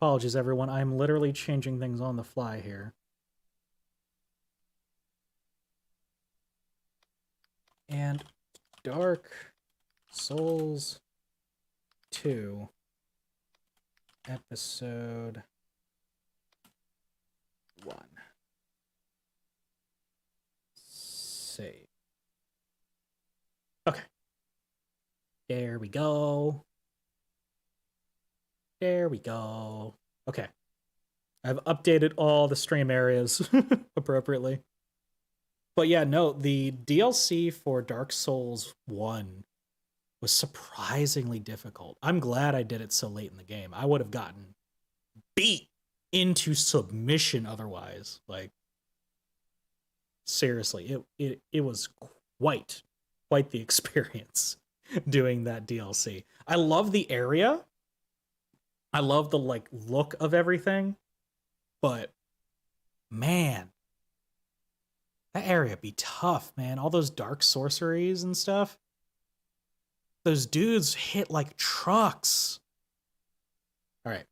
Apologies, everyone. I'm literally changing things on the fly here. And Dark Souls 2 episode 1. Save. Okay. There we go. There we go. Okay. I've updated all the stream areas appropriately. But yeah, no, the DLC for Dark Souls 1 was surprisingly difficult. I'm glad I did it so late in the game. I would have gotten beat into submission otherwise. Like, seriously, it was quite the experience doing that DLC. I love the area. I love the look of everything, but man, that area be tough, man. All those dark sorceries and stuff. Those dudes hit like trucks. All right.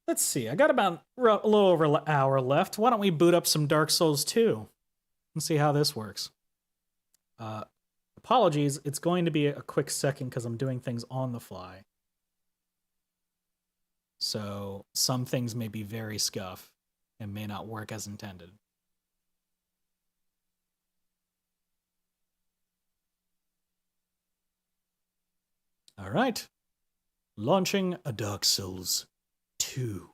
Let's see. I got about a little over an hour left. Why don't we boot up some Dark Souls 2 and see how this works? Apologies. It's going to be a quick second because I'm doing things on the fly. So some things may be very scuff and may not work as intended. All right. Launching a Dark Souls 2.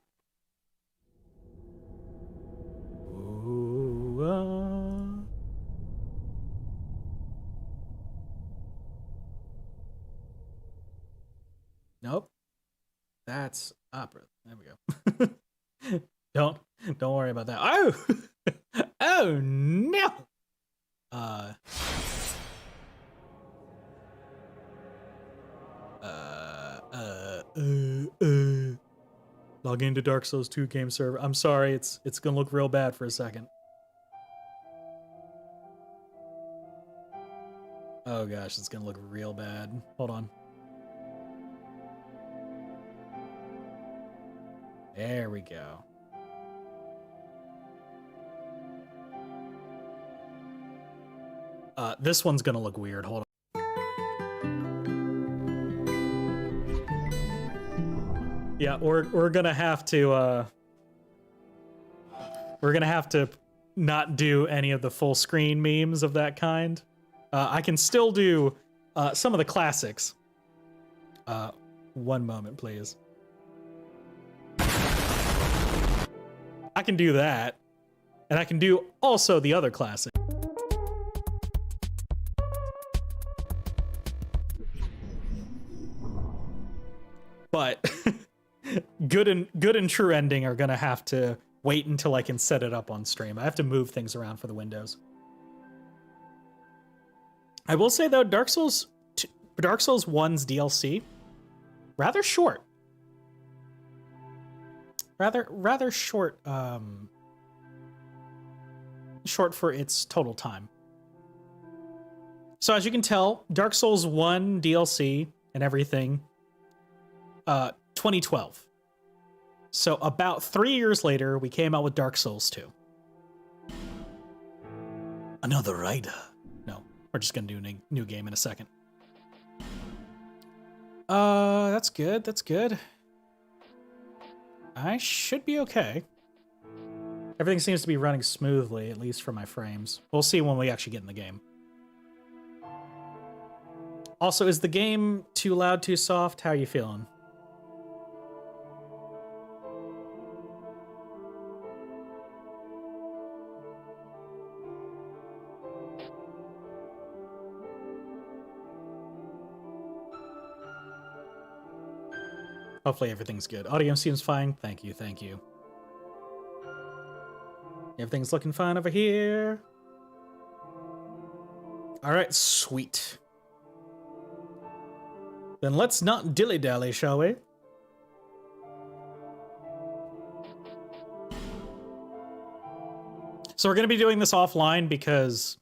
Ooh, Nope. That's opera. There we go. Don't worry about that. Oh! Oh no! Log into Dark Souls 2 game server. I'm sorry, it's gonna look real bad for a second. Oh gosh, it's gonna look real bad. Hold on. There we go. This one's gonna look weird. Hold on. Yeah, we're gonna have to not do any of the full screen memes of that kind. I can still do some of the classics. One moment, please. I can do that, and I can do also the other classic. But good and true ending are gonna have to wait until I can set it up on stream. I have to move things around for the windows. I will say though, Dark Souls 1's DLC, rather short. Rather short. Short for its total time. So as you can tell, Dark Souls 1 DLC and everything. 2012. So about 3 years later, we came out with Dark Souls 2. Another rider. No, we're just gonna do a new game in a second. That's good. That's good. I should be okay. Everything seems to be running smoothly, at least for my frames. We'll see when we actually get in the game. Also, is the game too loud, too soft? How are you feeling? Hopefully everything's good. Audio seems fine. Thank you, thank you. Everything's looking fine over here. All right, sweet. Then let's not dilly-dally, shall we? So we're going to be doing this offline because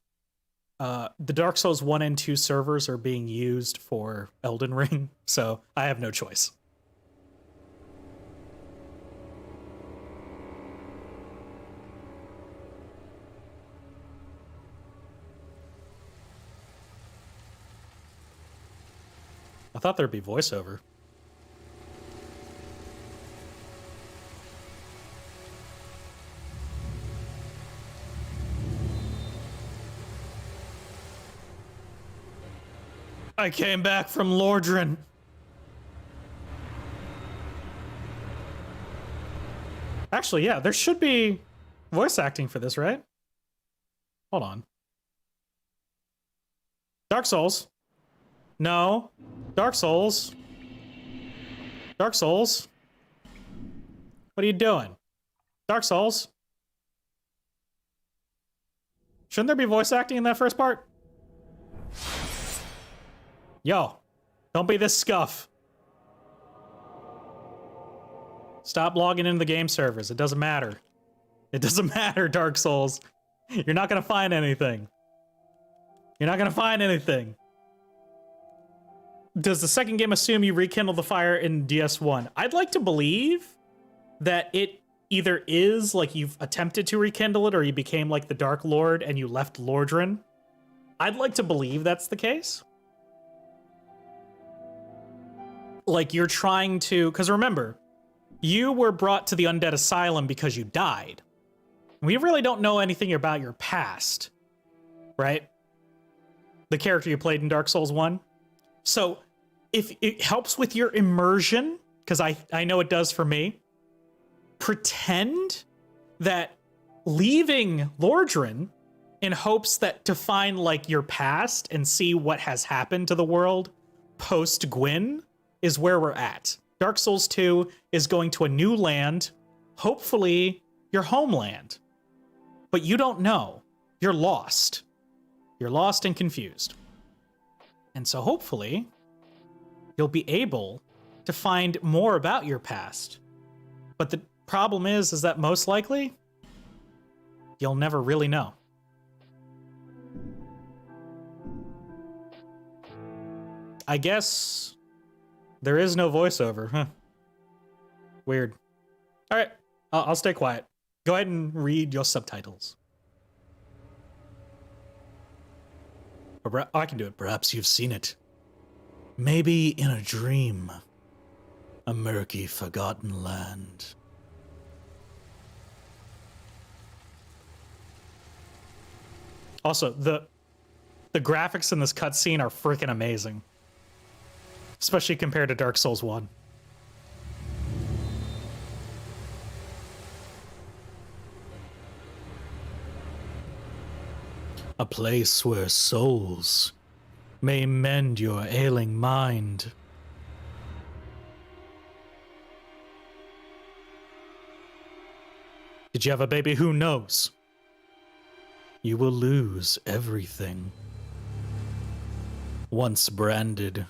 the Dark Souls 1 and 2 servers are being used for Elden Ring, so I have no choice. I thought there'd be voiceover. I came back from Lordran. Actually, yeah, there should be voice acting for this, right? Hold on. Dark Souls. No. Dark Souls. Dark Souls. What are you doing? Dark Souls. Shouldn't there be voice acting in that first part? Yo, don't be this scuff. Stop logging into the game servers. It doesn't matter. It doesn't matter, Dark Souls. You're not gonna find anything. You're not gonna find anything. does the second game assume you rekindle the fire in DS1? I'd like to believe that it either is like you've attempted to rekindle it or you became like the Dark Lord and you left Lordran. I'd like to believe that's the case. Like you're trying to, because remember, you were brought to the Undead Asylum because you died. We really don't know anything about your past, right? The character you played in Dark Souls 1. So if it helps with your immersion, because I know it does for me, pretend that leaving Lordran in hopes that to find like your past and see what has happened to the world post Gwyn is where we're at. Dark Souls 2 is going to a new land, hopefully your homeland. But you don't know. You're lost. You're lost and confused. And so hopefully you'll be able to find more about your past. But the problem is that most likely you'll never really know. I guess there is no voiceover, huh? Weird. All right, I'll stay quiet. Go ahead and read your subtitles. Or I can do it. Perhaps you've seen it. Maybe in a dream. A murky, forgotten land. Also, the graphics in this cutscene are freaking amazing. Especially compared to Dark Souls 1. A place where souls may mend your ailing mind. Did you have a baby? Who knows? You will lose everything. Once branded.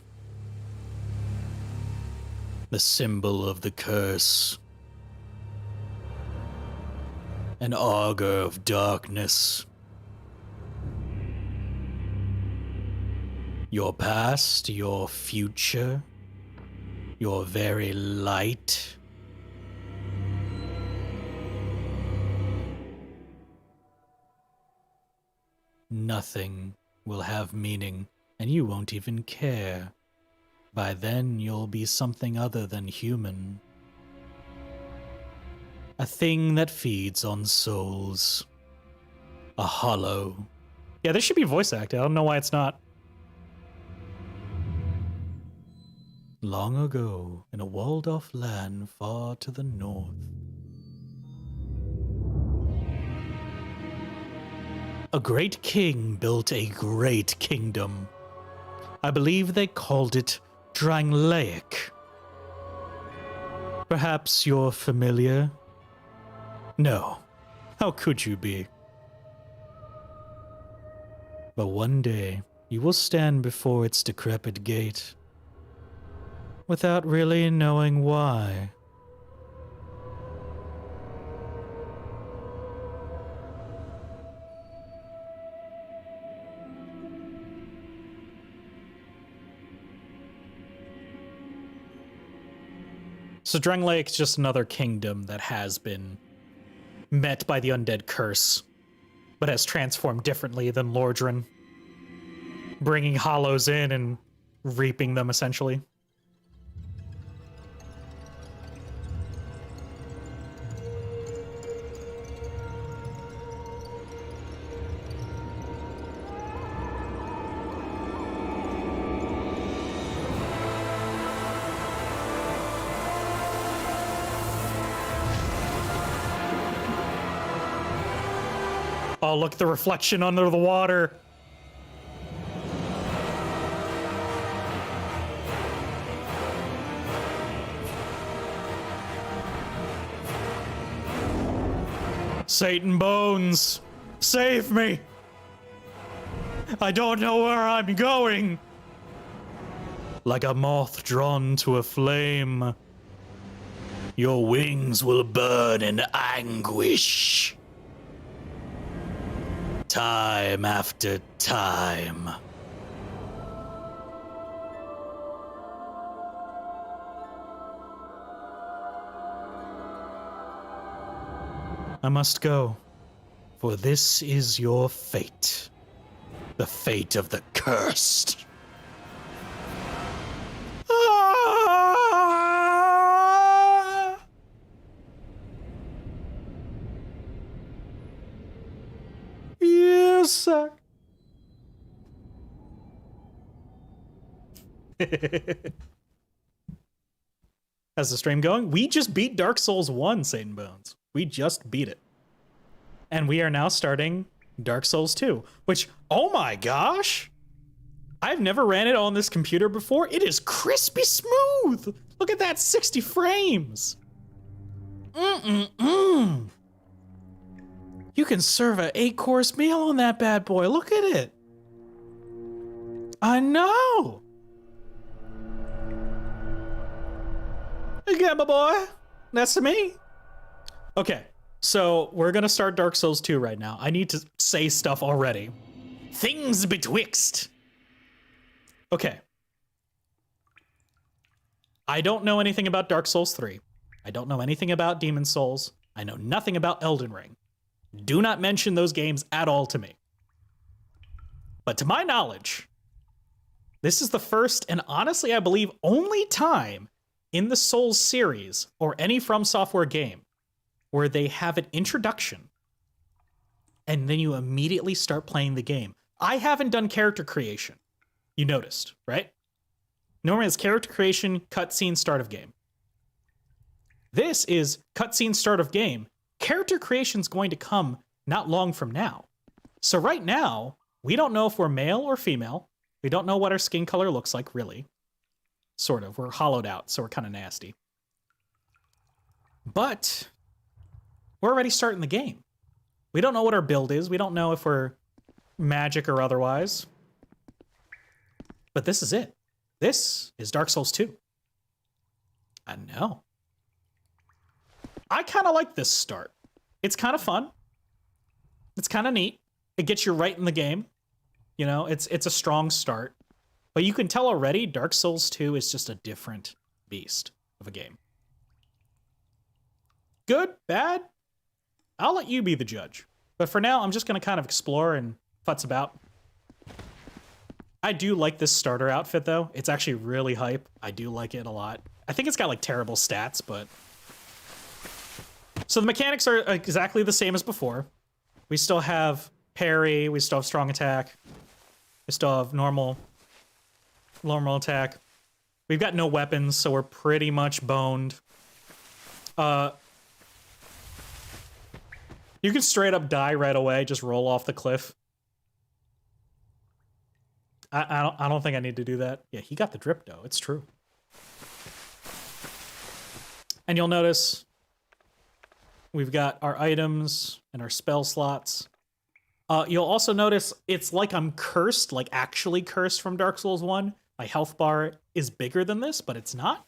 The symbol of the curse. An augur of darkness. Your past, your future, your very light. Nothing will have meaning, and you won't even care. By then, you'll be something other than human. A thing that feeds on souls. A hollow. Yeah, this should be voice acted. I don't know why it's not. Long ago, in a walled-off land far to the north. A great king built a great kingdom. I believe they called it Dranglaic. Perhaps you're familiar? No. How could you be? But one day, you will stand before its decrepit gate. Without really knowing why. So Dranglaic is just another kingdom that has been met by the undead curse, but has transformed differently than Lordran, bringing hollows in and reaping them essentially. Oh, look at the reflection under the water. Satan Bones, save me. I don't know where I'm going. Like a moth drawn to a flame, your wings will burn in anguish. Time after time. I must go, for this is your fate. The fate of the cursed. Ah! You suck. How's the stream going? We just beat Dark Souls 1, Satan Bones. We just beat it. And we are now starting Dark Souls 2, which, oh my gosh! I've never ran it on this computer before. It is crispy smooth! Look at that, 60 frames! You can serve an 8-course meal on that bad boy. Look at it. I know. Yeah, my boy. That's to me. Okay, so we're gonna start Dark Souls 2 right now. I need to say stuff already. Things betwixt. Okay. I don't know anything about Dark Souls 3. I don't know anything about Demon Souls. I know nothing about Elden Ring. Do not mention those games at all to me. But to my knowledge, this is the first and honestly, I believe, only time in the Souls series or any FromSoftware game where they have an introduction and then you immediately start playing the game. I haven't done character creation. You noticed, right? Normally it's character creation, cutscene, start of game. This is cutscene, start of game. Character creation's going to come not long from now. So right now, we don't know if we're male or female. We don't know what our skin color looks like, really. Sort of. We're hollowed out, so we're kind of nasty. But we're already starting the game. We don't know what our build is. We don't know if we're magic or otherwise. But this is it. This is Dark Souls 2. I know. I kind of like this start. It's kind of fun. It's kind of neat. It gets you right in the game. You know, it's a strong start. But you can tell already Dark Souls 2 is just a different beast of a game. Good? Bad? I'll let you be the judge. But for now, I'm just going to kind of explore and futz about. I do like this starter outfit, though. It's actually really hype. I do like it a lot. I think it's got, like, terrible stats, but... So the mechanics are exactly the same as before. We still have parry. We still have strong attack. We still have normal attack. We've got no weapons, so we're pretty much boned. You can straight up die right away. Just roll off the cliff. I don't think I need to do that. Yeah, he got the drip though. It's true. And you'll notice we've got our items and our spell slots. You'll also notice it's like I'm cursed, like actually cursed from Dark Souls 1. My health bar is bigger than this, but it's not.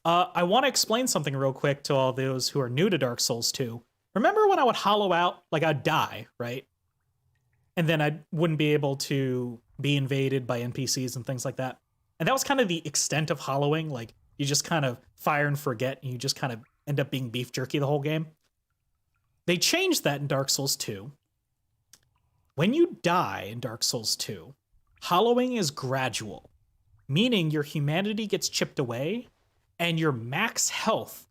I want to explain something real quick to all those who are new to Dark Souls 2. Remember when I would hollow out, like I'd die, right? And then I wouldn't be able to be invaded by NPCs and things like that. And that was kind of the extent of hollowing. Like you just kind of fire and forget and you just kind of end up being beef jerky the whole game. They changed that in Dark Souls 2. When you die in Dark Souls 2, hollowing is gradual, meaning your humanity gets chipped away and your max health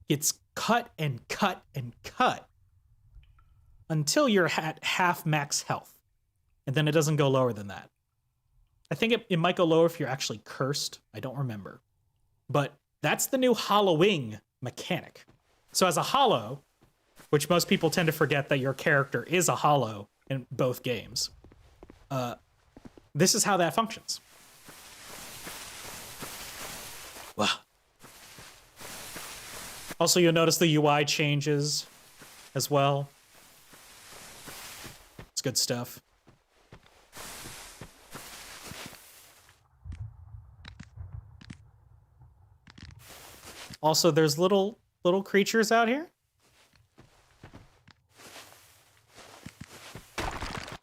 gets cut and cut and cut until you're at half max health. And then it doesn't go lower than that. I think it might go lower if you're actually cursed. I don't remember. But that's the new hollowing mechanic. So as a hollow, which most people tend to forget that your character is a hollow in both games, this is how that functions. Wow. Also, you'll notice the UI changes as well. It's good stuff. Also, there's little creatures out here.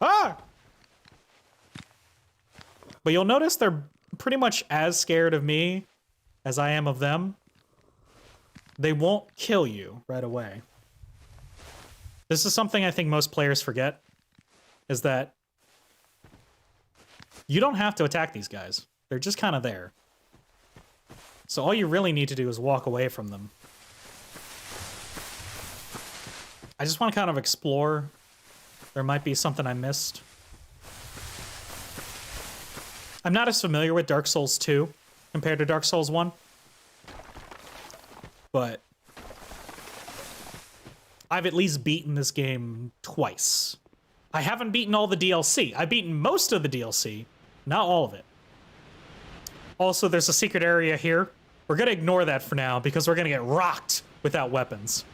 Ah! But you'll notice they're pretty much as scared of me as I am of them. They won't kill you right away. This is something I think most players forget, is that you don't have to attack these guys. They're just kind of there. So all you really need to do is walk away from them. I just want to kind of explore. There might be something I missed. I'm not as familiar with Dark Souls 2 compared to Dark Souls 1. But I've at least beaten this game twice. I haven't beaten all the DLC. I've beaten most of the DLC, not all of it. Also, there's a secret area here. We're gonna ignore that for now because we're gonna get rocked without weapons.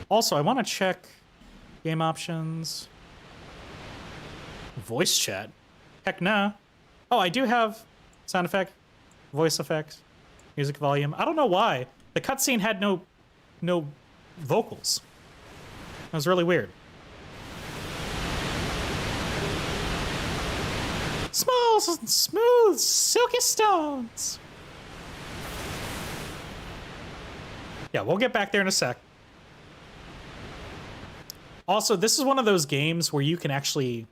Also, I want to check game options. Voice chat? Heck nah. Oh, I do have sound effect, voice effects, music volume. I don't know why. The cutscene had no vocals. That was really weird. Small, smooth, silky stones. Yeah, we'll get back there in a sec. Also, this is one of those games where you can actually...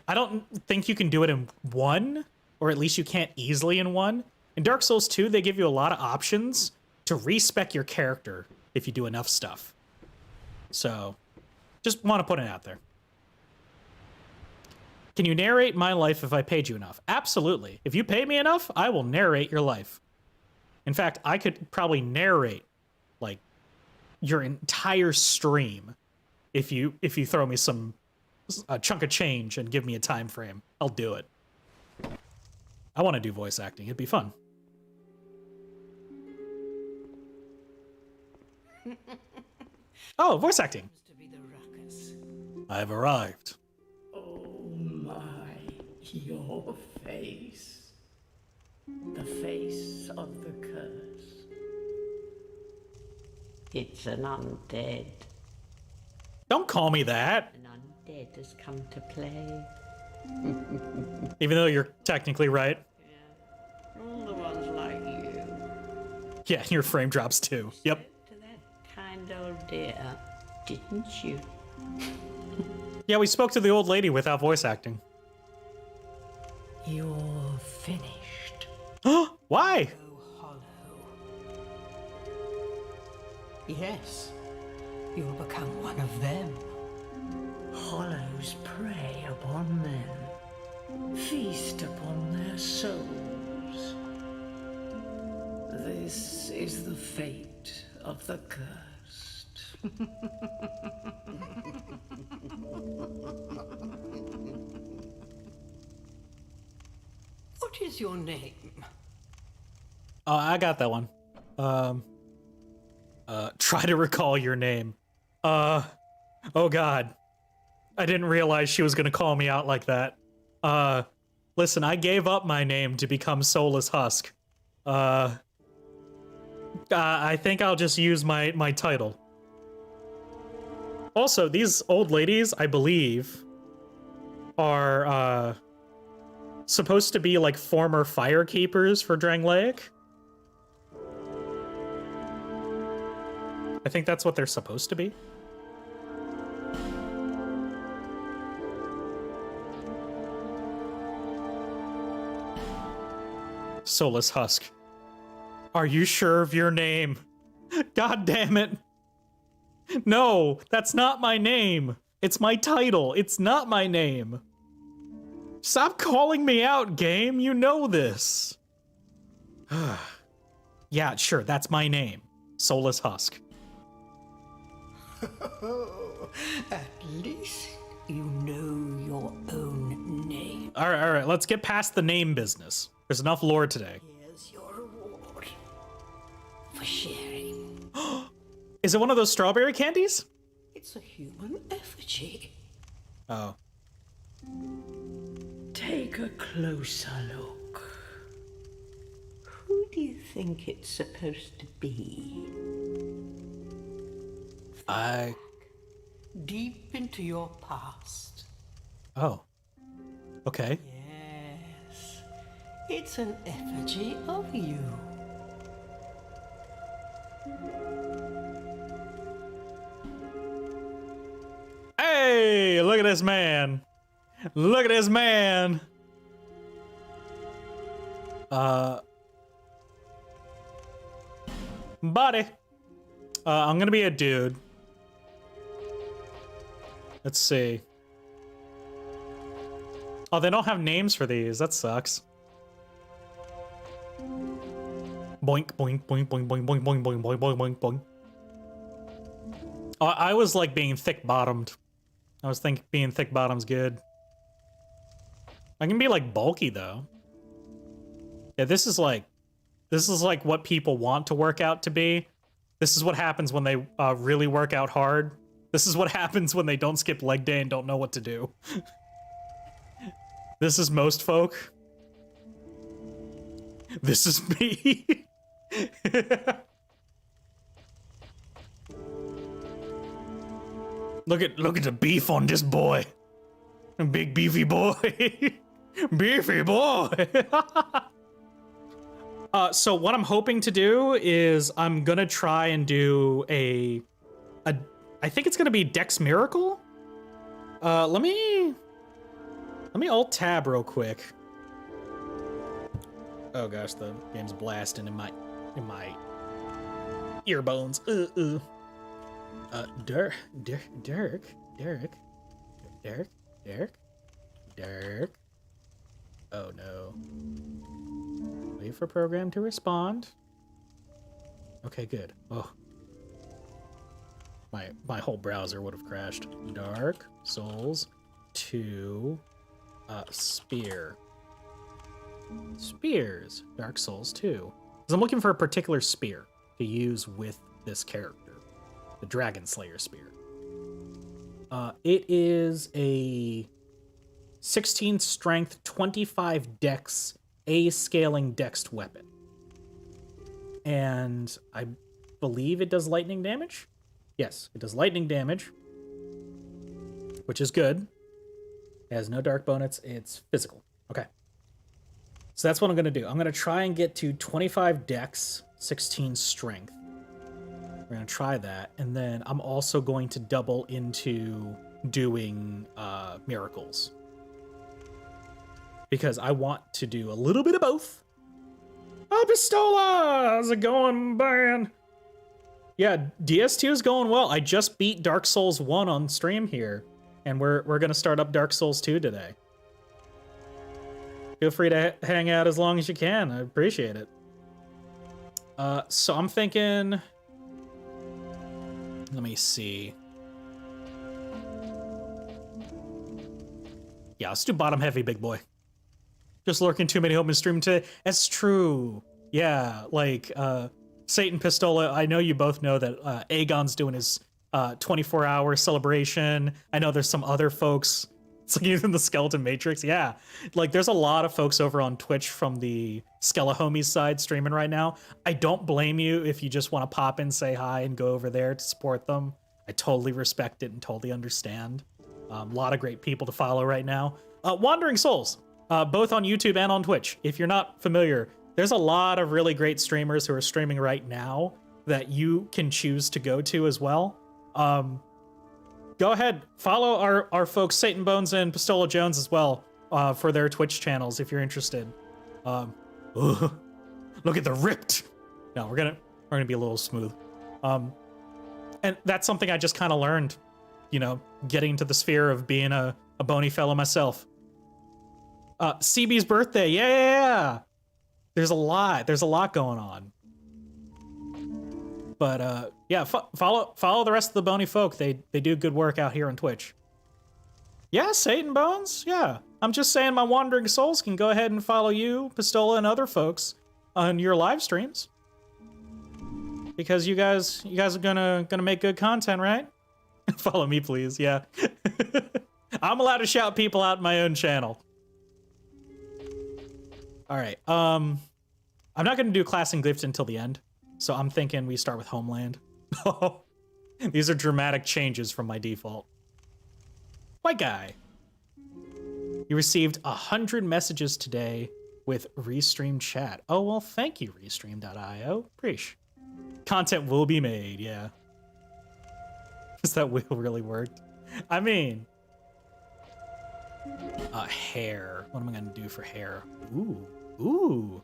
I don't think you can do it in one, or at least you can't easily in one. In Dark Souls 2, they give you a lot of options to respec your character if you do enough stuff. So, just want to put it out there. Can you narrate my life if I paid you enough? Absolutely. If you pay me enough, I will narrate your life. In fact, I could probably narrate, like, your entire stream if you throw me a chunk of change and give me a time frame. I'll do it. I want to do voice acting. It'd be fun. Oh, voice acting. I've arrived. Oh my, your face. The face of the curse. It's an undead. Don't call me that. An undead has come to play. Even though you're technically right. Yeah. All the ones like you. Yeah, your frame drops too. Yep. To that kind old dear, didn't you? Yeah, we spoke to the old lady without voice acting. You're finished. Why? Go hollow. Yes, you'll become one of them. Hollows prey upon men, feast upon their souls. This is the fate of the cursed. What is your name? Oh, I got that one. Try to recall your name. Oh God. I didn't realize she was gonna call me out like that. Listen, I gave up my name to become Soulless Husk. I think I'll just use my title. Also, these old ladies, I believe, are, supposed to be like former firekeepers for Drangleic. I think that's what they're supposed to be. Soulless Husk. Are you sure of your name? God damn it. No, that's not my name. It's my title. It's not my name. Stop calling me out, game. You know this. Yeah, sure, that's my name. Soulless Husk. At least you know your own name. All right, let's get past the name business. There's enough lore today. Here's your reward for sharing. Is it one of those strawberry candies? It's a human effigy. Oh. Take a closer look. Who do you think it's supposed to be? Deep into your past. Oh. Okay. Yes. It's an effigy of you. this man. Look at this man. Buddy. I'm gonna be a dude. Let's see. Oh, they don't have names for these. That sucks. Boink, boink, boink, boink, boink, boink, boink, boink, boink, boink, boink, boink. Oh, I was like being thick-bottomed. I was thinking being thick-bottomed's good. I can be like bulky though. Yeah, this is like what people want to work out to be. This is what happens when they really work out hard. This is what happens when they don't skip leg day and don't know what to do. This is most folk. This is me. Look at the beef on this boy. Big beefy boy. Beefy boy. So what I'm hoping to do is I'm gonna try and do I think it's gonna be Dex Miracle. Let me alt tab real quick. Oh gosh, the game's blasting in my earbones. Dirk. Oh no. Wait for program to respond. Okay, good. Oh. My whole browser would have crashed. Dark Souls 2 Spear. Spears. Dark Souls 2. Because I'm looking for a particular spear to use with this character. The Dragon Slayer spear. It is a 16 strength, 25 dex, A-scaling dexed weapon. And I believe it does lightning damage? Yes, it does lightning damage. Which is good. It has no dark bonus, it's physical. Okay. So that's what I'm going to do. I'm going to try and get to 25 dex, 16 strength. We're going to try that. And then I'm also going to double into doing miracles. Because I want to do a little bit of both. Oh, Pistola! How's it going, man? Yeah, DS2 is going well. I just beat Dark Souls 1 on stream here. And we're going to start up Dark Souls 2 today. Feel free to hang out as long as you can. I appreciate it. So I'm thinking... Let me see. Yeah, let's do bottom heavy, big boy. Just lurking too many open stream today. That's true. Yeah, like, Satan Pistola, I know you both know that Aegon's doing his 24-hour celebration. I know there's some other folks. It's like even the Skeleton Matrix. Yeah, like there's a lot of folks over on Twitch from the Skelehomies side streaming right now. I don't blame you if you just want to pop in, say hi, and go over there to support them. I totally respect it and totally understand. A lot of great people to follow right now. Wandering Souls, both on YouTube and on Twitch. If you're not familiar, there's a lot of really great streamers who are streaming right now that you can choose to go to as well. Go ahead, follow our folks Satan Bones and Pistola Jones as well for their Twitch channels if you're interested. Look at the ripped. No, we're gonna be a little smooth. And that's something I just kind of learned, you know, getting to the sphere of being a bony fellow myself. CB's birthday, yeah. There's a lot going on. But yeah, follow the rest of the bony folk. They do good work out here on Twitch. Yeah, Satan Bones. Yeah, I'm just saying my Wandering Souls can go ahead and follow you, Pistola, and other folks on your live streams because you guys are gonna make good content, right? Follow me, please. Yeah, I'm allowed to shout people out in my own channel. All right. I'm not gonna do class and glyphs until the end. So I'm thinking we start with Homeland. These are dramatic changes from my default. White guy. You received 100 messages today with Restream chat. Oh, well, thank you, Restream.io. Preach. Content will be made, yeah. Because that will really worked. I mean, Hair. What am I gonna do for hair? Ooh.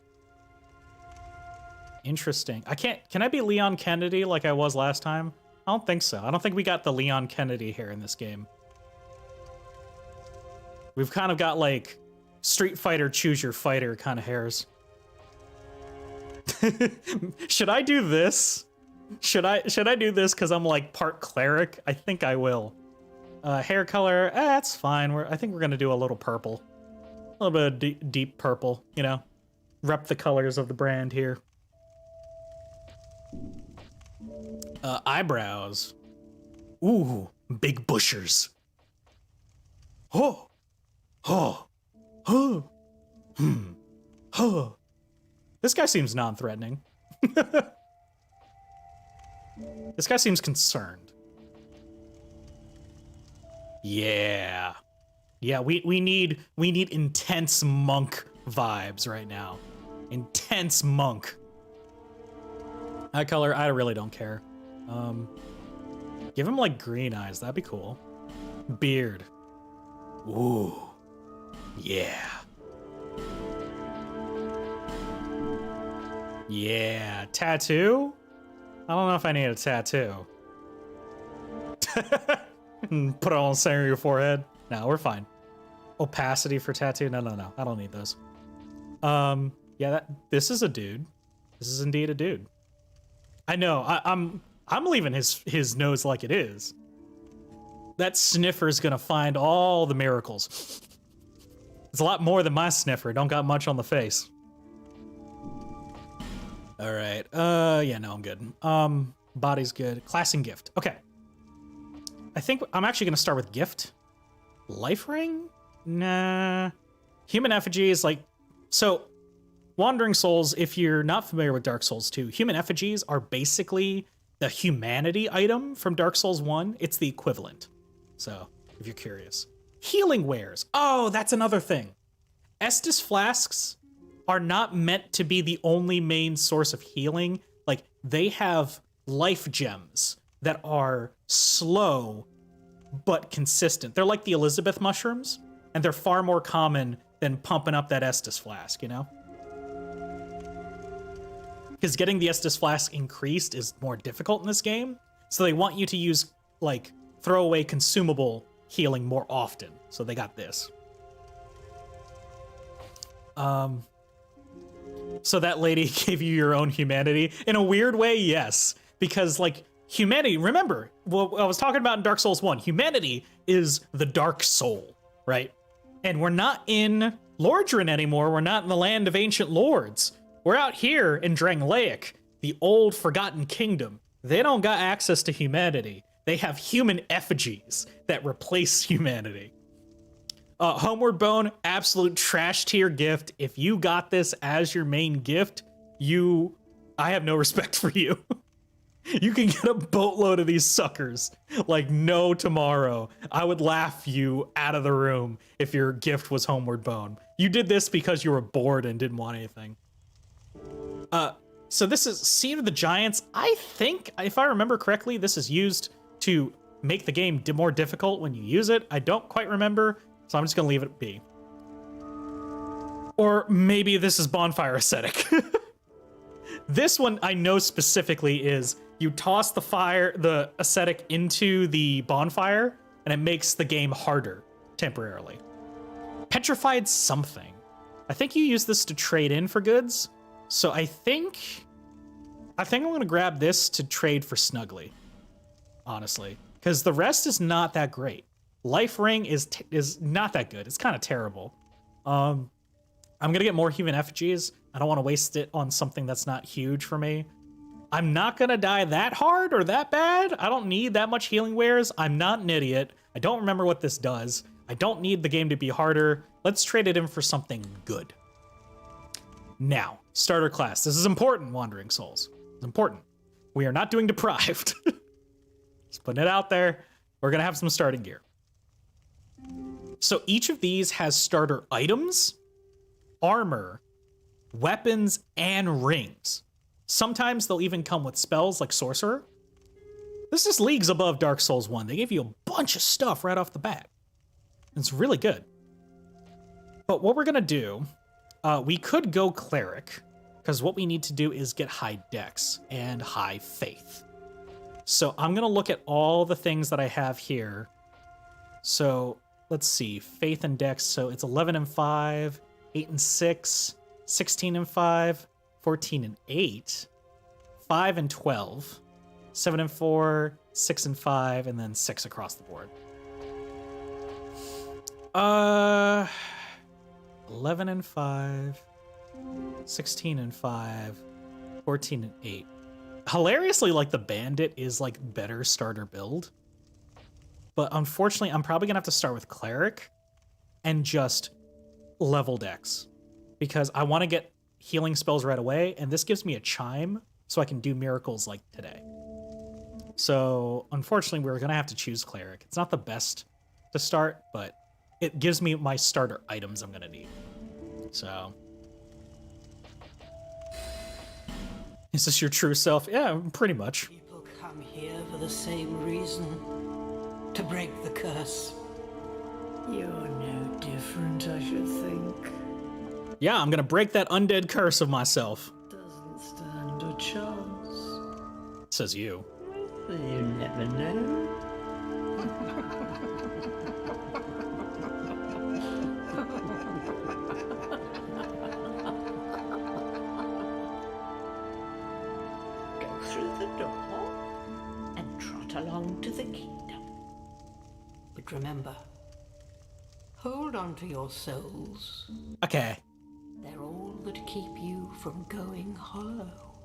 Interesting. Can I be Leon Kennedy like I was last time? I don't think so. I don't think we got the Leon Kennedy hair in this game. We've kind of got like Street Fighter choose your fighter kind of hairs. Should I do this? Should I do this because I'm like part cleric? I think I will. Hair color, that's fine. I think we're gonna do a little purple. A little bit of deep purple, you know? Rep the colors of the brand here. Eyebrows. Ooh, big bushers. Oh. This guy seems non-threatening. This guy seems concerned. Yeah, we need intense monk vibes right now. Intense monk. Eye color, I really don't care. Give him like green eyes, that'd be cool. Beard. Ooh. Yeah. Yeah. Tattoo? I don't know if I need a tattoo. Put it on the center of your forehead. No, we're fine. Opacity for tattoo? No. I don't need those. Yeah, this is a dude. This is indeed a dude. I know. I'm leaving his nose like it is. That sniffer's gonna find all the miracles. It's a lot more than my sniffer. Don't got much on the face. All right. Yeah, no, I'm good. Body's good. Class and gift. Okay. I think I'm actually gonna start with gift. Life ring? Nah. Human effigy is like, so Wandering Souls, if you're not familiar with Dark Souls 2, human effigies are basically the humanity item from Dark Souls 1. It's the equivalent. So, if you're curious. Healing wares. Oh, that's another thing. Estus flasks are not meant to be the only main source of healing. Like, they have life gems that are slow but consistent. They're like the Elizabeth mushrooms, and they're far more common than pumping up that Estus flask, you know? Because getting the Estus flask increased is more difficult in this game, so they want you to use, like, throwaway consumable healing more often. So they got this. So that lady gave you your own humanity. In a weird way, yes. Because, like, humanity, remember, what I was talking about in Dark Souls 1, humanity is the dark soul, right? And we're not in Lordran anymore. We're not in the land of ancient lords. We're out here in Drangleic, the old forgotten kingdom. They don't got access to humanity. They have human effigies that replace humanity. Homeward Bone, absolute trash tier gift. If you got this as your main gift, I have no respect for you. You can get a boatload of these suckers like no tomorrow. I would laugh you out of the room if your gift was Homeward Bone. You did this because you were bored and didn't want anything. So this is Seed of the Giants. I think, if I remember correctly, this is used to make the game more difficult when you use it. I don't quite remember, so I'm just gonna leave it be. Or maybe this is Bonfire Ascetic. This one I know specifically is you toss the ascetic into the bonfire, and it makes the game harder temporarily. Petrified something. I think you use this to trade in for goods. So I think I'm gonna grab this to trade for Snuggly, honestly, because the rest is not that great. Life Ring is not that good. It's kind of terrible. I'm gonna get more human effigies. I don't want to waste it on something that's not huge for me. I'm not gonna die that hard or that bad. I don't need that much healing wares. I'm not an idiot. I don't remember what this does. I don't need the game to be harder. Let's trade it in for something good. Now, starter class. This is important, Wandering Souls. It's important. We are not doing Deprived. Just putting it out there. We're gonna have some starting gear. So each of these has starter items, armor, weapons, and rings. Sometimes they'll even come with spells like Sorcerer. This is leagues above Dark Souls 1. They gave you a bunch of stuff right off the bat. It's really good. But what we're gonna do, we could go cleric, because what we need to do is get high dex and high faith. So I'm gonna look at all the things that I have here. So let's see, faith and dex. So it's 11 and 5, 8 and 6, 16 and 5, 14 and 8, 5 and 12, 7 and 4, 6 and 5, and then 6 across the board. 11 and 5, 16 and 5, 14 and 8. Hilariously, like, the bandit is like better starter build. But unfortunately, I'm probably gonna have to start with cleric and just level dex, because I want to get healing spells right away, and this gives me a chime so I can do miracles like today. So unfortunately, we're gonna have to choose cleric. It's not the best to start, but it gives me my starter items I'm gonna need. So, is this your true self? Yeah, pretty much. People come here for the same reason, to break the curse. You're no different, I should think. Yeah, I'm gonna break that undead curse of myself. Doesn't stand a chance. Says you. You never know. Go through the door and trot along to the kingdom. But remember, hold on to your souls. Okay. They're all that keep you from going hollow.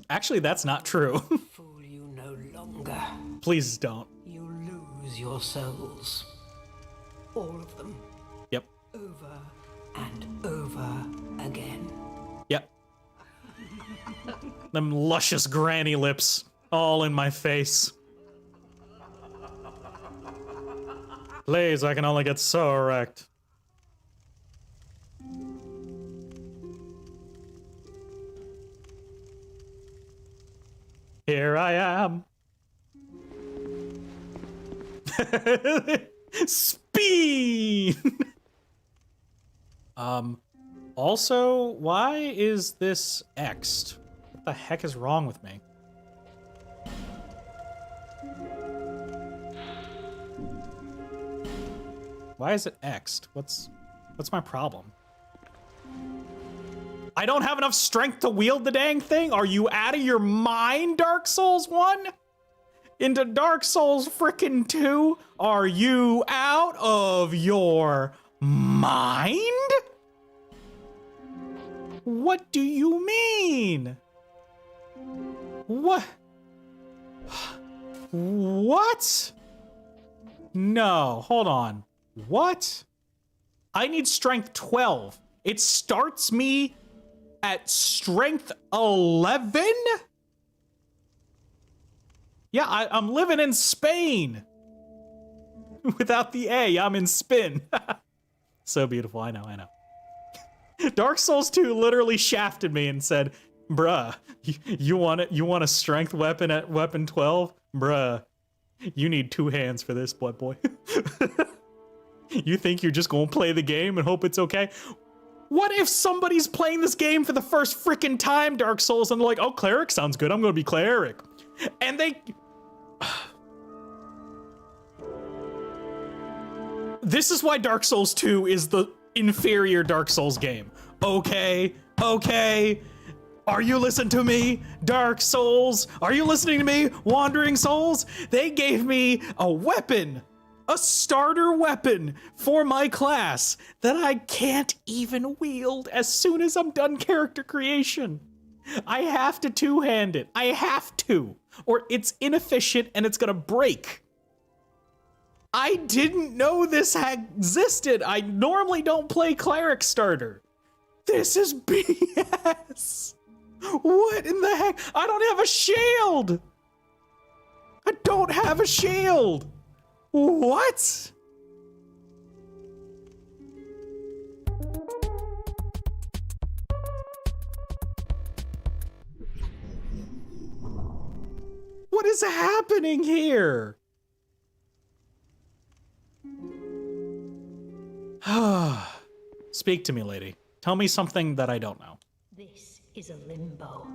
Actually, that's not true. Fool you no longer. Please don't. You lose your souls. All of them. Yep. Over and over again. Yep. Them luscious granny lips all in my face. Please, I can only get so erect. Here I am. Speed! Also, why is this X'd? What the heck is wrong with me? Why is it X'd? What's my problem? I don't have enough strength to wield the dang thing? Are you out of your mind, Dark Souls 1? Into Dark Souls frickin' 2? Are you out of your mind? What do you mean? What? What? No, hold on. What? I need strength 12. It starts me at strength 11? Yeah, I'm living in Spain. Without the A, I'm in spin. So beautiful, I know. Dark Souls 2 literally shafted me and said, bruh, you want a strength weapon at weapon 12? Bruh, you need 2 hands for this, blood boy. You think you're just gonna play the game and hope it's okay? What if somebody's playing this game for the first freaking time, Dark Souls, and they're like, oh, cleric sounds good, I'm gonna be cleric. And they... This is why Dark Souls 2 is the inferior Dark Souls game. Okay? Are you listening to me, Dark Souls? Are you listening to me, Wandering Souls? They gave me a weapon, a starter weapon for my class that I can't even wield as soon as I'm done character creation. I have to two-hand it. I have to, or it's inefficient and it's gonna break. I didn't know this existed. I normally don't play cleric starter. This is BS. What in the heck? I don't have a shield. I don't have a shield. What? What is happening here? Speak to me, lady. Tell me something that I don't know. This is a limbo.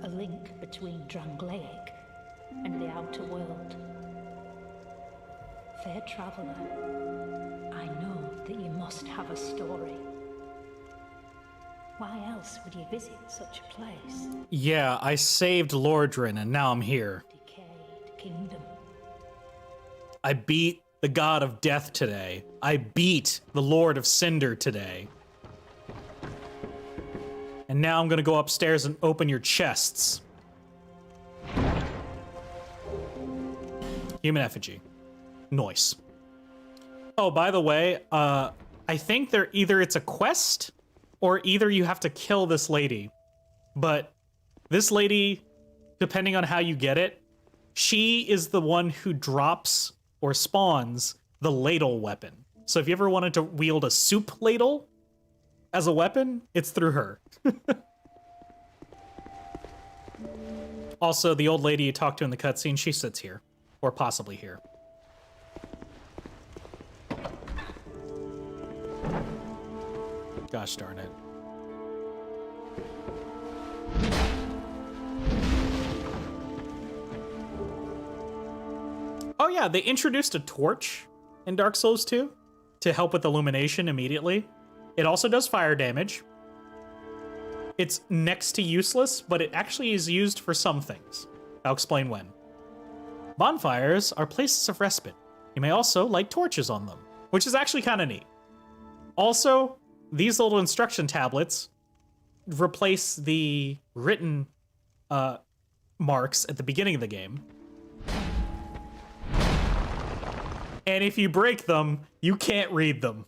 A link between Drangleic and the outer world. Fair traveler, I know that you must have a story. Why else would you visit such a place? Yeah, I saved Lordran and now I'm here. Decayed kingdom. I beat the god of death today. I beat the Lord of Cinder today. And now I'm gonna go upstairs and open your chests. Human effigy. Nice. Oh, by the way, I think either it's a quest or either you have to kill this lady. But this lady, depending on how you get it, she is the one who drops or spawns the ladle weapon. So if you ever wanted to wield a soup ladle as a weapon, it's through her. Also, the old lady you talked to in the cutscene, she sits here. Or possibly here. Gosh darn it. Oh yeah, they introduced a torch in Dark Souls 2 to help with illumination immediately. It also does fire damage. It's next to useless, but it actually is used for some things. I'll explain when. Bonfires are places of respite. You may also light torches on them, which is actually kind of neat. Also, these little instruction tablets replace the written marks at the beginning of the game. And if you break them, you can't read them.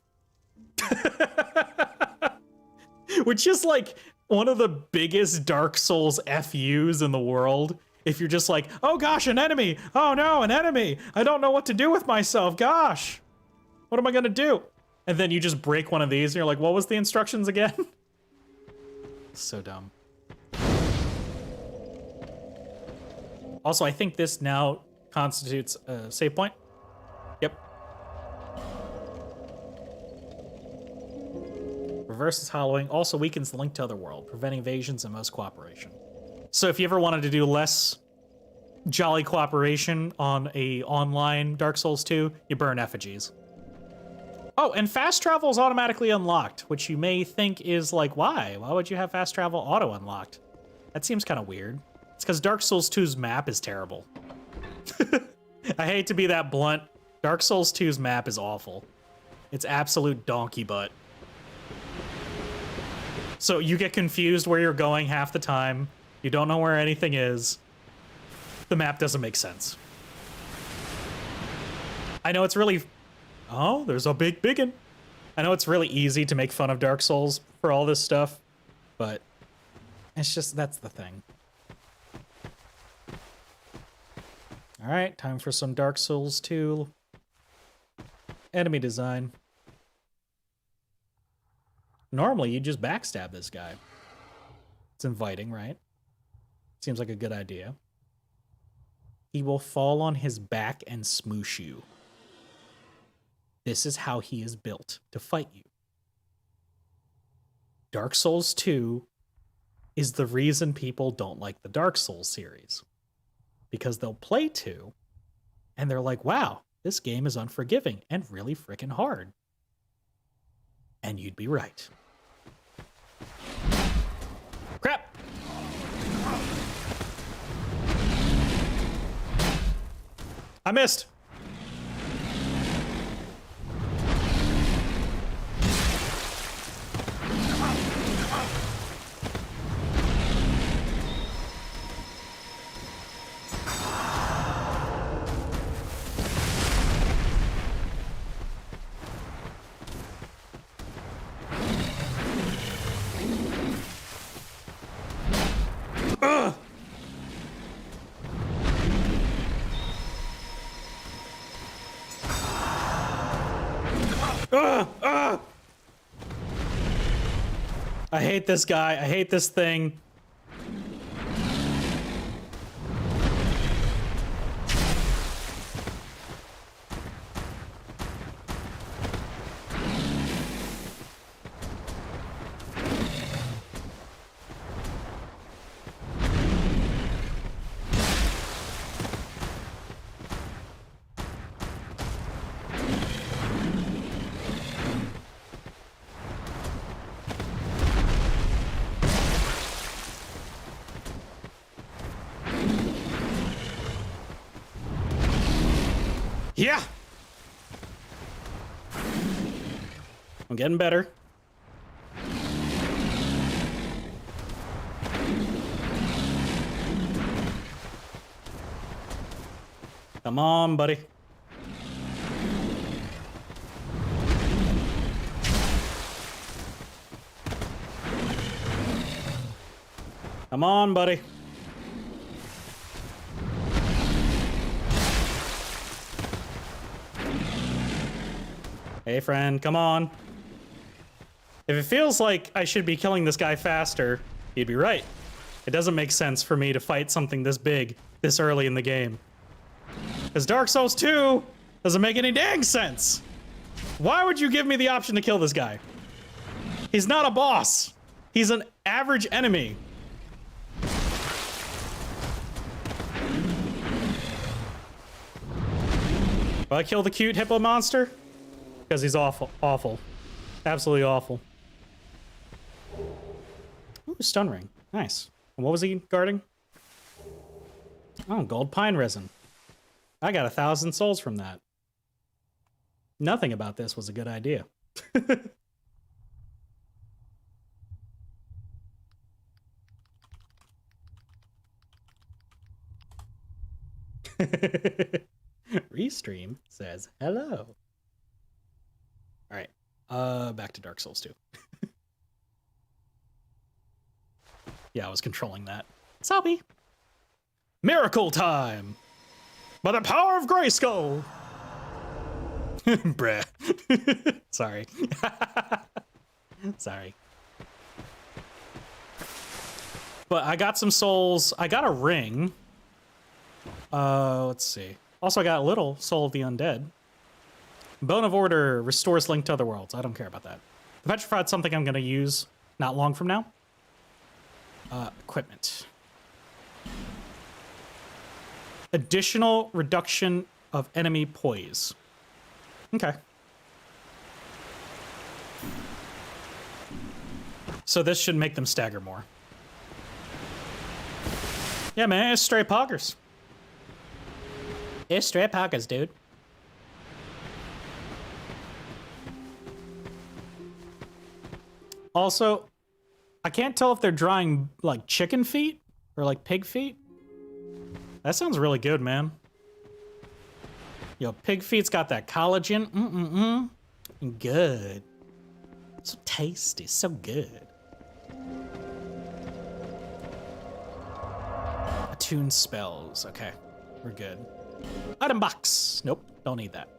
Which is like one of the biggest Dark Souls FUs in the world. If you're just like, oh gosh, an enemy. Oh no, an enemy. I don't know what to do with myself. Gosh, what am I gonna do? And then you just break one of these and you're like, what was the instructions again? So dumb. Also, I think this now constitutes a save point. Yep. Reverses hollowing also weakens the link to Otherworld, preventing evasions and most cooperation. So if you ever wanted to do less jolly cooperation on a online Dark Souls 2, you burn effigies. Oh, and fast travel is automatically unlocked, which you may think is like, why? Why would you have fast travel auto unlocked? That seems kind of weird. It's because Dark Souls 2's map is terrible. I hate to be that blunt. Dark Souls 2's map is awful. It's absolute donkey butt. So you get confused where you're going half the time. You don't know where anything is. The map doesn't make sense. I know it's really... Oh, there's a big biggin. I know it's really easy to make fun of Dark Souls for all this stuff, but it's just, that's the thing. All right, time for some Dark Souls 2 enemy design. Normally, you just backstab this guy. It's inviting, right? Seems like a good idea. He will fall on his back and smoosh you. This is how he is built to fight you. Dark Souls 2 is the reason people don't like the Dark Souls series. Because they'll play 2, and they're like, wow, this game is unforgiving and really freaking hard. And you'd be right. Crap! I missed! I hate this guy. I hate this thing. Yeah! I'm getting better. Come on, buddy. Come on, buddy. Hey, friend, come on. If it feels like I should be killing this guy faster, you'd be right. It doesn't make sense for me to fight something this big this early in the game. Because Dark Souls 2 doesn't make any dang sense. Why would you give me the option to kill this guy? He's not a boss. He's an average enemy. Will I kill the cute hippo monster? Because he's awful. Awful. Absolutely awful. Ooh, stun ring. Nice. And what was he guarding? Oh, gold pine resin. I got 1,000 souls from that. Nothing about this was a good idea. Restream says hello. All right, back to Dark Souls 2. Yeah, I was controlling that. Sobby. Miracle time! By the power of Grayskull! Bruh. Sorry. Sorry. But I got some souls. I got a ring. Let's see. Also, I got a little Soul of the Undead. Bone of Order restores Link to other worlds. I don't care about that. The Petrified's something I'm going to use not long from now. Equipment. Additional reduction of enemy poise. Okay. So this should make them stagger more. Yeah, man, it's straight poggers. It's straight poggers, dude. Also, I can't tell if they're drawing like chicken feet or like pig feet. That sounds really good, man. Yo, pig feet's got that collagen. Good. So tasty, so good. Attune spells. Okay, we're good. Item box. Nope, don't need that.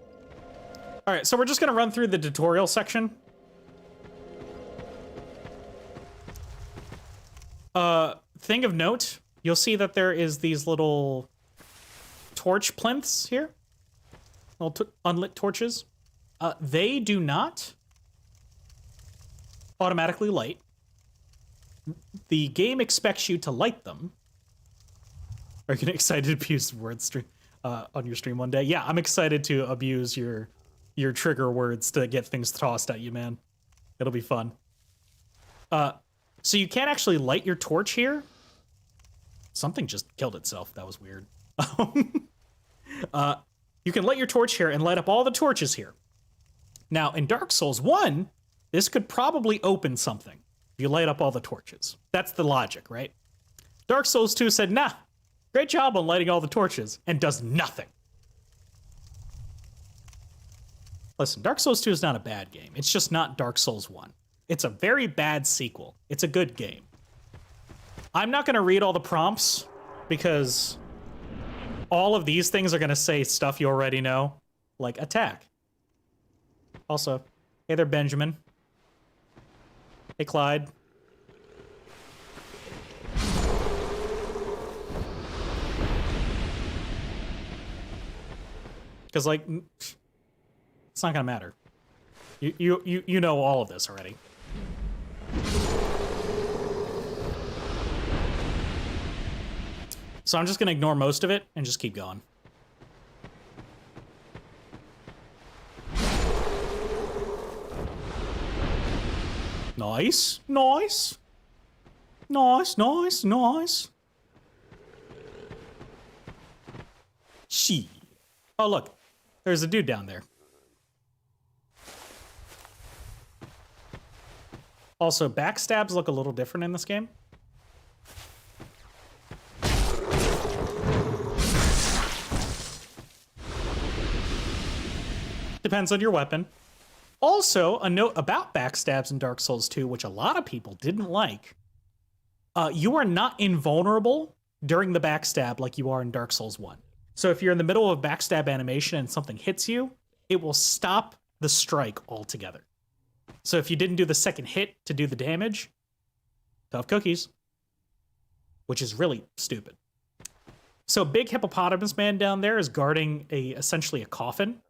All right, so we're just gonna run through the tutorial section. Thing of note, you'll see that there is these little torch plinths here. Little unlit torches. They do not automatically light. The game expects you to light them. Are you getting excited to abuse words stream on your stream one day? Yeah, I'm excited to abuse your trigger words to get things tossed at you, man. It'll be fun. So you can't actually light your torch here. Something just killed itself. That was weird. You can light your torch here and light up all the torches here. Now, in Dark Souls 1, this could probably open something if you light up all the torches. That's the logic, right? Dark Souls 2 said, nah, great job on lighting all the torches, and does nothing. Listen, Dark Souls 2 is not a bad game. It's just not Dark Souls 1. It's a very bad sequel. It's a good game. I'm not going to read all the prompts because all of these things are going to say stuff you already know, like attack. Also, hey there, Benjamin. Hey, Clyde. Because, like, it's not going to matter. You know all of this already. So I'm just going to ignore most of it and just keep going. Nice, nice. Nice, nice, nice. She. Oh, look. There's a dude down there. Also, backstabs look a little different in this game. Depends on your weapon. Also, a note about backstabs in Dark Souls 2, which a lot of people didn't like. You are not invulnerable during the backstab like you are in Dark Souls 1. So if you're in the middle of backstab animation and something hits you, it will stop the strike altogether. So if you didn't do the second hit to do the damage, tough cookies. Which is really stupid. So Big Hippopotamus Man down there is guarding essentially a coffin.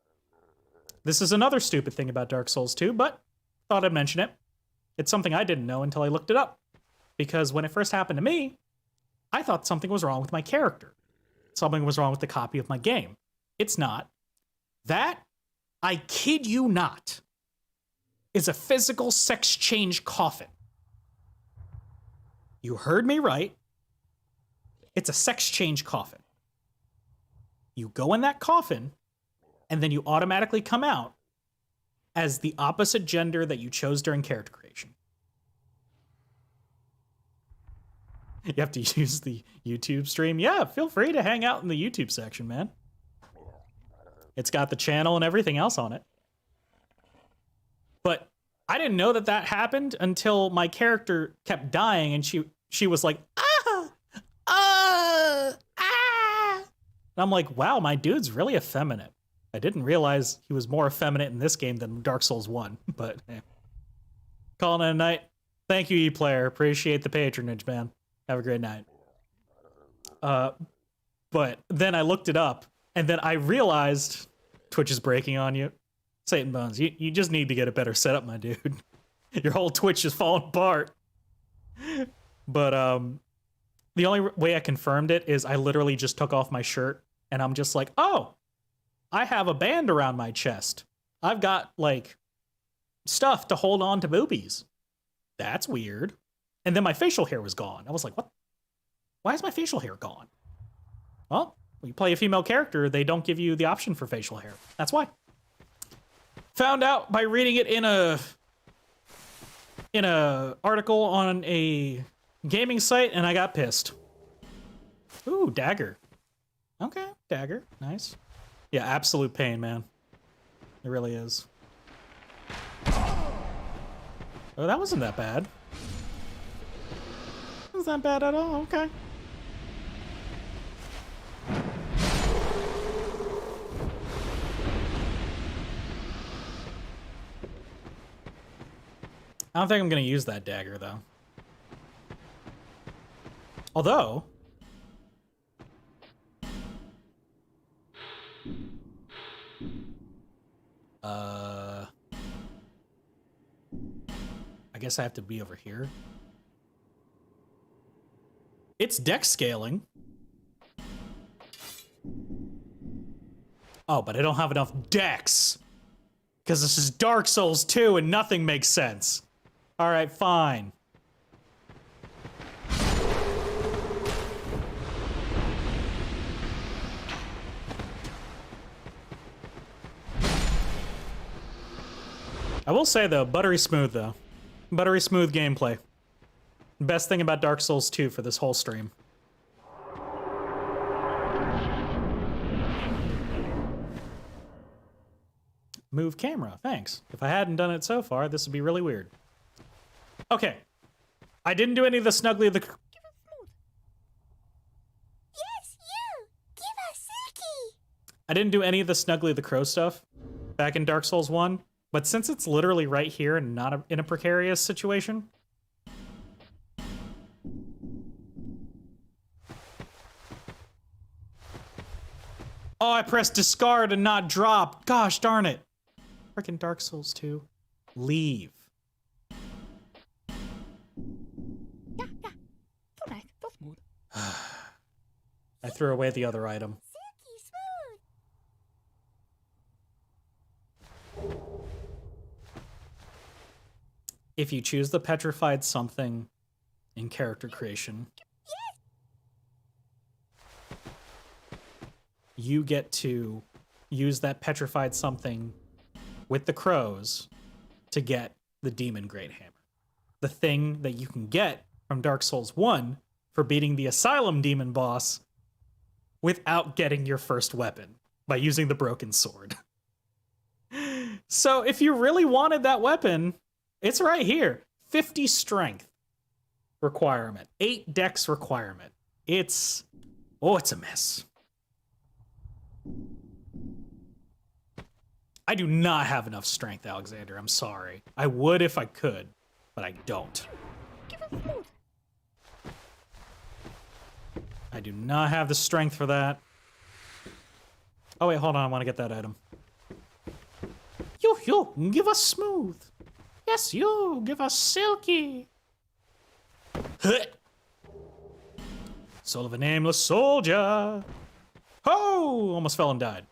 This is another stupid thing about Dark Souls 2, but thought I'd mention it. It's something I didn't know until I looked it up. Because when it first happened to me, I thought something was wrong with my character. Something was wrong with the copy of my game. It's not. That, I kid you not, is a physical sex change coffin. You heard me right. It's a sex change coffin. You go in that coffin, and then you automatically come out as the opposite gender that you chose during character creation. You have to use the YouTube stream. Yeah, feel free to hang out in the YouTube section, man. It's got the channel and everything else on it. But I didn't know that that happened until my character kept dying, and she was like, ah, ah, ah. And I'm like, wow, my dude's really effeminate. I didn't realize he was more effeminate in this game than Dark Souls 1, but calling it a night. Thank you, ePlayer. Appreciate the patronage, man. Have a great night. But then I looked it up, and then I realized Twitch is breaking on you. Satan Bones, you just need to get a better setup, my dude. Your whole Twitch is falling apart. But the only way I confirmed it is I literally just took off my shirt, and I'm just like, oh, I have a band around my chest. I've got, like, stuff to hold on to boobies. That's weird. And then my facial hair was gone. I was like, what? Why is my facial hair gone? Well, when you play a female character, they don't give you the option for facial hair. That's why. Found out by reading it in a article on a gaming site, and I got pissed. Ooh, dagger. Okay, dagger. Nice. Yeah, absolute pain, man. It really is. Oh, that wasn't that bad. That's not bad at all. Okay. I don't think I'm going to use that dagger, though. Although... I guess I have to be over here. It's dex scaling. Oh, but I don't have enough dex. Because this is Dark Souls 2 and nothing makes sense. Alright, fine. I will say, though, buttery smooth, though. Buttery smooth gameplay. Best thing about Dark Souls 2 for this whole stream. Move camera, thanks. If I hadn't done it so far, this would be really weird. Okay. I didn't do any of the snuggly of the... Yes, you! Give us Silky! I didn't do any of the snuggly the crow stuff back in Dark Souls 1, but since it's literally right here and not in a precarious situation... Oh, I pressed discard and not drop. Gosh darn it. Freaking Dark Souls 2. Leave. I threw away the other item. If you choose the petrified something in character creation, you get to use that petrified something with the crows to get the demon great hammer. The thing that you can get from Dark Souls 1 for beating the Asylum demon boss without getting your first weapon by using the broken sword. So if you really wanted that weapon, it's right here. 50 strength requirement, 8 dex requirement. It's a mess. I do not have enough strength, Alexander. I'm sorry. I would if I could, but I don't. I do not have the strength for that. Oh wait, hold on. I want to get that item. You, give us smooth. Yes, you, give us silky. Soul of a nameless soldier. Oh, almost fell and died.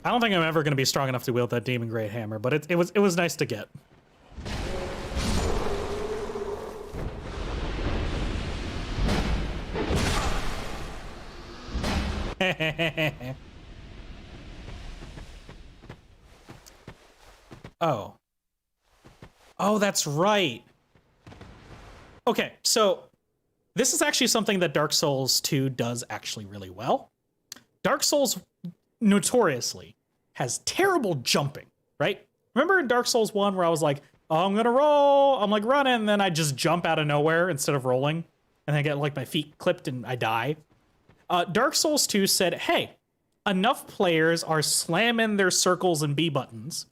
I don't think I'm ever going to be strong enough to wield that demon great hammer, but it was nice to get. Oh, that's right. Okay, so this is actually something that Dark Souls 2 does actually really well. Dark Souls notoriously has terrible jumping, right? Remember in Dark Souls 1 where I was like, oh, I'm gonna roll, I'm like running, and then I just jump out of nowhere instead of rolling, and then I get like my feet clipped and I die. Dark Souls 2 said, hey, enough players are slamming their circles and B buttons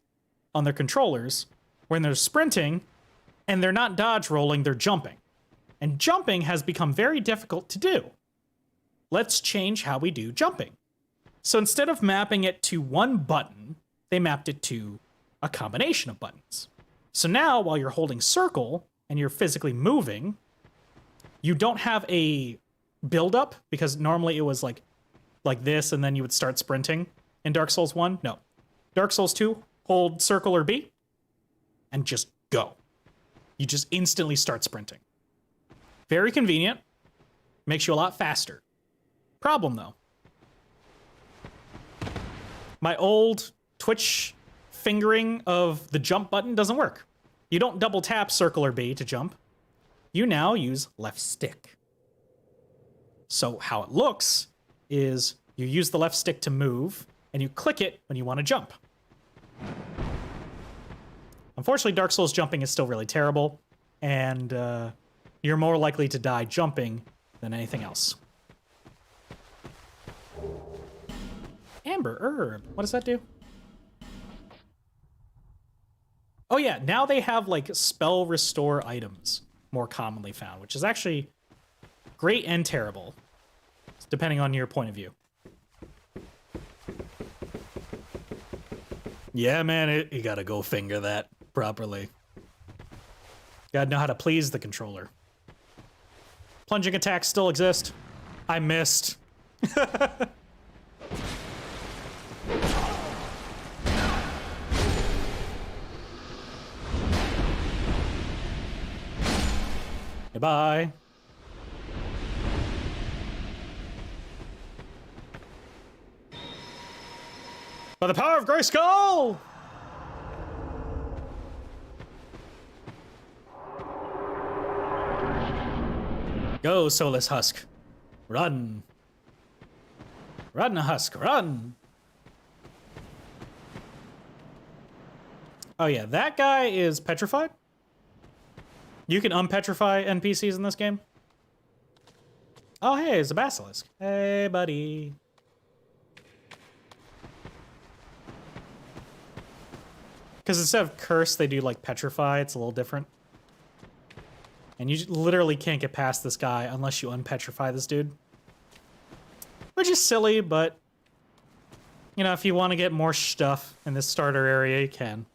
on their controllers when they're sprinting, and they're not dodge rolling, they're jumping. And jumping has become very difficult to do. Let's change how we do jumping. So instead of mapping it to one button, they mapped it to a combination of buttons. So now, while you're holding circle and you're physically moving, you don't have a build-up, because normally it was like this, and then you would start sprinting in Dark Souls 1. No. Dark Souls 2, hold circle or B, and just go. You just instantly start sprinting. Very convenient. Makes you a lot faster. Problem, though. My old Twitch fingering of the jump button doesn't work. You don't double tap circle or B to jump. You now use left stick. So how it looks is you use the left stick to move, and you click it when you want to jump. Unfortunately, Dark Souls jumping is still really terrible, and you're more likely to die jumping than anything else. Amber Herb, what does that do? Oh yeah, now they have like spell restore items more commonly found, which is actually great and terrible, depending on your point of view. Yeah, man, you gotta go finger that properly. Gotta know how to please the controller. Plunging attacks still exist. I missed. Goodbye. By the power of Grayskull! Go, Soulless Husk. Run. Run, Husk, run. Oh yeah, that guy is petrified. You can unpetrify NPCs in this game. Oh hey, it's a basilisk. Hey, buddy. Because instead of curse, they do like petrify. It's a little different. And you literally can't get past this guy unless you unpetrify this dude. Which is silly, but you know, if you want to get more stuff in this starter area, you can.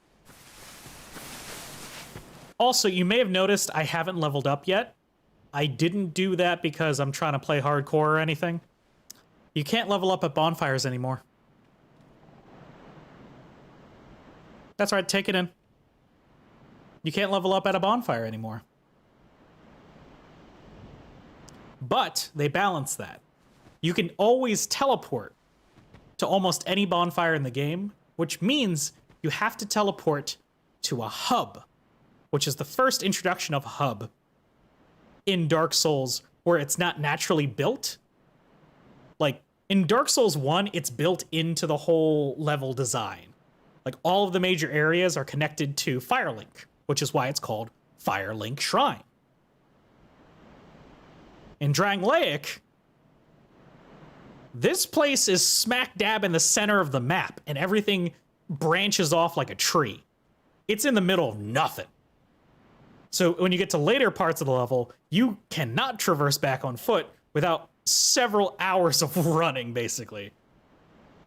Also, you may have noticed I haven't leveled up yet. I didn't do that because I'm trying to play hardcore or anything. You can't level up at bonfires anymore. That's right, take it in. You can't level up at a bonfire anymore. But they balance that. you can always teleport to almost any bonfire in the game, which means you have to teleport to a hub, which is the first introduction of a hub in Dark Souls where it's not naturally built. Like, in Dark Souls 1, it's built into the whole level design. Like, all of the major areas are connected to Firelink, which is why it's called Firelink Shrine. In Drangleic, this place is smack dab in the center of the map, and everything branches off like a tree. It's in the middle of nothing. So when you get to later parts of the level, you cannot traverse back on foot without several hours of running, basically.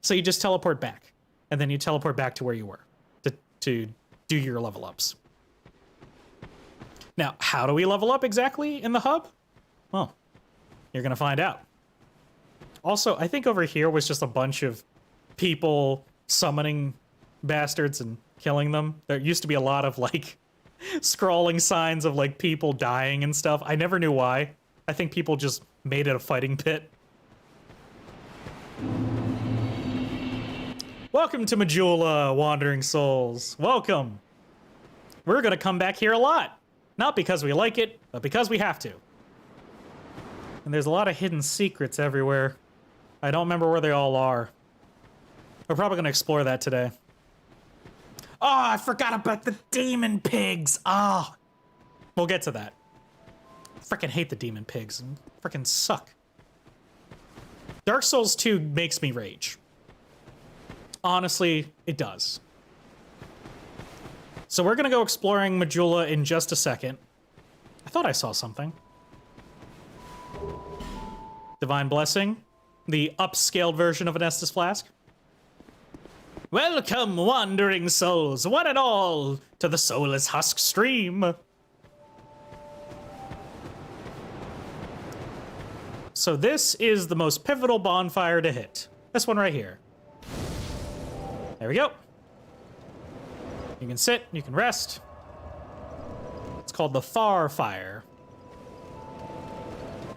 So you just teleport back, and then you teleport back to where you were to do your level ups. Now, how do we level up exactly in the hub? Well, you're gonna find out. Also, I think over here was just a bunch of people summoning bastards and killing them. There used to be a lot of, like, scrawling signs of, like, people dying and stuff. I never knew why. I think people just made it a fighting pit. Welcome to Majula, Wandering Souls. Welcome. We're gonna come back here a lot. Not because we like it, but because we have to. And there's a lot of hidden secrets everywhere. I don't remember where they all are. We're probably gonna explore that today. Oh, I forgot about the demon pigs. Ah, we'll get to that. Freaking hate the demon pigs. Freaking suck. Dark Souls 2 makes me rage. Honestly, it does. So we're gonna go exploring Majula in just a second. I thought I saw something. Divine Blessing, the upscaled version of an Estus Flask. Welcome, wandering souls, one and all, to the Soulless Husk stream. So this is the most pivotal bonfire to hit. This one right here. There we go. You can sit, you can rest. It's called the Far Fire.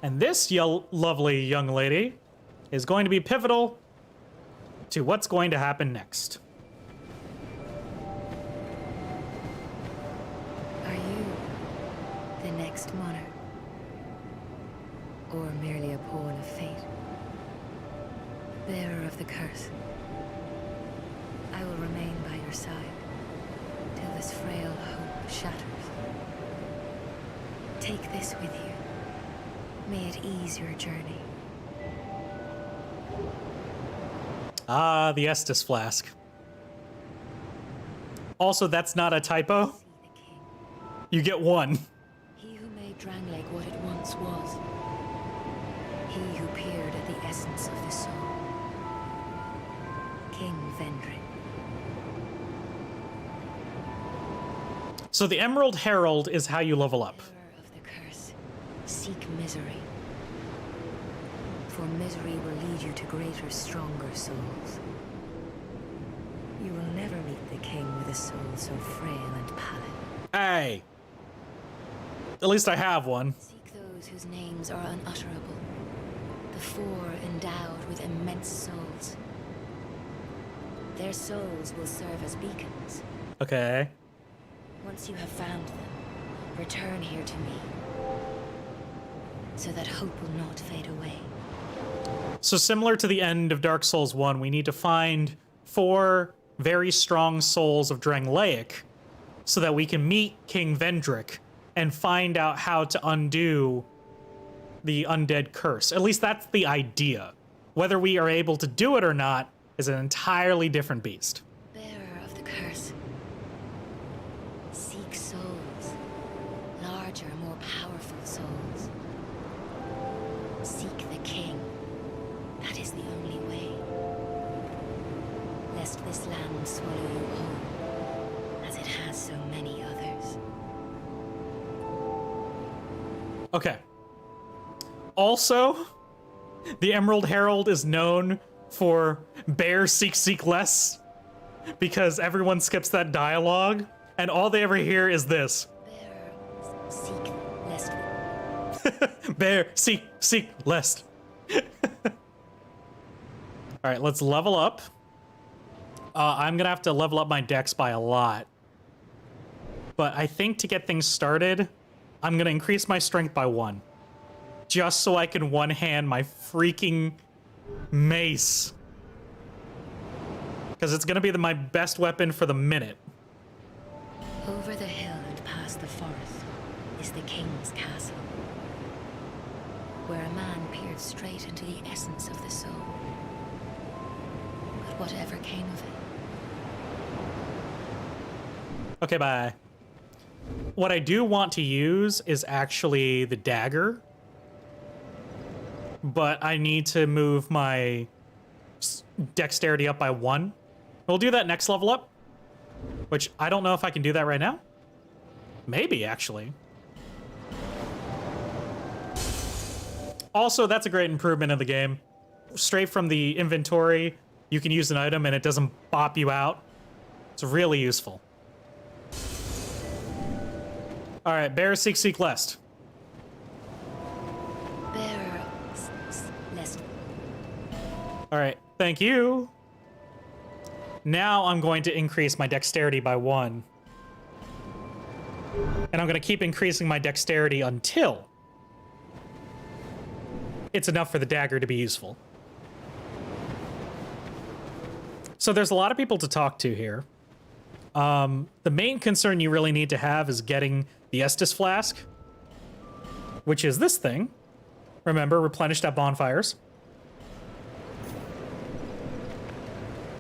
And this lovely young lady is going to be pivotal to what's going to happen next. Are you the next monarch? Or merely a pawn of fate? Bearer of the curse. I will remain by your side till this frail hope shatters. Take this with you. May it ease your journey. Ah, the Estus Flask. Also, that's not a typo. See the king. You get one. He who made Drangleic what it once was. He who peered at the essence of the soul. King Vendrick. So the Emerald Herald is how you level up. Bearer of the curse, seek misery. For misery will lead you to greater, stronger souls. You will never meet the king with a soul so frail and pallid. Hey. At least I have one. Seek those whose names are unutterable. The four endowed with immense souls. Their souls will serve as beacons. Okay. Once you have found them, return here to me, so that hope will not fade away. So similar to the end of Dark Souls 1, we need to find 4 very strong souls of Drangleic so that we can meet King Vendrick and find out how to undo the undead curse. At least that's the idea. Whether we are able to do it or not is an entirely different beast. Bearer of the curse. Seek souls. Larger, more powerful souls. Seek the king. That is the only way. Lest this land swallow you whole, as it has so many others. Okay. Also, the Emerald Herald is known for Bear Seek Less, because everyone skips that dialogue, and all they ever hear is this. Bearer, seek lest. Bear Seek Less. All right, let's level up. I'm gonna have to level up my dex by a lot. But I think to get things started, I'm gonna increase my strength by 1. Just so I can one-hand my freaking mace. Because it's gonna be my best weapon for the minute. Over the hill and past the forest is the king's castle, where a man peered straight into the essence of the soul. But whatever came of it. Okay, bye. What I do want to use is actually the dagger. But I need to move my dexterity up by 1. We'll do that next level up. Which, I don't know if I can do that right now. Maybe, actually. Also, that's a great improvement in the game. Straight from the inventory, you can use an item and it doesn't bop you out. It's really useful. All right, bear, seek, lest. Bear, lest. All right, thank you. Now I'm going to increase my dexterity by 1. And I'm going to keep increasing my dexterity until it's enough for the dagger to be useful. So there's a lot of people to talk to here. The main concern you really need to have is getting the Estus Flask, which is this thing. Remember, replenished at bonfires.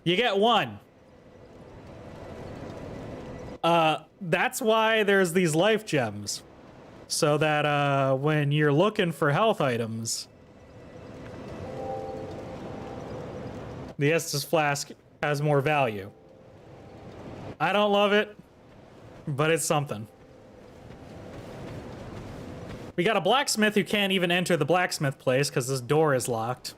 You get 1. That's why there's these life gems. So that when you're looking for health items, the Estus Flask has more value. I don't love it, but it's something. We got a blacksmith who can't even enter the blacksmith place because this door is locked.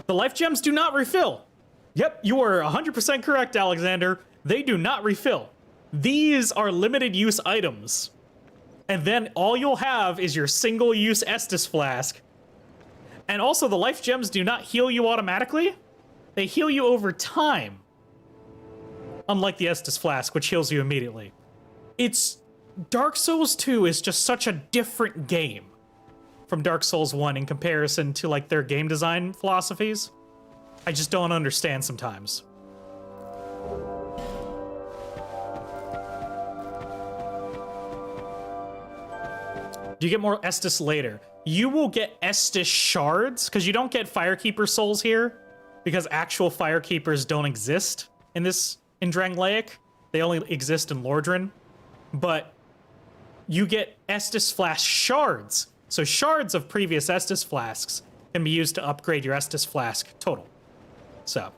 The life gems do not refill. Yep, you are 100% correct, Alexander. They do not refill. These are limited use items. And then all you'll have is your single use Estus Flask. And also the life gems do not heal you automatically. They heal you over time. Unlike the Estus Flask, which heals you immediately. Dark Souls 2 is just such a different game from Dark Souls 1 in comparison to like their game design philosophies. I just don't understand sometimes. Do you get more Estus later? You will get Estus shards, because you don't get Firekeeper souls here, because actual Firekeepers don't exist in Drangleic. They only exist in Lordran. But you get Estus Flask shards. So shards of previous Estus Flasks can be used to upgrade your Estus Flask total. So.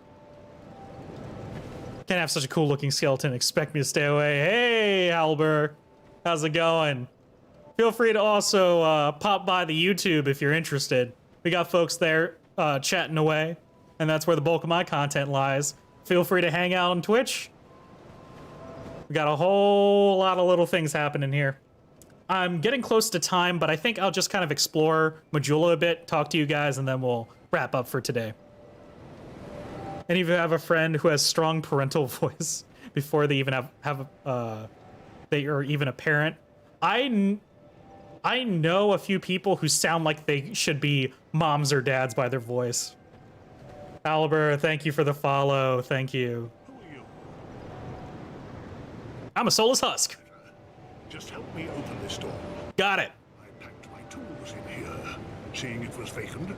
Can't have such a cool looking skeleton, expect me to stay away. Hey, Halber. How's it going? Feel free to also pop by the YouTube if you're interested. We got folks there chatting away, and that's where the bulk of my content lies. Feel free to hang out on Twitch. We got a whole lot of little things happening here. I'm getting close to time, but I think I'll just kind of explore Majula a bit, talk to you guys, and then we'll wrap up for today. Any of you have a friend who has strong parental voice before they even they are even a parent? I know a few people who sound like they should be moms or dads by their voice. Albert, thank you for the follow. Thank you. Who are you? I'm a Soulless Husk. Just help me open this door. Got it. I packed my tools in here, seeing it was vacant.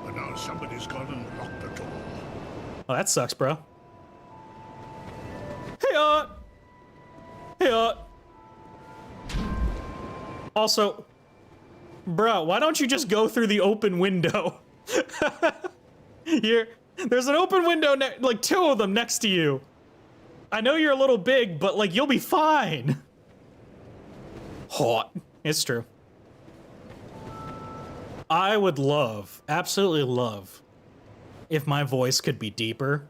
But now somebody's gone and locked the door. Oh, that sucks, bro. Hey, Also, bro, why don't you just go through the open window? There's an open window, like 2 of them next to you. I know you're a little big, but like you'll be fine. Hot. It's true. I would love, absolutely love, if my voice could be deeper.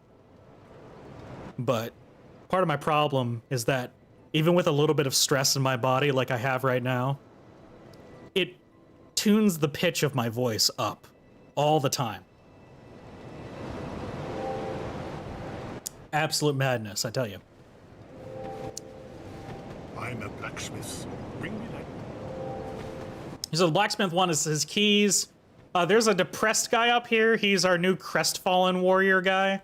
But part of my problem is that even with a little bit of stress in my body like I have right now, it tunes the pitch of my voice up all the time. Absolute madness, I tell you. I'm a blacksmith. Bring me that. So the blacksmith one is his keys. There's a depressed guy up here. He's our new crestfallen warrior guy.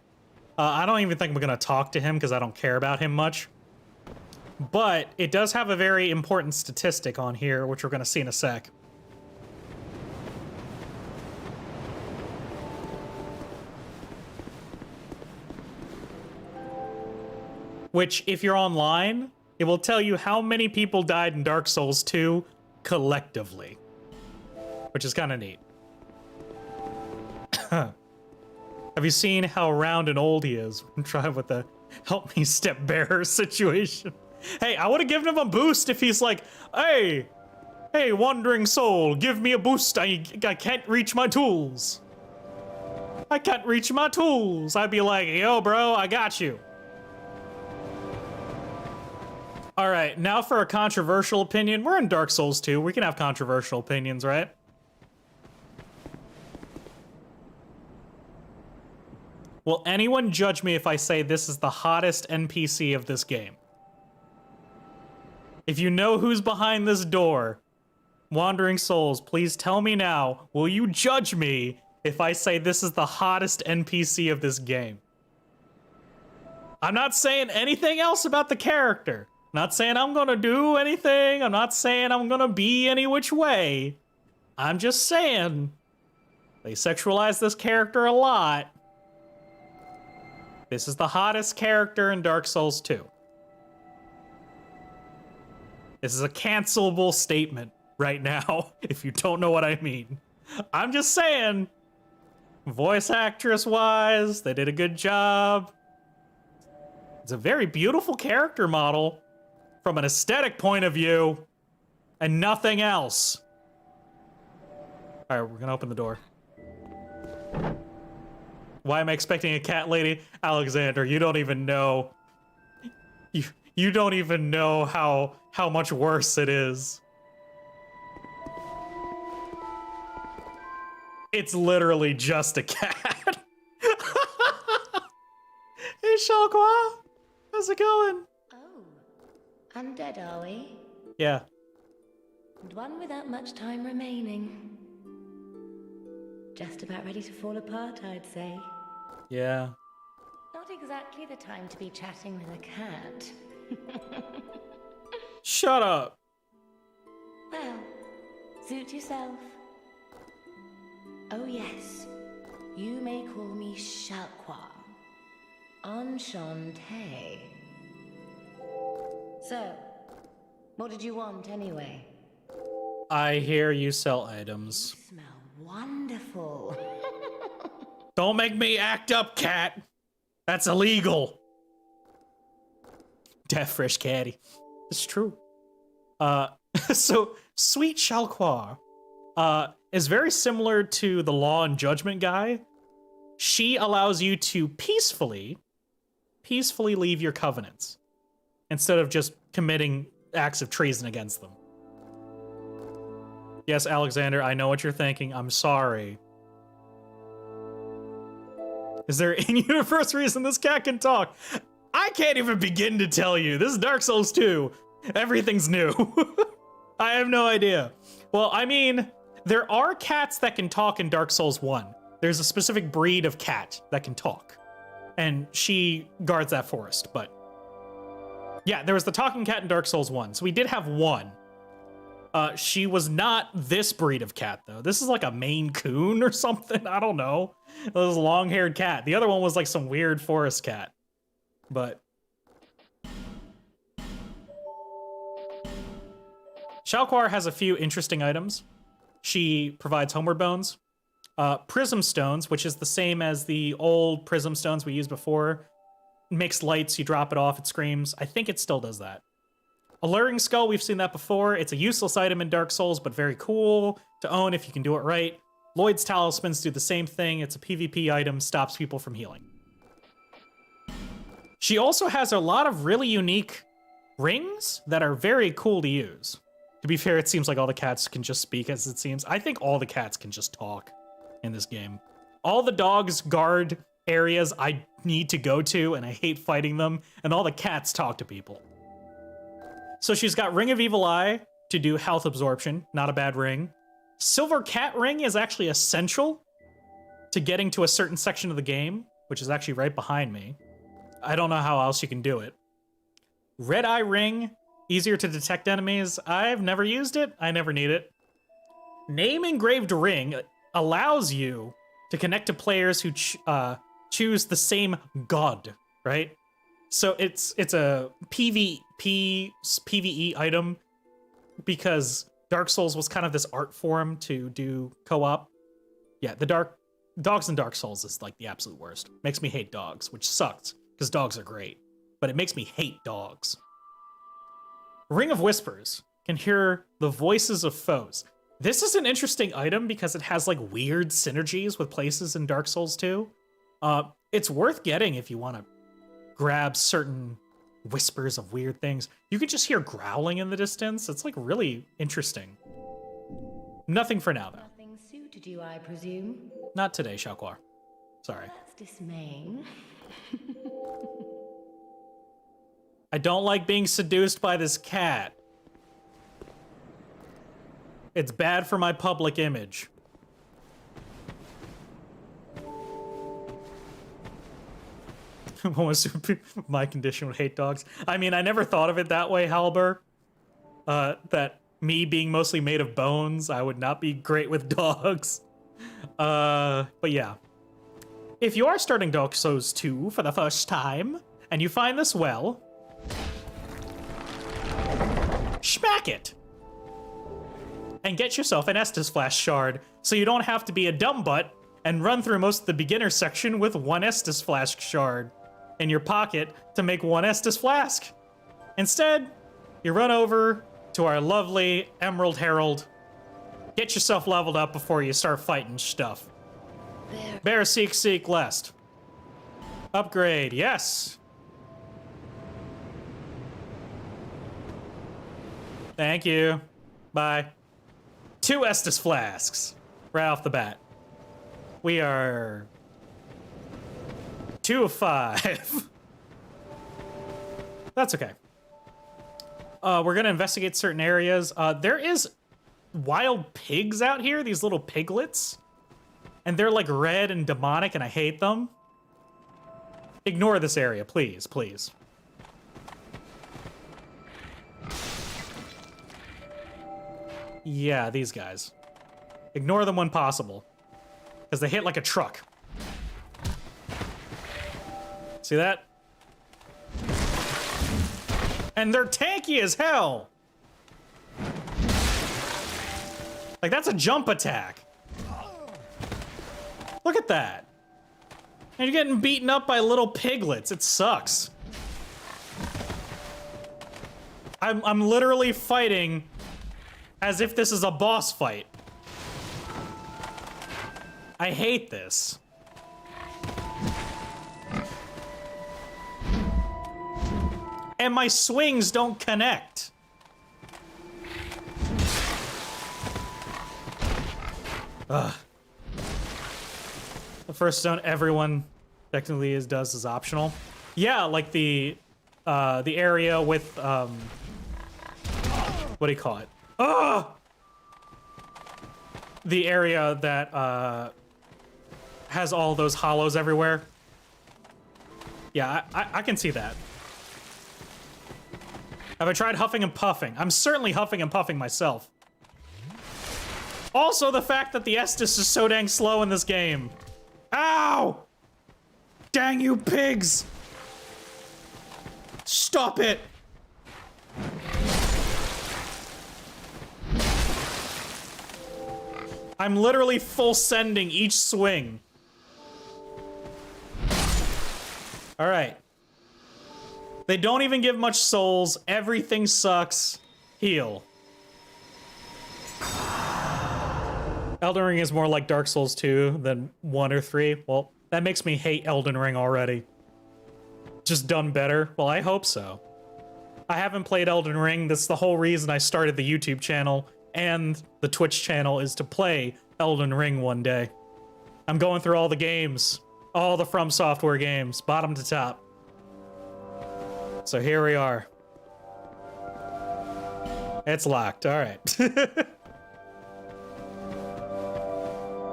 I don't even think we're gonna talk to him because I don't care about him much. But it does have a very important statistic on here, which we're gonna see in a sec. Which, if you're online, it will tell you how many people died in Dark Souls 2 collectively. Which is kind of neat. Have you seen how round and old he is? Try with the help me step bearer situation. Hey, I would have given him a boost if he's like, hey, wandering soul, give me a boost. I can't reach my tools. I can't reach my tools. I'd be like, yo, bro, I got you. All right, now for a controversial opinion. We're in Dark Souls 2. We can have controversial opinions, right? Will anyone judge me if I say this is the hottest NPC of this game? If you know who's behind this door, Wandering Souls, please tell me now, will you judge me if I say this is the hottest NPC of this game? I'm not saying anything else about the character. I'm not saying I'm gonna do anything. I'm not saying I'm gonna be any which way. I'm just saying they sexualize this character a lot. This is the hottest character in Dark Souls 2. This is a cancelable statement right now, if you don't know what I mean. I'm just saying, voice actress-wise, they did a good job. It's a very beautiful character model from an aesthetic point of view, and nothing else. All right, we're gonna open the door. Why am I expecting a cat lady? Alexander, you don't even know. You don't even know how much worse it is. It's literally just a cat. Hey, Shalqua. How's it going? Oh, undead, are we? Yeah. And one without much time remaining. Just about ready to fall apart, I'd say. Yeah. Not exactly the time to be chatting with a cat. Shut up. Well, suit yourself. Oh yes, you may call me Shalqua. Enchanté. So, what did you want anyway? I hear you sell items. You smell wonderful. Don't make me act up, cat. That's illegal. Death fresh catty. It's true. So Sweet Shalqua is very similar to the Law and Judgment guy. She allows you to peacefully leave your covenants instead of just committing acts of treason against them. Yes, Alexander, I know what you're thinking. I'm sorry. Is there an in-universe reason this cat can talk? I can't even begin to tell you. This is Dark Souls 2. Everything's new. I have no idea. Well, I mean, there are cats that can talk in Dark Souls 1. There's a specific breed of cat that can talk. And she guards that forest, but... yeah, there was the talking cat in Dark Souls 1. So we did have one. She was not this breed of cat, though. This is like a Maine Coon or something. I don't know. It was a long-haired cat. The other one was like some weird forest cat. But... Shalqua has a few interesting items. She provides homeward bones. Prism stones, which is the same as the old prism stones we used before. Makes lights, you drop it off, it screams. I think it still does that. Alluring Skull, we've seen that before. It's a useless item in Dark Souls, but very cool to own if you can do it right. Lloyd's Talismans do the same thing. It's a PvP item, stops people from healing. She also has a lot of really unique rings that are very cool to use. To be fair, it seems like all the cats can just speak, as it seems. I think all the cats can just talk. in this game. All the dogs guard areas I need to go to, and I hate fighting them, and all the cats talk to people. So she's got Ring of Evil Eye to do health absorption, not a bad ring. Silver Cat Ring is actually essential to getting to a certain section of the game, which is actually right behind me. I don't know how else you can do it. Red Eye Ring, easier to detect enemies. I've never used it. I never need it. Name Engraved Ring allows you to connect to players who choose the same god, right? So it's a PvE item because Dark Souls was kind of this art form to do co-op. Yeah, dogs in Dark Souls is like the absolute worst. Makes me hate dogs, which sucks because dogs are great, but it makes me hate dogs. Ring of Whispers can hear the voices of foes. This is an interesting item because it has like weird synergies with places in Dark Souls 2. It's worth getting if you want to grab certain whispers of weird things. You can just hear growling in the distance. It's like really interesting. Nothing for now though. Nothing suited you, I presume. Not today, Shaoquar. Sorry. That's dismaying. I don't like being seduced by this cat. It's bad for my public image. My condition would hate dogs. I mean, I never thought of it that way, Halber. That me being mostly made of bones, I would not be great with dogs. But yeah. If you are starting Dark Souls 2 for the first time, and you find this well, smack it! And get yourself an Estus Flask shard, so you don't have to be a dumb butt and run through most of the beginner section with one Estus Flask shard in your pocket to make one Estus Flask. Instead, you run over to our lovely Emerald Herald, get yourself leveled up before you start fighting stuff. Bear seek lest. Upgrade, yes! Thank you. Bye. 2 Estus Flasks right off the bat. We are 2 of 5. That's okay. We're gonna investigate certain areas. There is wild pigs out here, these little piglets. And they're like red and demonic and I hate them. Ignore this area, please, please. Yeah, these guys. Ignore them when possible. Because they hit like a truck. See that? And they're tanky as hell! Like, that's a jump attack. Look at that. And you're getting beaten up by little piglets. It sucks. I'm literally fighting as if this is a boss fight. I hate this. And my swings don't connect. Ugh. The first stone everyone technically does is optional. Yeah, like the area with what do you call it? Oh! The area that has all those hollows everywhere. Yeah, I can see that. Have I tried huffing and puffing? I'm certainly huffing and puffing myself. Also, the fact that the Estus is so dang slow in this game. Ow! Dang you pigs! Stop it! I'm literally full sending each swing. Alright. They don't even give much souls. Everything sucks. Heal. Elden Ring is more like Dark Souls 2 than 1 or 3. Well, that makes me hate Elden Ring already. Just done better? Well, I hope so. I haven't played Elden Ring. That's the whole reason I started the YouTube channel and the Twitch channel, is to play Elden Ring one day. I'm going through all the games. All the FromSoftware games, bottom to top. So here we are. It's locked, all right.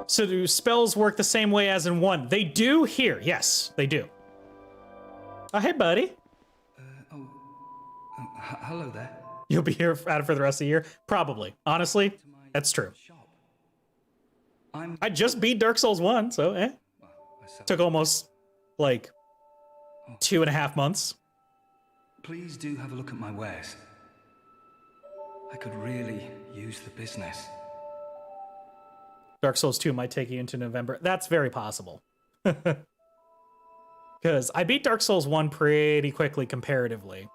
So do spells work the same way as in 1? They do here, yes, they do. Oh, hey, buddy. Hello there. You'll be here at it for the rest of the year? Probably. Honestly, that's true. I just beat Dark Souls 1, so Took almost, like, 2.5 months. Please do have a look at my wares. I could really use the business. Dark Souls 2 might take you into November. That's very possible. Because I beat Dark Souls 1 pretty quickly comparatively.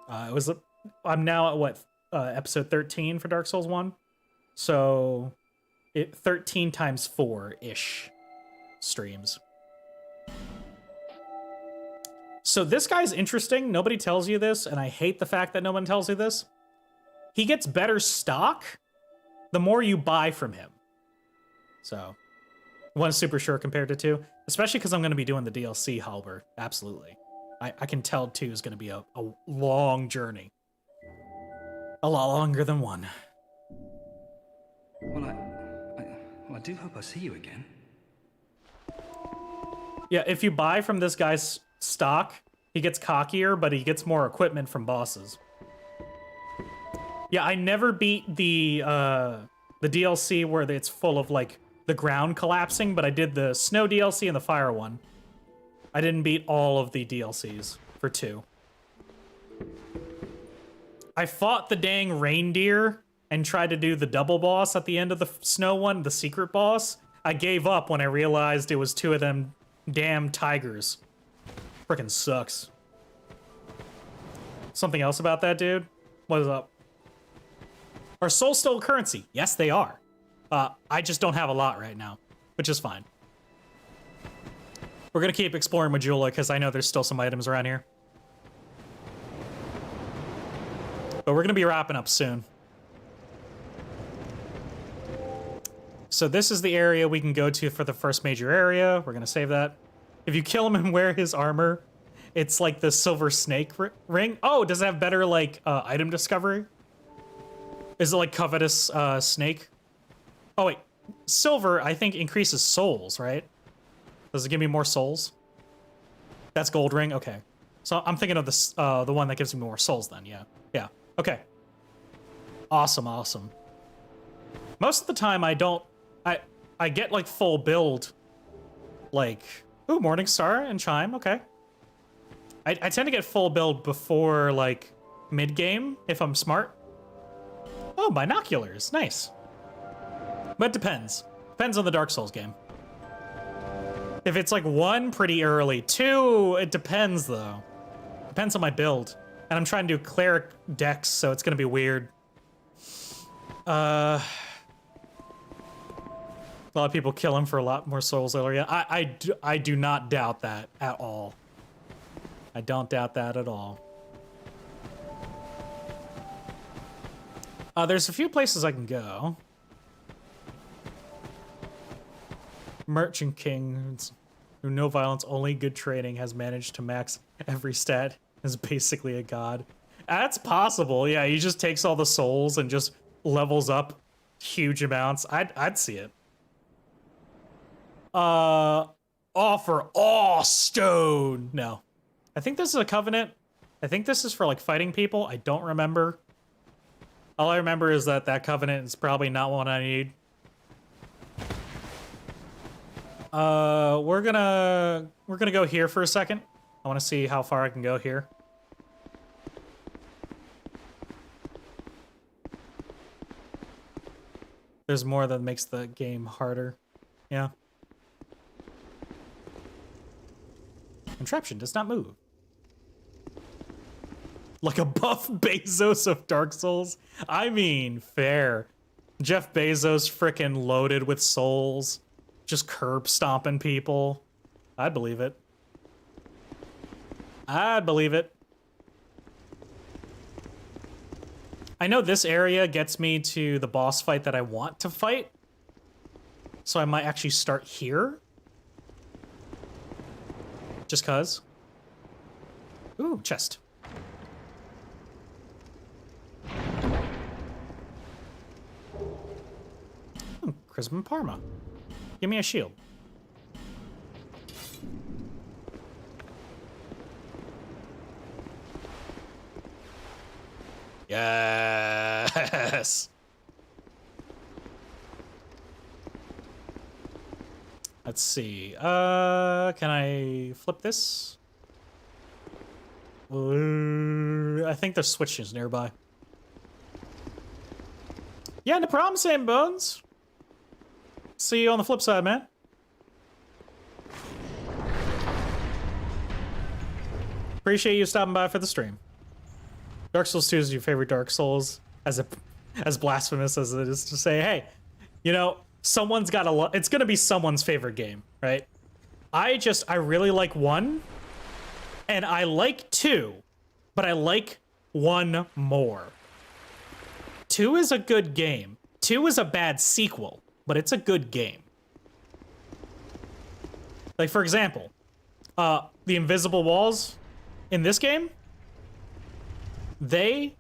I'm now at what, episode 13 for Dark Souls 1? So, 13 times 4-ish streams. So this guy's interesting. Nobody tells you this, and I hate the fact that no one tells you this. He gets better stock the more you buy from him. So, 1's super short compared to 2, especially because I'm going to be doing the DLC, Halber. Absolutely. I can tell 2 is going to be a long journey. A lot longer than 1. Well, I do hope I see you again. Yeah, if you buy from this guy's stock, he gets cockier, but he gets more equipment from bosses. Yeah, I never beat the DLC where it's full of, like, the ground collapsing, but I did the snow DLC and the fire one. I didn't beat all of the DLCs for 2. I fought the dang reindeer and tried to do the double boss at the end of the snow one, the secret boss. I gave up when I realized it was 2 of them damn tigers. Frickin' sucks. Something else about that, dude? What is up? Are souls still a currency? Yes, they are. I just don't have a lot right now, which is fine. We're gonna keep exploring Majula because I know there's still some items around here. But we're gonna be wrapping up soon. So this is the area we can go to for the first major area. We're gonna save that. If you kill him and wear his armor, it's like the silver snake ring. Oh, does it have better like item discovery? Is it like covetous snake? Oh wait, silver I think increases souls, right? Does it give me more souls? That's gold ring, okay. So I'm thinking of this, the one that gives me more souls then, yeah. Yeah, okay. Awesome, awesome. Most of the time I don't, I get like full build, like, ooh, Morning Star and Chime, okay. I tend to get full build before like mid-game, if I'm smart. Oh, binoculars, nice. But it depends. Depends on the Dark Souls game. If it's like 1, pretty early. 2, it depends though. Depends on my build. And I'm trying to do cleric decks, so it's gonna be weird. A lot of people kill him for a lot more souls earlier. I do not doubt that at all. I don't doubt that at all. There's a few places I can go. Merchant King, who no violence, only good trading, has managed to max every stat, is basically a god. That's possible, yeah, he just takes all the souls and just levels up huge amounts. I'd see it. Offer all stone. No. I think this is a covenant. I think this is for like fighting people. I don't remember. All I remember is that that covenant is probably not one I need. We're gonna go here for a second. I want to see how far I can go here. There's more that makes the game harder. Yeah. Contraption does not move. Like a buff Bezos of Dark Souls? I mean, fair. Jeff Bezos frickin' loaded with souls. Just curb stomping people. I'd believe it. I'd believe it. I know this area gets me to the boss fight that I want to fight. So I might actually start here. Just cuz. Ooh, chest. Chrism Parma. Give me a shield. Yes. Let's see. Can I flip this? I think there's switches nearby. Yeah, no problem, Sam Bones. See you on the flip side, man. Appreciate you stopping by for the stream. Dark Souls 2 is your favorite Dark Souls, as blasphemous as it is to say, hey, you know, someone's got a it's gonna be someone's favorite game, right? I really like 1, and I like 2, but I like 1 more. 2 is a good game. 2 is a bad sequel, but it's a good game. Like, for example, the invisible walls in this game, they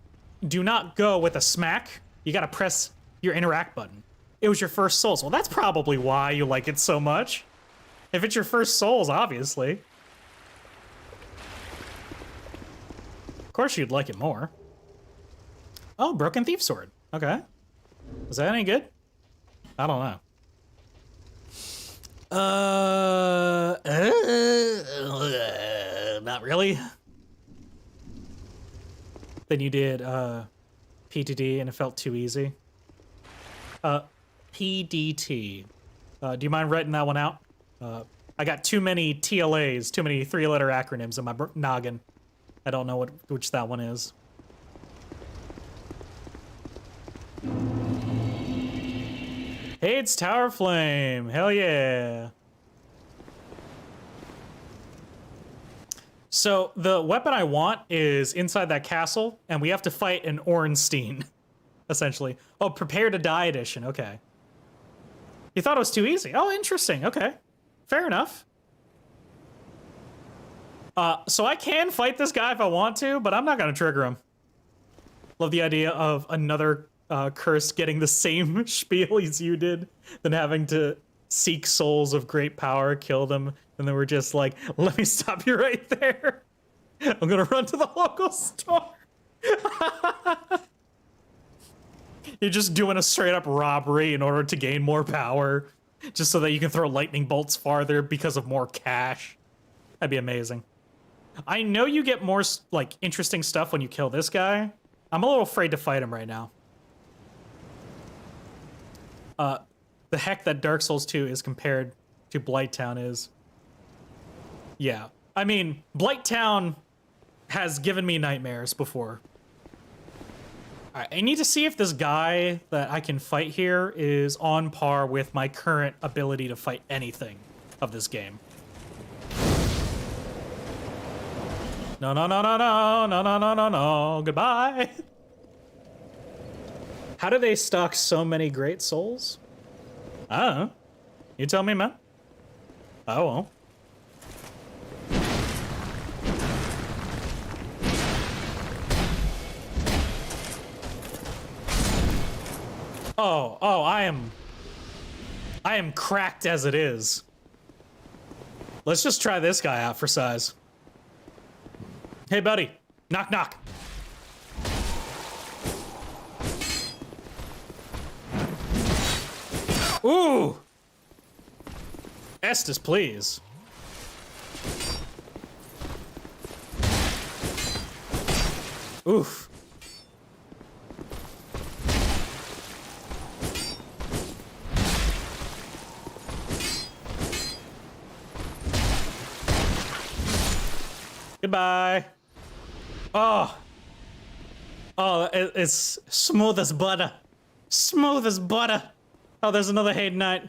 do not go with a smack. You gotta press your interact button. It was your first Souls. Well, that's probably why you like it so much. If it's your first Souls, obviously. Of course you'd like it more. Oh, Broken Thief Sword. Okay. Was that any good? I don't know. Not really. Then you did PTD and it felt too easy. PDT. Do you mind writing that one out? I got too many TLAs, too many 3-letter acronyms in my noggin. I don't know which that one is. Hey, it's Tower Flame. Hell yeah. So the weapon I want is inside that castle, and we have to fight an Ornstein, essentially. Oh, Prepare to Die edition. Okay. You thought it was too easy. Oh, interesting. Okay. Fair enough. So I can fight this guy if I want to, but I'm not going to trigger him. Love the idea of another curse getting the same spiel as you did, than having to seek souls of great power, kill them, and then we're just like, let me stop you right there. I'm gonna run to the local store. You're just doing a straight up robbery in order to gain more power, just so that you can throw lightning bolts farther because of more cash. That'd be amazing. I know you get more like interesting stuff when you kill this guy. I'm a little afraid to fight him right now. The heck that Dark Souls 2 is compared to Blighttown is. Yeah. I mean, Blighttown has given me nightmares before. Alright, I need to see if this guy that I can fight here is on par with my current ability to fight anything of this game. No, no, no, no, no, no, no, no, no, no, goodbye. How do they stock so many great souls? I don't know. You tell me, man. I won't. Oh, I am cracked as it is. Let's just try this guy out for size. Hey, buddy. Knock, knock. Ooh! Estus, please. Oof. Goodbye. Oh. Oh, it's smooth as butter. Smooth as butter. Oh, there's another Hayden Knight.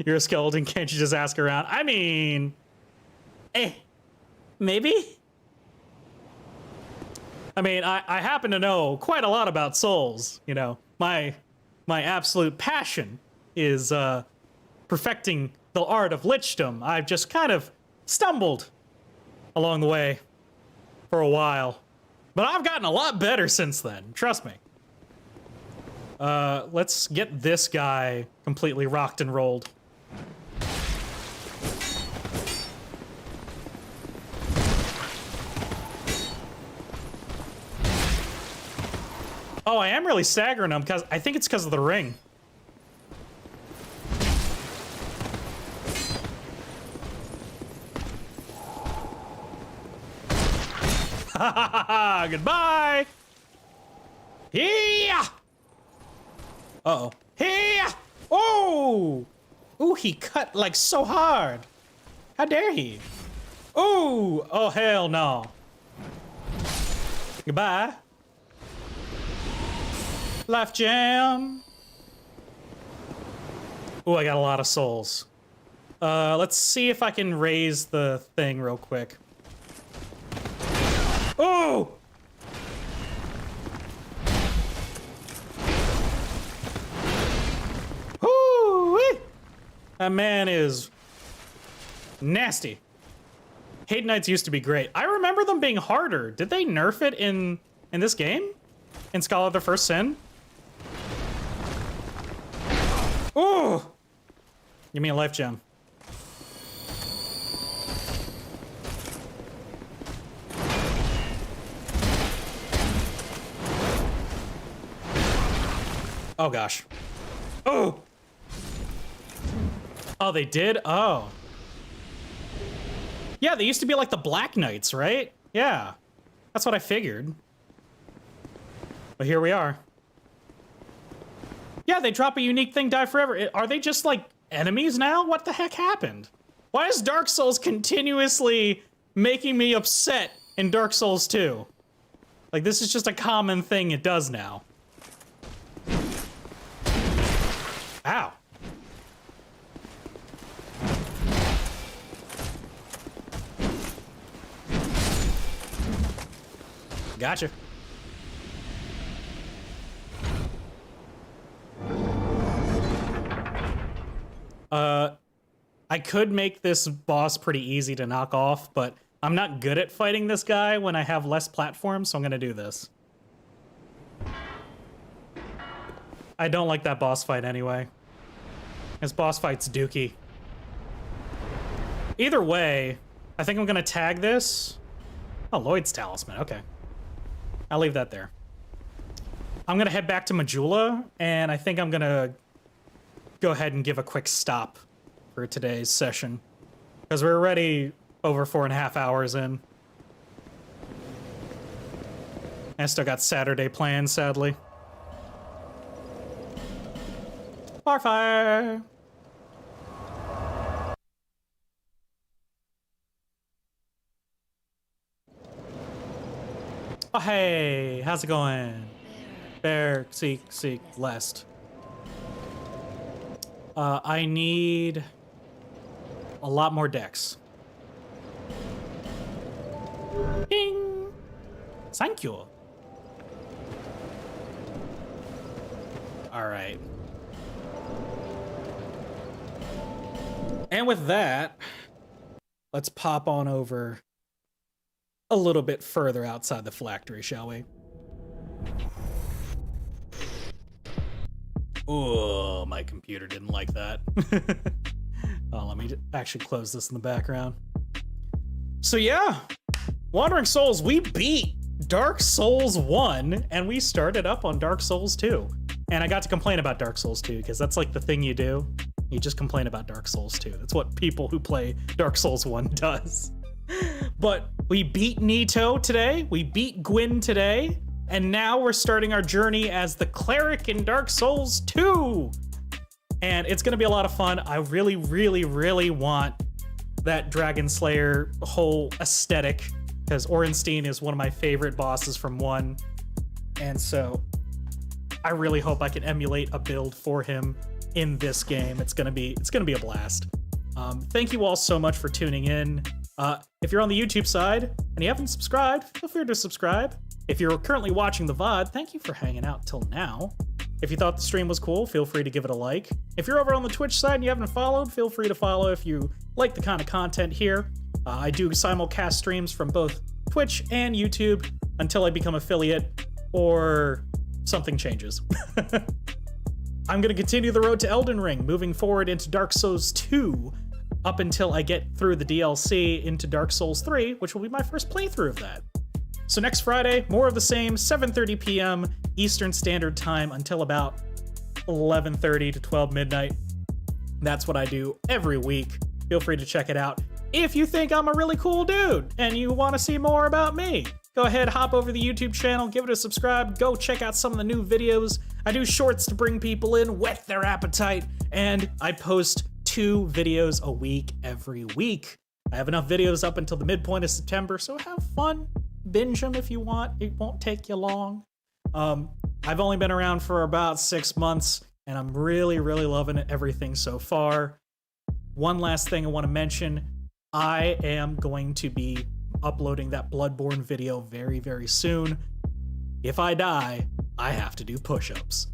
You're a skeleton, can't you just ask around? I mean... maybe? I mean, I happen to know quite a lot about souls, you know. My absolute passion is perfecting the art of lichdom. I've just kind of stumbled along the way for a while. But I've gotten a lot better since then, trust me. Let's get this guy completely rocked and rolled. Oh, I am really staggering him because I think it's because of the ring. Goodbye. Yeah. Uh-oh. Yeah. Oh. Ooh, he cut like so hard. How dare he? Ooh. Oh, hell no. Goodbye. Life jam. Ooh, I got a lot of souls. Let's see if I can raise the thing real quick. Oh! Woo-wee! That man is nasty. Hate Knights used to be great. I remember them being harder. Did they nerf it in this game? In Scholar of the First Sin? Ooh! Give me a life gem. Oh gosh. Oh! Oh, they did? Oh. Yeah, they used to be like the Black Knights, right? Yeah. That's what I figured. But here we are. Yeah, they drop a unique thing, die forever. Are they just like enemies now? What the heck happened? Why is Dark Souls continuously making me upset in Dark Souls 2? Like, this is just a common thing it does now. Ow. Gotcha. I could make this boss pretty easy to knock off, but I'm not good at fighting this guy when I have less platforms, so I'm gonna do this. I don't like that boss fight anyway. His boss fight's dookie. Either way, I think I'm gonna tag this. Oh, Lloyd's Talisman, okay. I'll leave that there. I'm gonna head back to Majula, and I think I'm gonna go ahead and give a quick stop for today's session, because we're already over 4.5 hours in. I still got Saturday plans, sadly. Barfire! Oh, hey, how's it going? Bear, seek, lest. I need a lot more decks. Ding! Thank you. All right. And with that, let's pop on over a little bit further outside the phylactery, shall we? Oh, my computer didn't like that. Oh, let me actually close this in the background. So yeah, Wandering Souls, we beat Dark Souls 1, and we started up on Dark Souls 2. And I got to complain about Dark Souls 2, because that's like the thing you do. You just complain about Dark Souls 2. That's what people who play Dark Souls 1 does. But we beat Nito today, we beat Gwyn today, and now we're starting our journey as the cleric in Dark Souls 2. And it's gonna be a lot of fun. I really, really, really want that Dragon Slayer whole aesthetic, because Orenstein is one of my favorite bosses from 1. And so I really hope I can emulate a build for him in this game. It's gonna be a blast. Thank you all so much for tuning in. If you're on the YouTube side and you haven't subscribed, feel free to subscribe. If you're currently watching the VOD, thank you for hanging out till now. If you thought the stream was cool, feel free to give it a like. If you're over on the Twitch side and you haven't followed, feel free to follow if you like the kind of content here. I do simulcast streams from both Twitch and YouTube until I become affiliate or something changes. I'm going to continue the road to Elden Ring, moving forward into Dark Souls 2 up until I get through the DLC into Dark Souls 3, which will be my first playthrough of that. So next Friday, more of the same, 7:30 p.m. Eastern Standard Time until about 11:30 to 12 midnight. That's what I do every week. Feel free to check it out. If you think I'm a really cool dude and you want to see more about me, go ahead, hop over to the YouTube channel, give it a subscribe, go check out some of the new videos. I do shorts to bring people in, whet their appetite, and I post 2 videos a week every week. I have enough videos up until the midpoint of September, so have fun. Binge them if you want. It won't take you long. I've only been around for about 6 months, and I'm really, really loving everything so far. One last thing I want to mention. I am going to be uploading that Bloodborne video very, very soon. If I die, I have to do push-ups.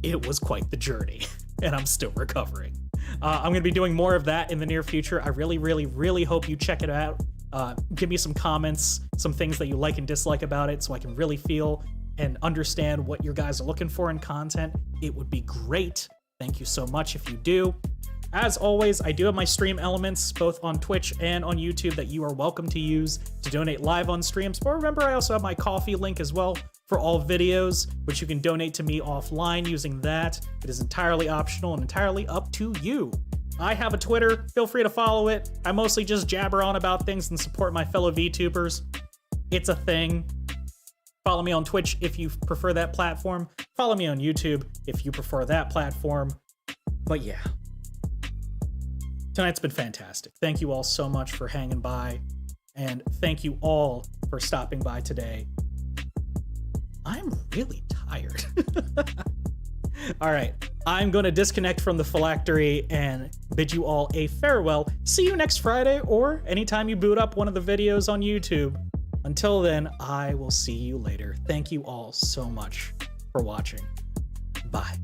It was quite the journey, and I'm still recovering. I'm going to be doing more of that in the near future. I really, really, really hope you check it out. Give me some comments, some things that you like and dislike about it, so I can really feel and understand what you guys are looking for in content. It would be great. Thank you so much if you do. As always, I do have my stream elements both on Twitch and on YouTube that you are welcome to use to donate live on streams. But remember, I also have my Ko-fi link as well for all videos, which you can donate to me offline using that. It is entirely optional and entirely up to you. I have a Twitter. Feel free to follow it. I mostly just jabber on about things and support my fellow VTubers. It's a thing. Follow me on Twitch if you prefer that platform. Follow me on YouTube if you prefer that platform. But yeah. Tonight's been fantastic. Thank you all so much for hanging by, and thank you all for stopping by today. I'm really tired. All right, I'm going to disconnect from the phylactery and bid you all a farewell. See you next Friday or anytime you boot up one of the videos on YouTube. Until then, I will see you later. Thank you all so much for watching. Bye.